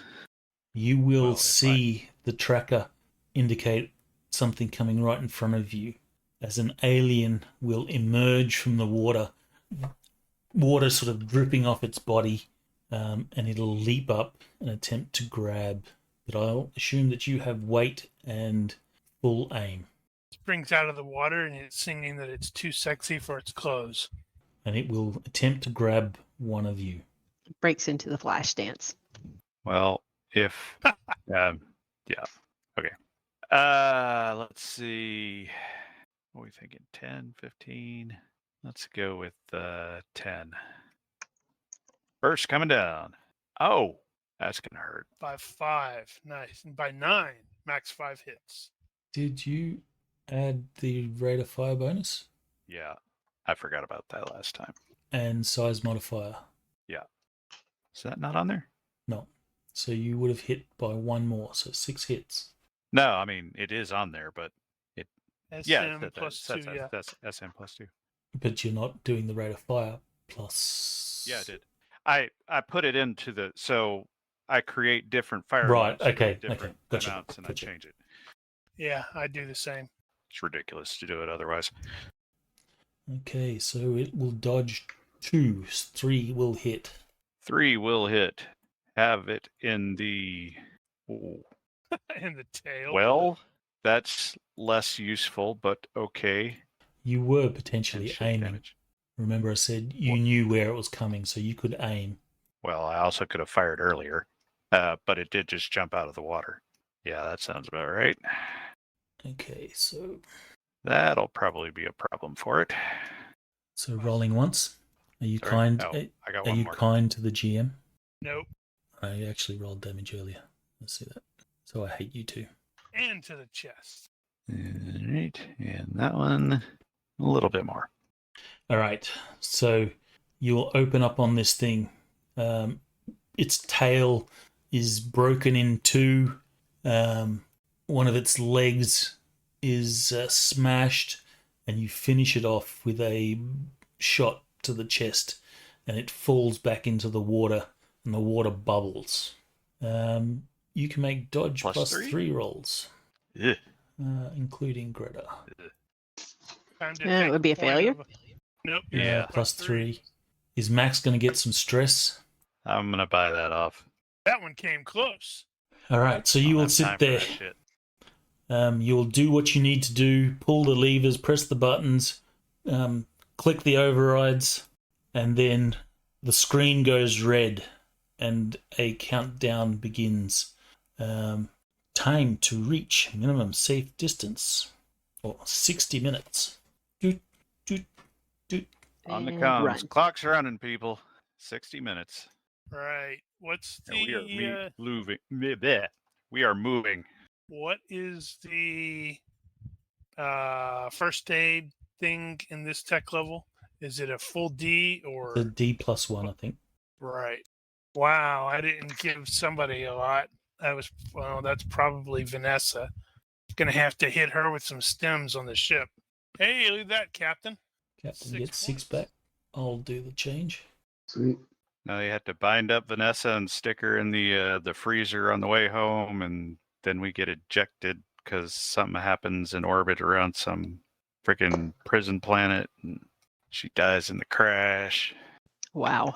You will Well, if see the tracker indicate something coming right in front of you as an alien will emerge from the water sort of dripping off its body, and it'll leap up and attempt to grab. But I'll assume that you have weight and full aim, Springs out of the water and it's singing that it's too sexy for its clothes. and it will attempt to grab one of you. breaks into the flash dance. Well, if yeah. Okay. Let's see. What are we thinking? 10, 15. Let's go with 10. Burst coming down. Oh, that's gonna hurt. By 5. Nice. And by 9, max 5 hits. Did you add the rate of fire bonus Yeah. I forgot about that last time. and size modifier? Is that not on there? No. So you would have hit by 1 more, so 6 hits. No, I mean it is on there, but SM plus 2, yeah. That's SM plus 2. But you're not doing the rate of fire plus. Yeah, I did. I put it into the so I create different fire Right, amounts for okay, different gotcha, amounts and gotcha. I change it. Yeah, I do the same. It's ridiculous to do it otherwise. Okay, so it will dodge 2, 3 will hit. 3 will hit. Have it in the... Ooh. In the tail. Well, that's less useful, but okay. You were And potentially ship aiming. damage. Remember I said you knew where it was coming, so you could aim. Well, I also could have fired earlier, but it did just jump out of the water. Yeah, that sounds about right. Okay, so That'll probably be a problem for it. rolling once. Are you Sorry. kind? Oh, I got Are one you more. kind to the GM? Nope. I actually rolled damage earlier. Let's see that. So I hate you too. And to the chest. All right, and that one a little bit more. All right, so you'll open up on this thing. Its tail is broken in two. One of its legs is smashed, and you finish it off with a shot to the chest, and it falls back into the water, and the water bubbles. You can make dodge plus 3 rolls, Ugh. including Greta. Time to Yeah, it take would be a point failure. of- Nope. Yeah. Plus 3. Is Max going to get some stress? I'm gonna buy that off. That one came close. All right, so Don't you will have time sit for there. that shit. You'll do what you need to do, pull the levers, press the buttons, click the overrides, and then the screen goes red and a countdown begins. Time to reach minimum safe distance, or 60 minutes. Doot, doot, doot. On the And comms, run. clock's running, people. 60 minutes. Right. What's And we are the moving. We are moving. what is the first aid thing in this tech level? Is it a full D or The D plus 1, I think. right? Wow, I didn't give somebody a lot. That's probably Vanessa. Gonna have to hit her with some stems on the ship. Hey, look at that, Captain. Captain 6 gets 6 points. back. I'll do the change. Sweet. Now you have to bind up Vanessa and stick her in the freezer on the way home, and then we get ejected because something happens in orbit around some freaking prison planet, and she dies in the crash. Wow.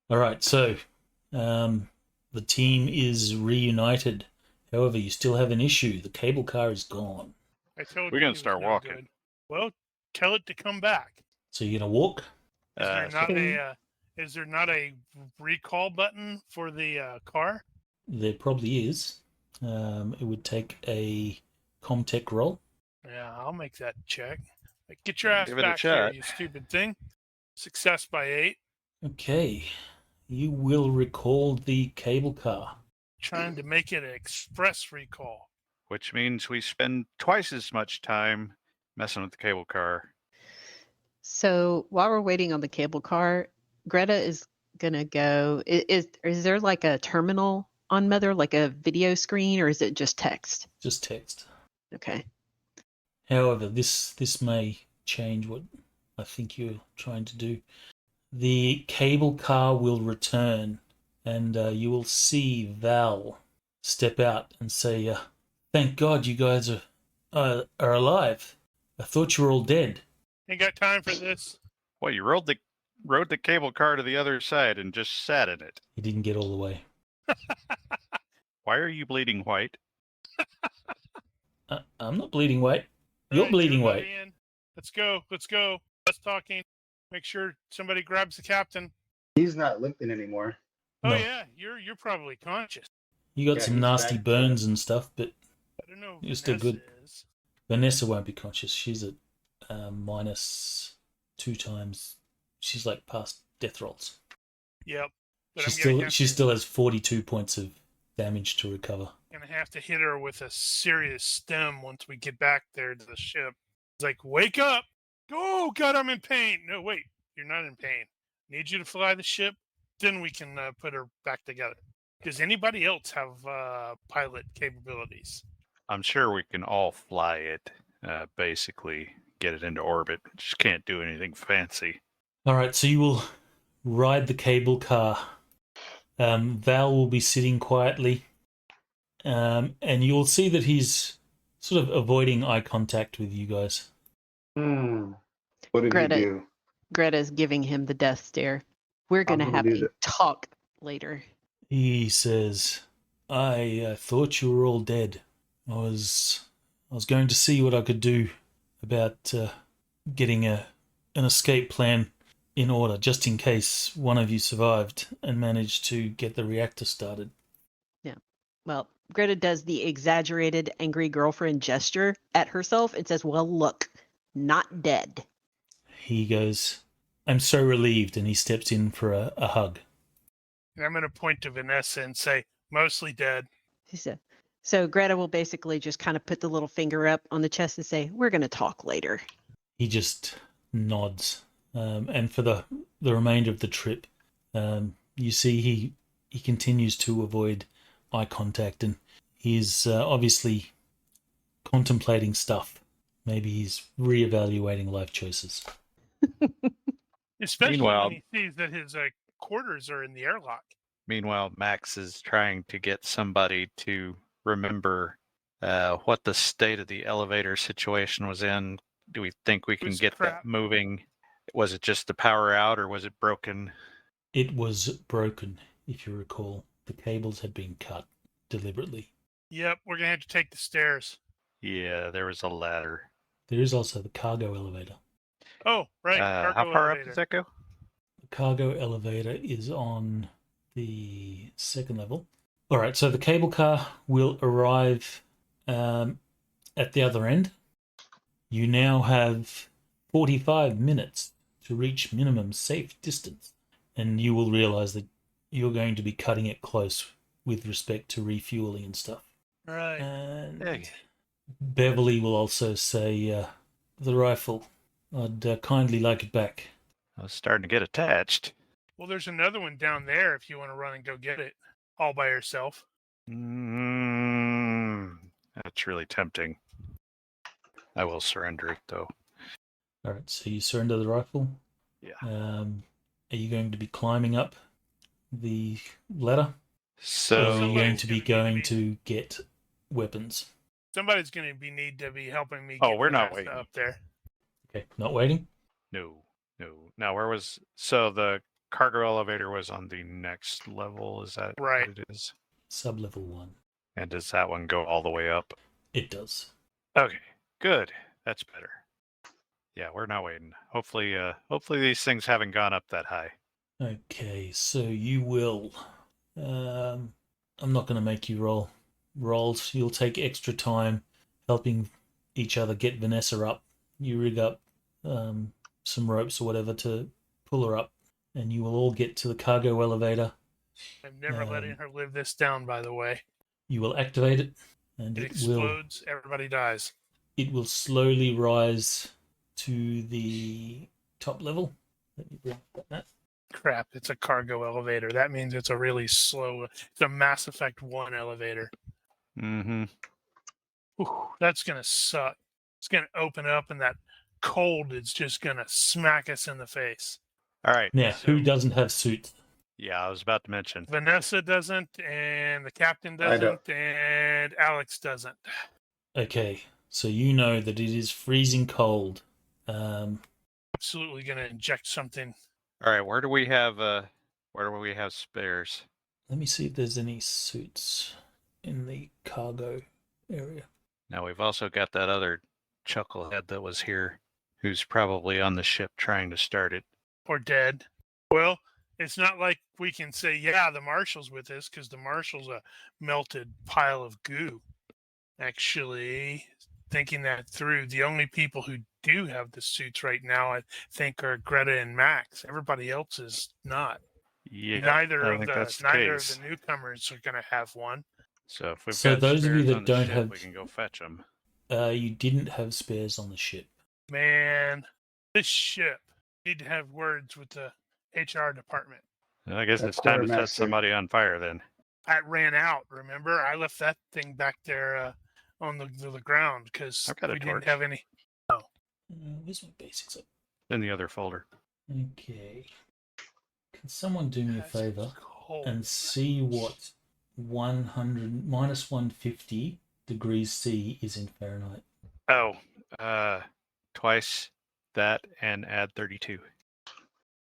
All right, so the team is reunited. However, you still have an issue. The cable car is gone. I told We're you gonna he was start no walking. good. Well, tell it to come back. So you're going to walk? Is there not a recall button for the car? There probably is. It would take a Comtech roll. Yeah, I'll make that check. Get your ass Give it a back here, shot. you stupid thing. Success by 8. Okay. You will recall the cable car. Trying to make it an express recall. Which means we spend twice as much time messing with the cable car. So while we're waiting on the cable car, Greta is gonna go. Is there like a terminal on Mother, like a video screen, or is it just text? Just text. Okay. However, this may change what I think you're trying to do. The cable car will return, and you will see Val step out and say, "Thank God you guys are alive. I thought you were all dead." Ain't got time for this. Well, you rode the cable car to the other side and just sat in it. He didn't get all the way. Why are you bleeding white? I'm not bleeding white. You're Right, bleeding everybody white. in. Let's go. Less talking. Make sure somebody grabs the captain. He's not limping anymore. Oh No. yeah, you're probably conscious. You got Yeah, some he's nasty back. burns and stuff, but I don't know. You're still Vanessa good. is. Vanessa won't be conscious. She's at -2 times. She's like past death rolls. Yep. But She still has 42 points of damage to recover. gonna have to hit her with a serious stem once we get back there to the ship. It's like, wake up! Oh God, I'm in pain. No, wait, you're not in pain. Need you to fly the ship, then we can put her back together. Does anybody else have pilot capabilities? I'm sure we can all fly it, basically get it into orbit. Just can't do anything fancy. All right, so you will ride the cable car. Val will be sitting quietly, and you'll see that he's sort of avoiding eye contact with you guys. What did Greta. he do? Greta's giving him the death stare. We're going to I'm gonna have do a that. talk later. He says, I thought you were all dead. I was going to see what I could do about getting an escape plan in order, just in case one of you survived and managed to get the reactor started. Yeah. Well, Greta does the exaggerated angry girlfriend gesture at herself and says, well, look, not dead. He goes, I'm so relieved, and he steps in for a hug. And I'm going to point to Vanessa and say, mostly dead. She said. So Greta will basically just kind of put the little finger up on the chest and say, we're going to talk later. He just nods. And for the remainder of the trip, you see he continues to avoid eye contact, and he's obviously contemplating stuff. Maybe he's reevaluating life choices. Especially Meanwhile- when he sees that his quarters are in the airlock. Meanwhile, Max is trying to get somebody to remember what the state of the elevator situation was in. Do we think we can Was get crap. that moving? Was it just the power out, or was it broken? It was broken, if you recall. The cables had been cut deliberately. Yep, we're going to have to take the stairs. Yeah, there was a ladder. There is also the cargo elevator. Oh, right. How cargo far up elevator. does that go? The cargo elevator is on the second level. All right, so the cable car will arrive at the other end. You now have 45 minutes to reach minimum safe distance, and you will realize that you're going to be cutting it close with respect to refueling and stuff. Right. And Hey. Beverly will also say, the rifle, I'd kindly like it back. I was starting to get attached. Well, there's another one down there if you want to run and go get it all by yourself. That's really tempting. I will surrender it, though. All right, so you surrender the rifle. Yeah. Are you going to be climbing up the ladder? Or So are you going somebody's to be gonna going need to to get weapons? Somebody's going to need to be helping me Oh, get we're not Vanessa waiting. up there. Okay, not waiting? No. Now, where was... So the cargo elevator was on the next level, is that Right. what it is? Sub-level 1. And does that one go all the way up? It does. Okay, good. That's better. Yeah, we're not waiting. Hopefully these things haven't gone up that high. Okay, so you will... I'm not going to make you roll rolls. You'll take extra time helping each other get Vanessa up. You rig up some ropes or whatever to pull her up, and you will all get to the cargo elevator. I'm never letting her live this down, by the way. You will activate it, and It it will explodes, everybody dies. slowly rise to the top level. Let me bring up that. Crap, it's a cargo elevator. That means it's a really slow, it's a Mass Effect 1 elevator. Mm-hmm. Whew, that's going to suck. It's going to open up and that cold is just going to smack us in the face. All right. Now, so- who doesn't have suits? Yeah, I was about to mention. Vanessa doesn't, and the captain I don't. doesn't, and Alex doesn't. Okay, so you know that it is freezing cold. Absolutely going to inject something. All right, where do we have spares? Let me see if there's any suits in the cargo area. Now we've also got that other chucklehead that was here, who's probably on the ship trying to start it. Or dead. Well, it's not like we can say, yeah, the marshal's with us, because the marshal's a melted pile of goo. Actually, thinking that through, the only people who do have the suits right now, I think, are Greta and Max. Everybody else is not. Yeah, neither I of think that's the neither case. of the newcomers are going to have one. So if we've So got those of you spares that on the don't ship, have- we can go fetch them. You didn't have spares on the ship. Man, this ship need to have words with the HR department. I guess That's it's time to set quartermaster. somebody on fire then. I ran out. Remember, I left that thing back there on the ground because I've got a we torch. didn't have any. Where's my basics up? In the other folder. Okay. Can someone do me a That's favor cold. and see what 100 minus 150 degrees C is in Fahrenheit? Oh, twice that and add 32.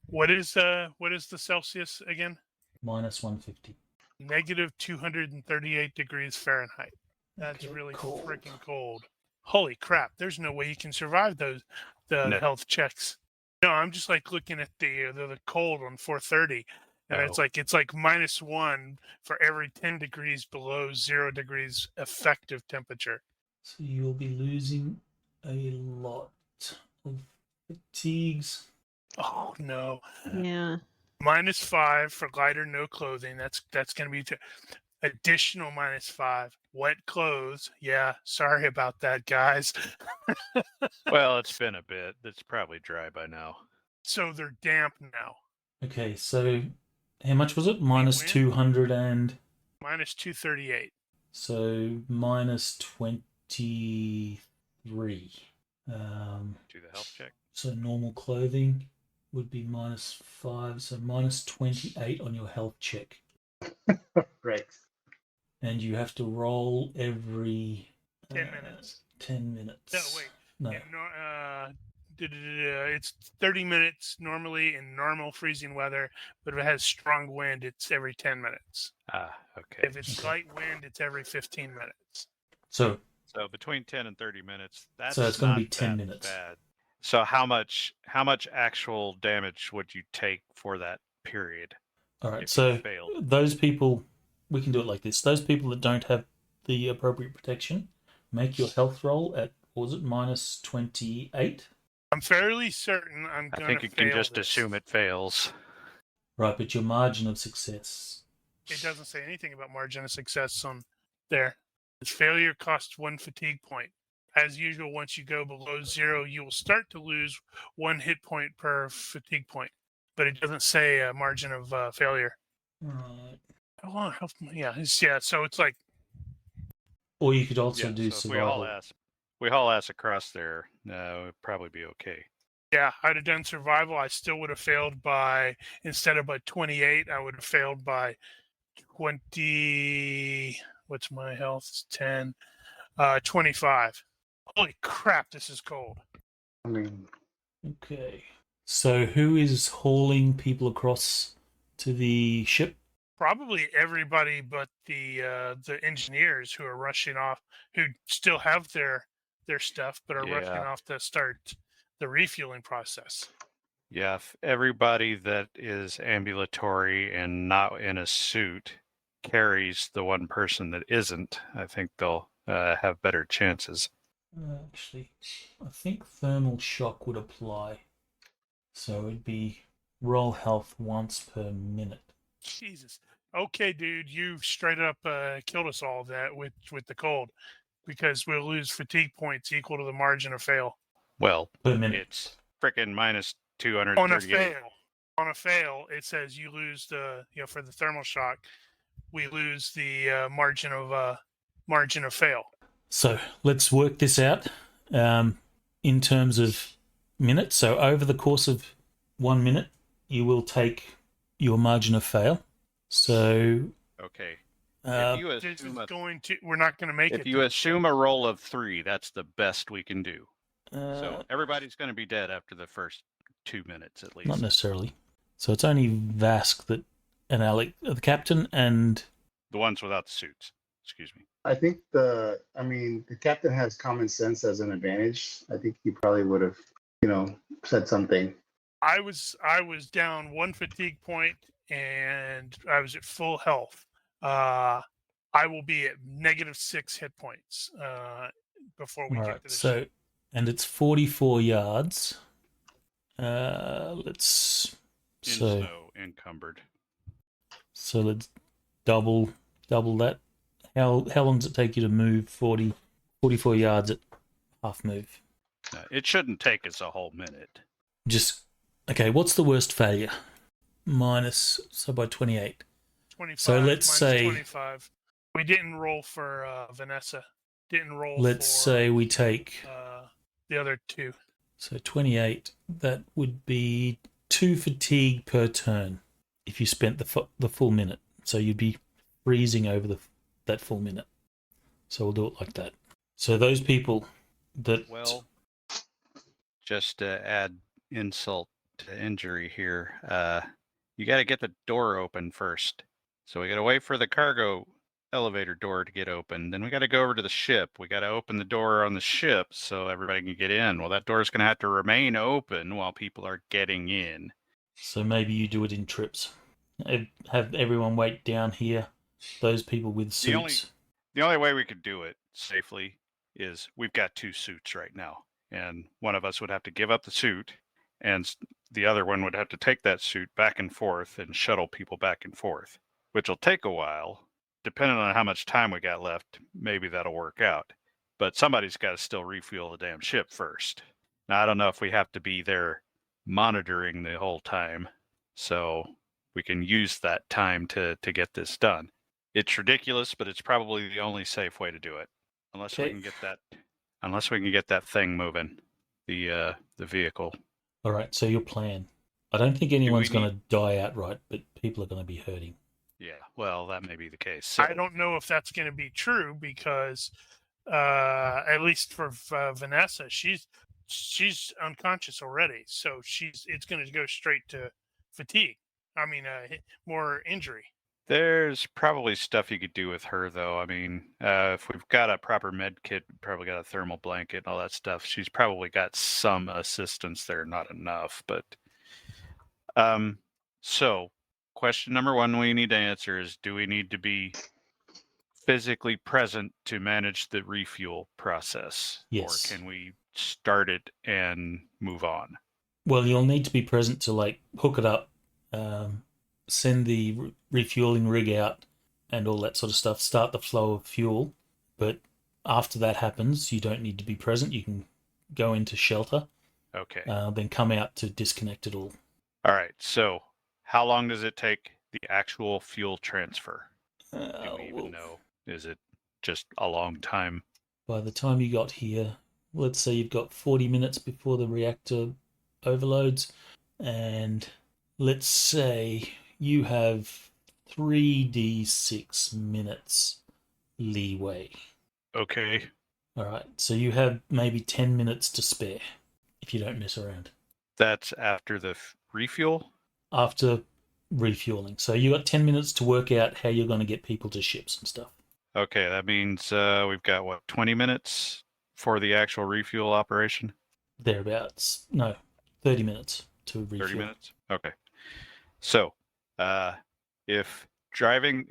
What is the Celsius again? Minus 150. Negative 238 degrees Fahrenheit. That's Okay, really cold. freaking cold. Holy crap! There's no way you can survive the No. health checks. No, I'm just like looking at the cold on 430, and Oh. it's like -1 for every 10 degrees below 0 degrees effective temperature. So you'll be losing a lot of fatigues. Oh no! Yeah. -5 for lighter, no clothing. That's going to be additional -5. Wet clothes. Yeah, sorry about that, guys. Well, it's been a bit. It's probably dry by now. So they're damp now. Okay, so how much was it? Minus win? 200 and... -238. So minus 23. Do the health check. So normal clothing would be -5. So minus 28 on your health check. Right. And you have to roll every 10 minutes. 10 minutes. No, wait. No. It's 30 minutes normally in normal freezing weather, but if it has strong wind, it's every 10 minutes. Ah, okay. If it's Okay. light wind, it's every 15 minutes. So So between 10 and 30 minutes. That's So it's gonna not be 10 that minutes. Bad. So how much actual damage would you take for that period? all right. If So you failed. those people, we can do it like this. Those people that don't have the appropriate protection, make your health roll at, what was it, minus 28? I'm fairly certain I'm I going think to you can fail just this. assume it fails. Right, but your margin of success. It doesn't say anything about margin of success on there. This failure costs 1 fatigue point. As usual, once you go below 0, you will start to lose 1 hit point per fatigue point. But it doesn't say a margin of failure. Right. How long? Yeah. So it's like, Or you could also Yeah, do so survival. if we haul ass across there, it'd probably be okay. yeah, I'd have done survival. I still would have failed by, instead of by 28, I would have failed by 20. What's my health? It's 10. 25. Holy crap, this is cold. I mean, Okay. So who is hauling people across to the ship? Probably everybody but the engineers who are rushing off, who still have their stuff, but are rushing Yeah. off to start the refueling process. Yeah, if everybody that is ambulatory and not in a suit carries the one person that isn't, I think they'll have better chances. Actually, I think thermal shock would apply. So it'd be roll health once per minute. Jesus. Okay, dude, you straight up killed us all that with the cold, because we'll lose fatigue points equal to the margin of fail. Well, Per minute. it's frickin' minus On a 238. fail. On a fail, it says you lose the for the thermal shock, we lose the margin of fail. So let's work this out in terms of minutes. So over the course of 1 minute, you will take your margin of fail. So Okay. uh, If you This assume is we're not going to make it. if you assume a roll of 3, that's the best we can do. uh, So everybody's going to be dead after the first 2 minutes at least. not necessarily. So it's only Vask that and Alec, the captain, and The ones without the suits. Excuse me. I think the captain has common sense as an advantage. I think he probably would have, said something. I was down 1 fatigue point and I was at full health. I will be at -6 hit points before we all get right. to the So ship. and it's 44 yards. Let's In so snow, encumbered. so let's double that. How long does it take you to move 44 yards at half move? It shouldn't take us a whole minute. Just okay. What's the worst failure? Minus so by 28. 25. So let's minus say 25. We didn't roll for Vanessa. Didn't roll. let's for, say we take the other 2. so 28. That would be 2 fatigue per turn if you spent the full minute. So you'd be freezing over that full minute. So we'll do it like that. So those people that Well, just to add insult injury here. You got to get the door open first. So we got to wait for the cargo elevator door to get open. Then we got to go over to the ship. We got to open the door on the ship so everybody can get in. Well, that door is going to have to remain open while people are getting in. So maybe you do it in trips. Have everyone wait down here. Those people with suits. The only way we could do it safely is we've got 2 suits right now. And one of us would have to give up the suit, and the other one would have to take that suit back and forth and shuttle people back and forth, which will take a while. Depending on how much time we got left, maybe that'll work out. But somebody's got to still refuel the damn ship first. Now, I don't know if we have to be there monitoring the whole time, so we can use that time to get this done. It's ridiculous, but it's probably the only safe way to do it, unless we can get that thing moving, the vehicle. All right, so your plan. I don't think anyone's going to die outright, but people are going to be hurting. Yeah, well, that may be the case. So, I don't know if that's going to be true because, at least for Vanessa, she's unconscious already, so it's going to go straight to fatigue. I mean, more injury. There's probably stuff you could do with her, though. I mean, if we've got a proper med kit, probably got a thermal blanket and all that stuff, she's probably got some assistance there, not enough. But so question number 1 we need to answer is, do we need to be physically present to manage the refuel process? Yes. Or can we start it and move on? Well, you'll need to be present to hook it up, send the refueling rig out and all that sort of stuff, start the flow of fuel. But after that happens, you don't need to be present. You can go into shelter. Okay. Then come out to disconnect it all. All right. So how long does it take the actual fuel transfer? Do we even know? Is it just a long time? By the time you got here, let's say you've got 40 minutes before the reactor overloads, and let's say you have 3d6 minutes leeway. Okay. All right, so you have maybe 10 minutes to spare if you don't mess around. That's after the refuel? After refueling. So you got 10 minutes to work out how you're going to get people to ships and stuff. Okay, that means we've got, 20 minutes for the actual refuel operation? Thereabouts. No, 30 minutes to refuel. 30 minutes? Okay. So, if transferring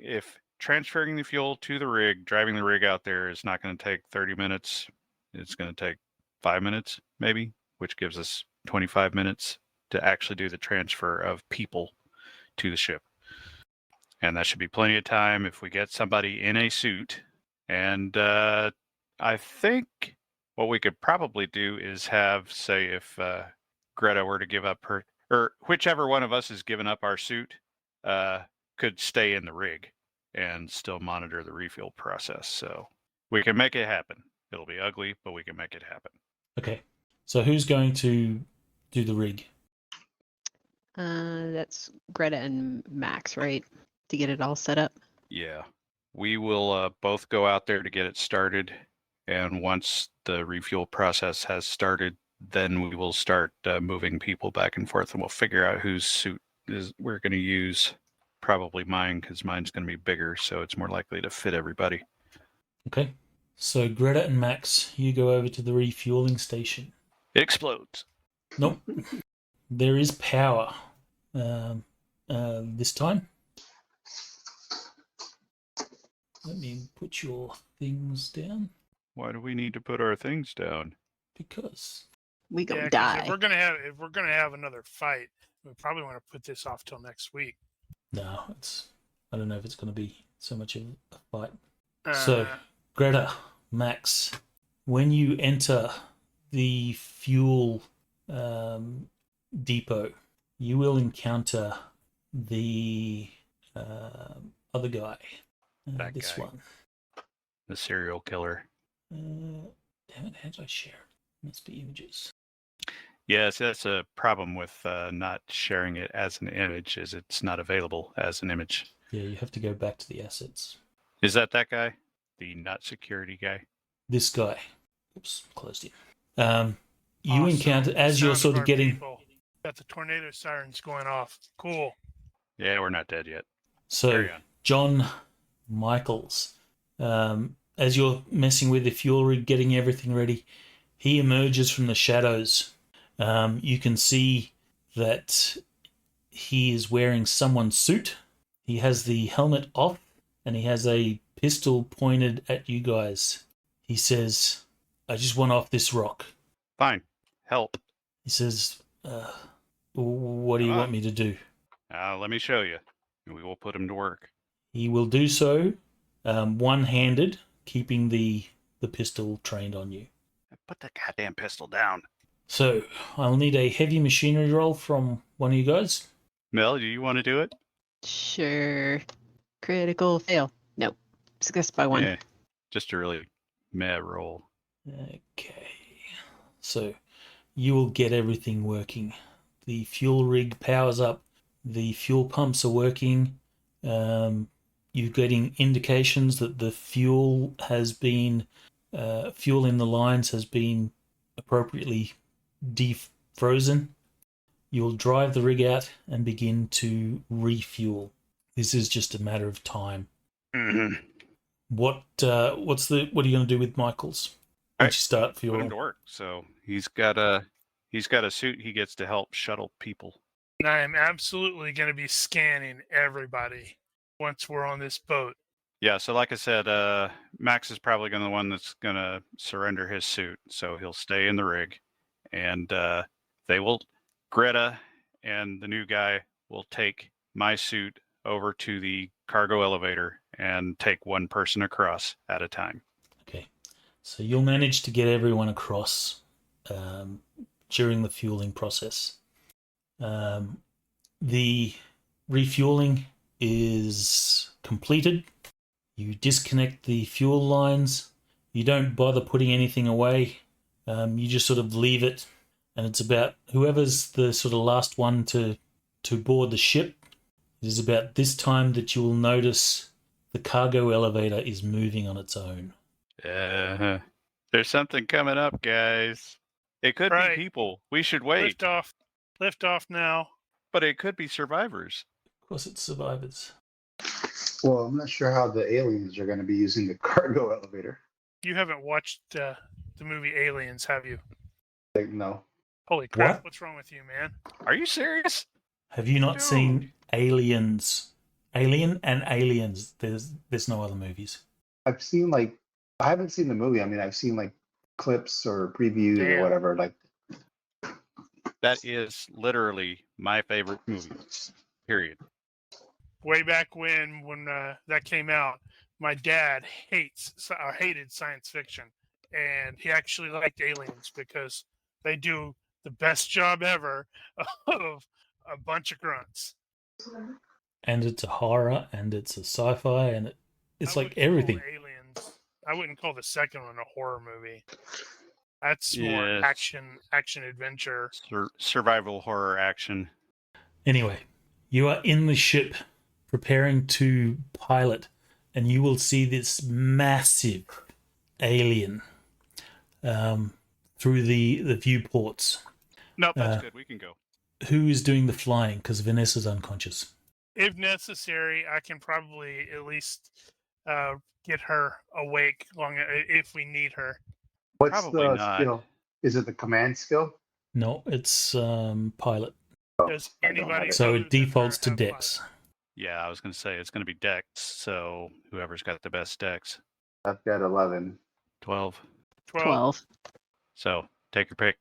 the fuel to the rig, driving the rig out there is not going to take 30 minutes, it's going to take 5 minutes, maybe, which gives us 25 minutes to actually do the transfer of people to the ship. And that should be plenty of time if we get somebody in a suit. And I think what we could probably do is have, say, if Greta were to give up her, or whichever one of us has given up our suit, could stay in the rig and still monitor the refuel process. So we can make it happen. It'll be ugly, but we can make it happen. Okay. So who's going to do the rig? That's Greta and Max, right? To get it all set up. Yeah. We will both go out there to get it started. And once the refuel process has started, then we will start moving people back and forth, and we'll figure out whose suit we're going to use. Probably mine, because mine's going to be bigger, so it's more likely to fit everybody. Okay. So Greta and Max, you go over to the refueling station. It explodes. Nope. There is power this time. Let me put your things down. Why do we need to put our things down? Because we gonna 'cause die. If we're gonna have another fight, we probably want to put this off till next week. no, I don't know if it's going to be so much of a fight. So, Greta, Max, when you enter the fuel depot, you will encounter the other guy. That this guy. one. The serial killer. Damn it, how do I share it? Must be images. Yes, that's a problem with not sharing it as an image, is it's not available as an image. Yeah, you have to go back to the assets. Is that guy? The not security guy? This guy. Oops, closed it. You Awesome. encounter, as you're Sound sort of our getting... people. Got the tornado sirens going off. Cool. Yeah, we're not dead yet. So, Carry on. John Michaels, as you're messing with the fuel rig, getting everything ready, he emerges from the shadows. You can see that he is wearing someone's suit. He has the helmet off, and he has a pistol pointed at you guys. He says, I just want off this rock. Fine. Help. He says, what do you Come on. want me to do? Let me show you. We will put him to work. He will do so one-handed, keeping the pistol trained on you. Put the goddamn pistol down. So, I'll need a heavy machinery roll from one of you guys. Mel, do you want to do it? Sure. Critical fail. Nope. Success by 1. Yeah. Just a really meh roll. Okay. So, you will get everything working. The fuel rig powers up. The fuel pumps are working. You're getting indications that the fuel has been, fuel in the lines has been appropriately defrozen. You'll drive the rig out and begin to refuel. This is just a matter of time. Mm-hmm. What are you going to do with Michaels once you start Put him fueling? to work. So he's got a suit. He gets to help shuttle people. And I am absolutely going to be scanning everybody once we're on this boat. Yeah. So like I said, Max is probably going to be the one that's going to surrender his suit. So he'll stay in the rig, and they will. Greta and the new guy will take my suit over to the cargo elevator and take one person across at a time. Okay. So you'll manage to get everyone across during the fueling process. The refueling is completed. You disconnect the fuel lines. You don't bother putting anything away. You just sort of leave it. And it's about whoever's the sort of last one to board the ship. It is about this time that you will notice the cargo elevator is moving on its own. There's something coming up, guys. It could Right. be people. We should wait. Lift off now. But it could be survivors. Of course, it's survivors. Well, I'm not sure how the aliens are going to be using the cargo elevator. You haven't watched the movie Aliens, have you? Like, no. Holy crap! What? What's wrong with you, man? Are you serious? Have you not Dude. seen Aliens? Alien and Aliens. There's no other movies. I've seen I haven't seen the movie. I mean, I've seen like clips or previews or Damn. whatever. Like, That is literally my favorite movie. Period. Way back when that came out, my dad hated science fiction, and he actually liked Aliens because they do the best job ever of a bunch of grunts. And it's a horror, and it's a sci-fi, and it's I like wouldn't call everything. Aliens. I wouldn't call the second one a horror movie. That's more Yes. action adventure. Survival horror action. Anyway, you are in the ship preparing to pilot, and you will see this massive alien through the viewports. Nope, that's good. We can go. Who is doing the flying? Because Vanessa's unconscious. If necessary, I can probably at least get her awake if we need her. what's Probably the not. skill? Is it the command skill? No, it's pilot. Does anybody? So other it than defaults her to have Dex. pilot? Yeah, I was going to say it's going to be Dex. So whoever's got the best Dex. I've got 11. 12. 12. So take your pick.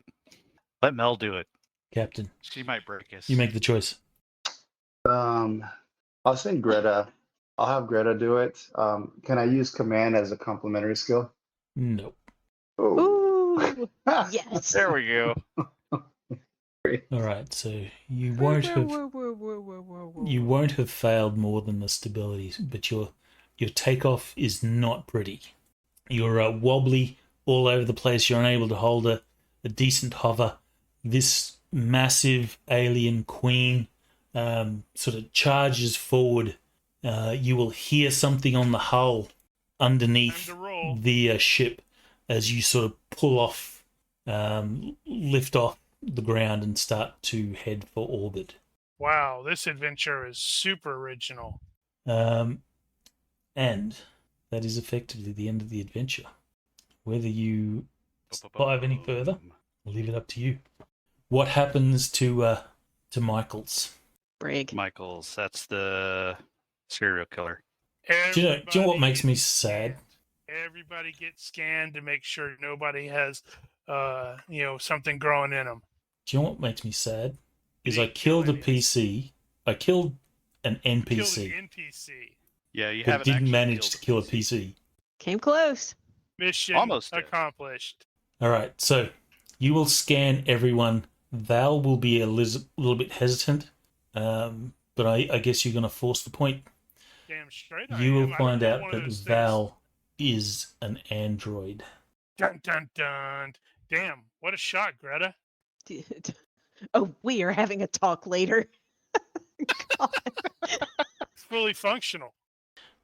Let Mel do it. Captain, She might break us. you make the choice. I'll send Greta. I'll have Greta do it. Can I use command as a complementary skill? No. Oh. Ooh, yes. There we go. All right, so you won't have failed more than the stability, but your takeoff is not pretty. You're wobbly all over the place. You're unable to hold a decent hover. This massive alien queen sort of charges forward. You will hear something on the hull underneath Time to roll. the ship as you sort of pull off, lift off the ground and start to head for orbit. Wow, this adventure is super original. And that is effectively the end of the adventure. Whether you survive any further, I'll leave it up to you. What happens to Michaels? Brig. Michaels, that's the serial killer. Do you know what makes Everybody me gets sad? scanned. Everybody gets scanned to make sure nobody has, something growing in them. Do you know what makes me sad? Is You I didn't kill killed a any. PC. I killed an Killed NPC, an NPC. Yeah, you but haven't didn't actually manage killed to kill a PC. Came close. Mission Almost did. accomplished. All right, so you will scan everyone. Val will be a little bit hesitant, but I guess you're going to force the point. Damn straight I You am. will I don't find know out one of that those things. Val is an android. Dun dun dun. Damn, what a shot, Greta. Oh, we are having a talk later. God. It's fully functional.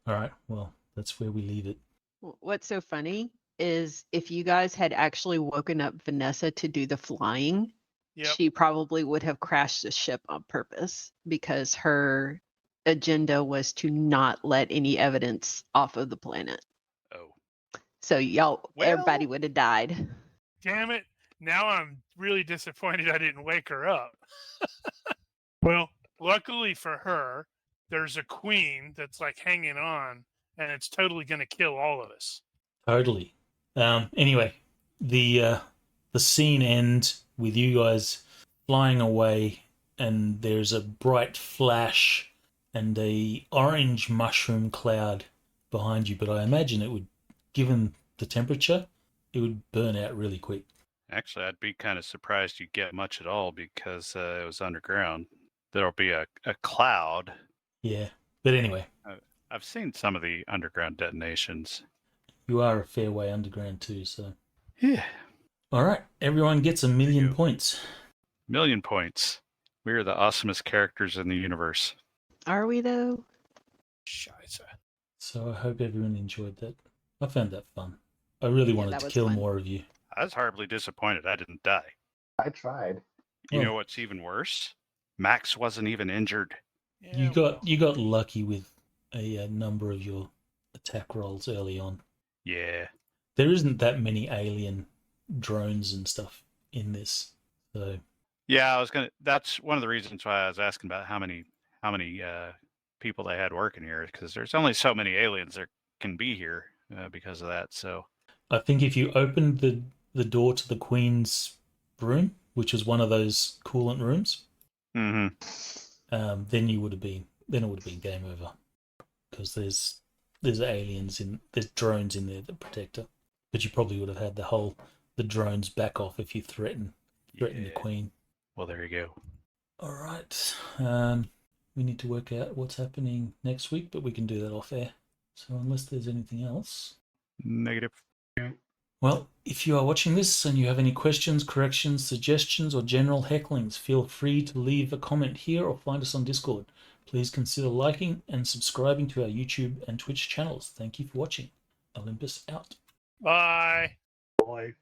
All right, well, that's where we leave it. What's so funny is if you guys had actually woken up Vanessa to do the flying, Yep. she probably would have crashed the ship on purpose because her agenda was to not let any evidence off of the planet. Oh. So everybody Well- would have died. Damn it. Now I'm really disappointed I didn't wake her up. Well, luckily for her, there's a queen that's like hanging on, and it's totally going to kill all of us. Totally. Anyway, the scene ends with you guys flying away, and there's a bright flash and a orange mushroom cloud behind you. But I imagine it would, given the temperature, it would burn out really quick. Actually, I'd be kind of surprised you get much at all because it was underground. There'll be a cloud. Yeah. But anyway, I've seen some of the underground detonations. you are a fair way underground too, so. Yeah. All right, everyone gets 1,000,000 go. points. 1,000,000 points. We are the awesomest characters in the universe. Are we though? Scheiße. So I hope everyone enjoyed that. I found that fun. I really wanted that to was kill fun. more of you. I was horribly disappointed I didn't die. I tried. You Oh. know what's even worse? Max wasn't even injured. Yeah, You got lucky with a number of your attack rolls early on. Yeah. There isn't that many alien drones and stuff in this, so Yeah, that's one of the reasons why I was asking about how many people they had working here, because there's only so many aliens there can be here because of that. So I think if you opened the door to the Queen's room, which was one of those coolant rooms, then it would have been game over, because there's there's drones in there that protect her. But you probably would have had the drones back off if you threaten the Queen. Well, there you go. All right. We need to work out what's happening next week, but we can do that off air. So unless there's anything else. Negative. Well, if you are watching this and you have any questions, corrections, suggestions, or general hecklings, feel free to leave a comment here or find us on Discord. Please consider liking and subscribing to our YouTube and Twitch channels. Thank you for watching. Olympus out. Bye. Boy.